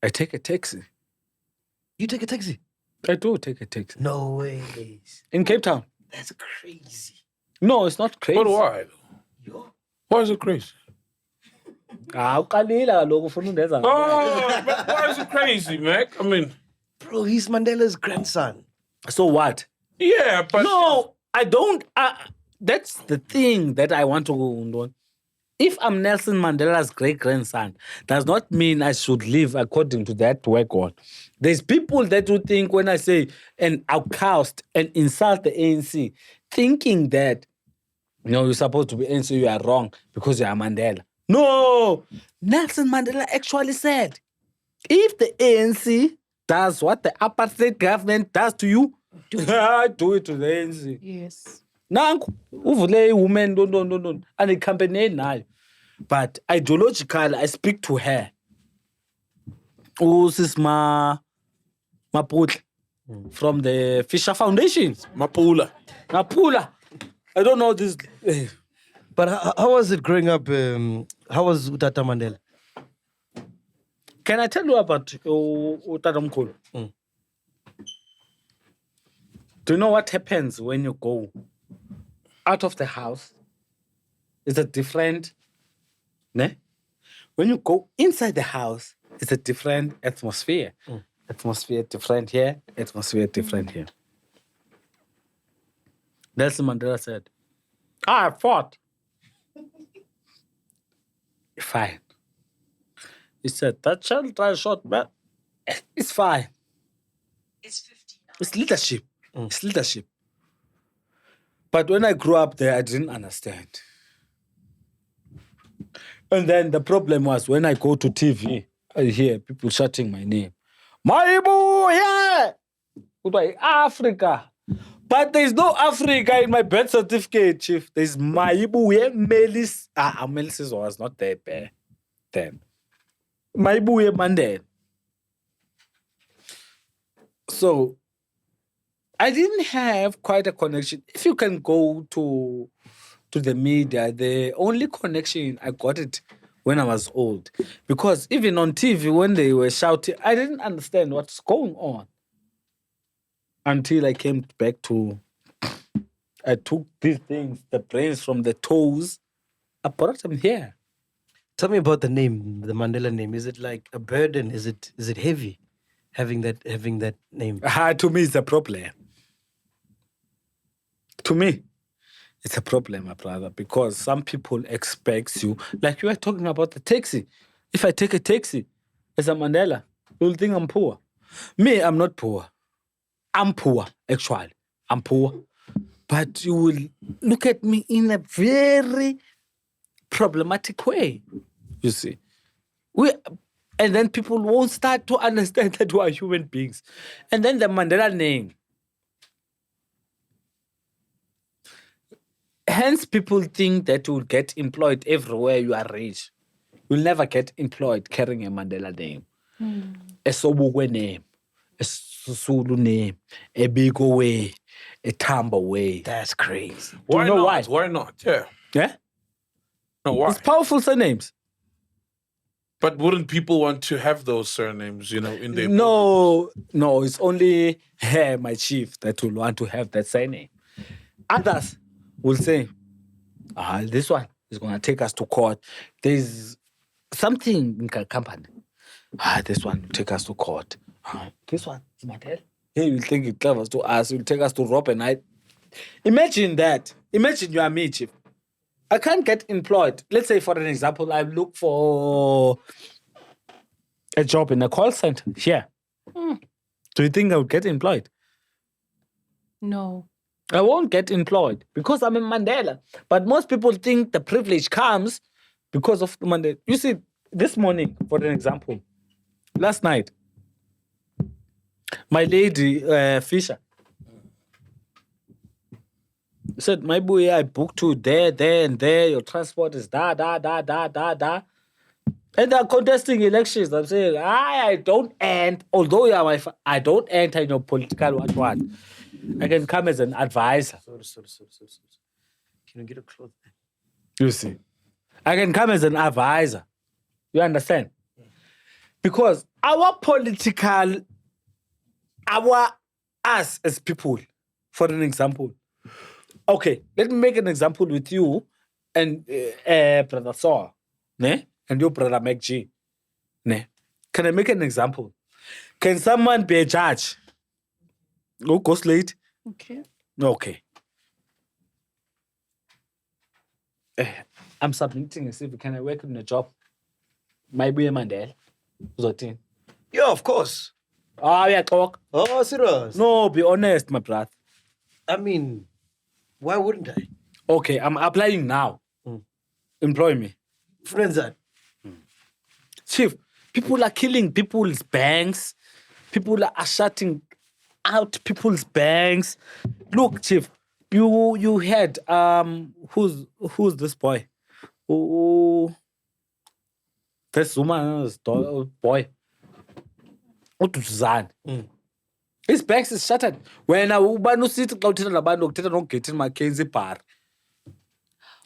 I take a taxi. You take a taxi? I do take a taxi. No way. In Cape Town. That's crazy. No, it's not crazy. But why? Why is it crazy? But why is it crazy, Mac? I mean... Bro, he's Mandela's grandson. So what? Yeah, but... No, I don't... that's the thing that I want to go on. If I'm Nelson Mandela's great-grandson, does not mean I should live according to that record. There's people that would think when I say and outcast and insult the ANC, thinking that No, you're supposed to be ANC, you are wrong because you are Mandela. No! Nelson Mandela actually said, if the ANC does what the apartheid government does to you, do it to the ANC. Yes. Nanku, uvule women, don't. And it campaign now. But ideological, I speak to her. Sis Maputla from the Fisher Foundation. Mapula. I don't know this. But how was it growing up? How was Utata Mandela? Can I tell you about Utata Mkhulu? Do you know what happens when you go out of the house? It's a different, ne? When you go inside the house, it's a different atmosphere. Atmosphere different here, atmosphere different here. Nelson Mandela said, I fought. Fine. He said, that child I shot, but it's fine. It's 15. It's leadership. It's leadership. But when I grew up there, I didn't understand. And then the problem was when I go to TV, I hear people shouting my name. Maibu, yeah! Goodbye, Africa. But there's no Africa in my birth certificate, Chief. There's Maibu, yeah, Melis. Melis was not there then. Maibu, yeah, Mandela. So, I didn't have quite a connection. If you can go to the media, the only connection I got it when I was old. Because even on TV, when they were shouting, I didn't understand what's going on. Until I came back to, I took these things, the brains from the toes, I brought them here. Tell me about the name, the Mandela name. Is it like a burden? Is it heavy, having that name? To me, it's a problem. To me, it's a problem, my brother, because some people expect you, like you were talking about the taxi. If I take a taxi as a Mandela, you'll think I'm poor. Me, I'm not poor. I'm poor, actually. I'm poor. But you will look at me in a very problematic way, you see. And then people won't start to understand that we are human beings. And then the Mandela name. Hence, people think that you will get employed everywhere you are rich. You'll never get employed carrying a Mandela name. A Sobukwe name. A Sulu name, a Bigo way, a Tamba way. That's crazy. Do you know why? Why not? Yeah. Yeah? No, why? It's powerful surnames. But wouldn't people want to have those surnames, in their No, it's only her, my chief, that will want to have that surname. Others will say, this one is going to take us to court. There's something in the company. This one will take us to court. This one is Mandela. He will think it clever to us. He will take us to rob a night. Imagine that. Imagine you are me, chief. I can't get employed. Let's say, for an example, I look for a job in a call center here. Do you think I would get employed? No. I won't get employed because I'm a Mandela. But most people think the privilege comes because of the Mandela. You see, this morning, for an example, last night, my lady, Fisher, said, my boy, I booked you there, and there. Your transport is da. And they're contesting elections. I'm saying, I don't end, although you are I don't enter in your political what. I can come as an advisor. Sorry. Can you get a cloth? You see, I can come as an advisor. You understand? Because us as people, for an example. Okay, let me make an example with you and Brother Saw, ne? And your brother MacG. Ne? Can I make an example? Can someone be a judge? Oh, goes late. Okay. I'm submitting a CV. Can I work in a job? Maybe a Mandela. Zotin. Yeah, of course. Yeah, talk. Oh, serious? No, be honest, my brother. I mean, why wouldn't I? Okay, I'm applying now. Employ me. Friends are. Chief, people are killing people's banks. People are shutting out people's banks. Look, Chief, you had who's this boy? Oh, this woman's boy. Utuzan. His banks is shuttered. When I sit out in the band, not getting my Kenzie bar.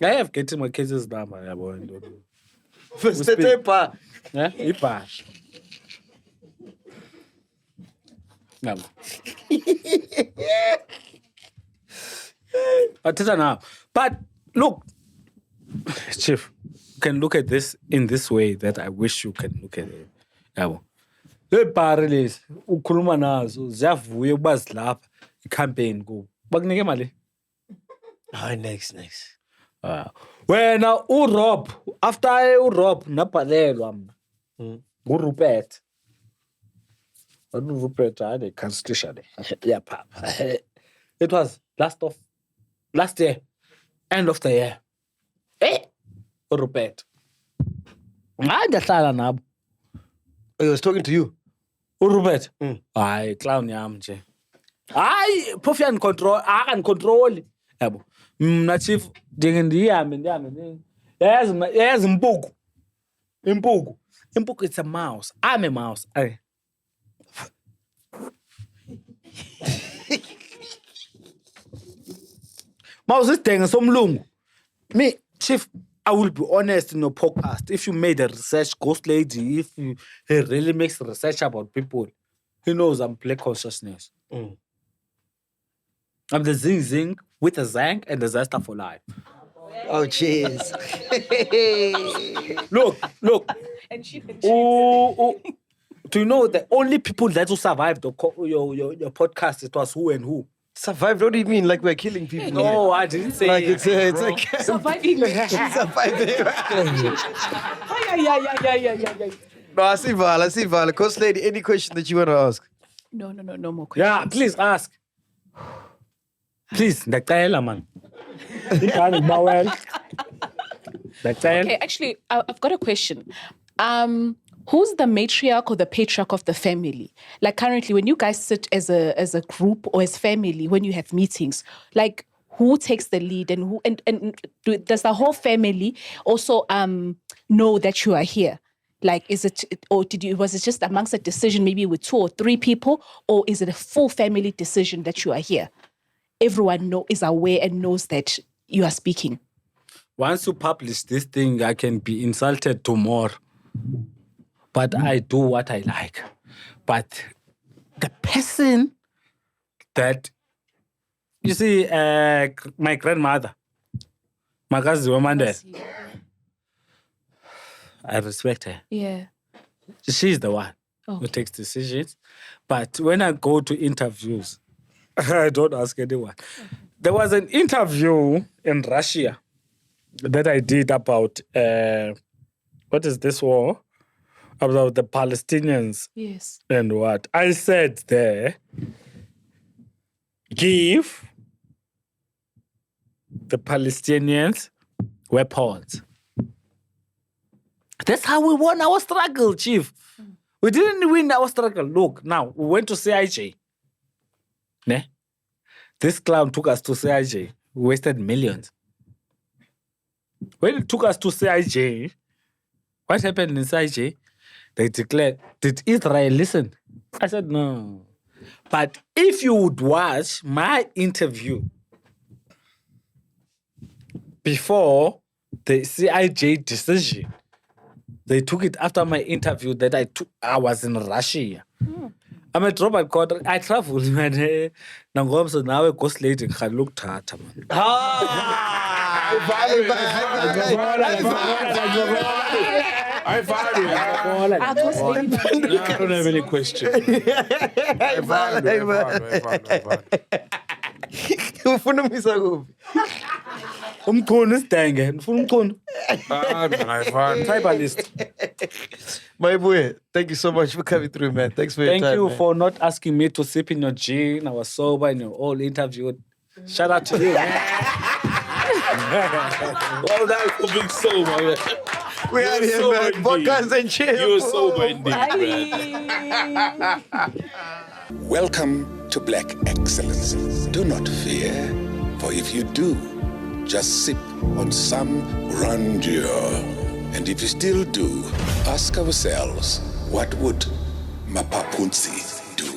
I have getting my cases now, my boy. First paper. Yeah, ipa. No. Now. But look, Chief, you can look at this in this way that I wish you can look at it. Yabo. Le parallels ukhuluma nazo ziyavuya ukuba zilapha icampaign ku. Bakunike imali. Hi, next. Wena uRob after uRob nabhalelwa mna. nguRupert. Rupert had a constitution. Yeah, it was last year, end of the year. Rupert. Ngahlala nabo. He was talking to you. Rupert. Hayi clown yami nje. Hayi phofu control, control. Yabo. Mna chief ndiyame. Yazi impuku. Impuku it's a mouse. I'm a mouse. Mouse is thing somlungu. Me, Chief, I will be honest in your podcast. If you made a research, Ghost Lady, if he really makes research about people, he knows I'm black consciousness. I'm the zing with a zang and the zesta for life. Oh, cheers. Look. Do you know the only people that will survive your podcast, it was who and who? Survived? What do you mean? Like we're killing people? No, I didn't say like it's like Surviving. surviving. Yeah. No, I see Val. Coast Lady, any question that you want to ask? No more questions. Yeah, please ask. Please, ndacela man. Okay, actually, I've got a question. Who's the matriarch or the patriarch of the family? Like currently, when you guys sit as a group or as family, when you have meetings, like who takes the lead and who does the whole family also know that you are here? Like, was it just amongst a decision maybe with 2 or 3 people, or is it a full family decision that you are here? Everyone is aware and knows that you are speaking. Once you publish this thing, I can be insulted tomorrow. But I do what I like. But the person that, you see, my grandmother, MacG Mandela, I respect her. Yeah. She's the one who takes decisions. But when I go to interviews, I don't ask anyone. There was an interview in Russia that I did about, what is this war? About the Palestinians. Yes. And what? I said there, give the Palestinians weapons. That's how we won our struggle, Chief. We didn't win our struggle. Look, now, we went to CIJ. Ne? This clown took us to CIJ. We wasted millions. When it took us to CIJ, what happened in CIJ? They declared, did Israel listen? I said, no. But if you would watch my interview before the CIJ decision, they took it after my interview that I was in Russia. I'm a robot god. I traveled, man. Now, so now a ghost lady can look at man. I don't have any question. Umkhulu isidenge. Ngifuna umkhulu. Tribalist. My boy, thank you so much for coming through, man. Thanks for your time. Thank you man. for not asking me to sip in your gin. I was sober in your whole interview. Shout out to you, man. Well done for being sober, man. We are here, sober man. indeed. Podcast and chill. You were sober indeed, man. Welcome to Black Excellence. Do not fear, for if you do, just sip on some grandeur. And if you still do, ask ourselves, what would Mapapunzi do?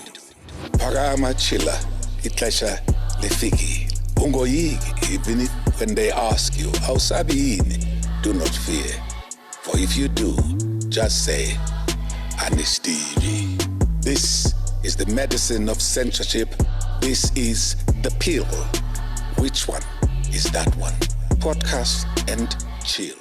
Parama chila, itlesha lefiki. Ungoyigi, even if when they ask you, awusabi yini? Do not fear, for if you do, just say, Anistivi. This is the medicine of censorship. This is the pill. Which one is that one? Podcast and chill.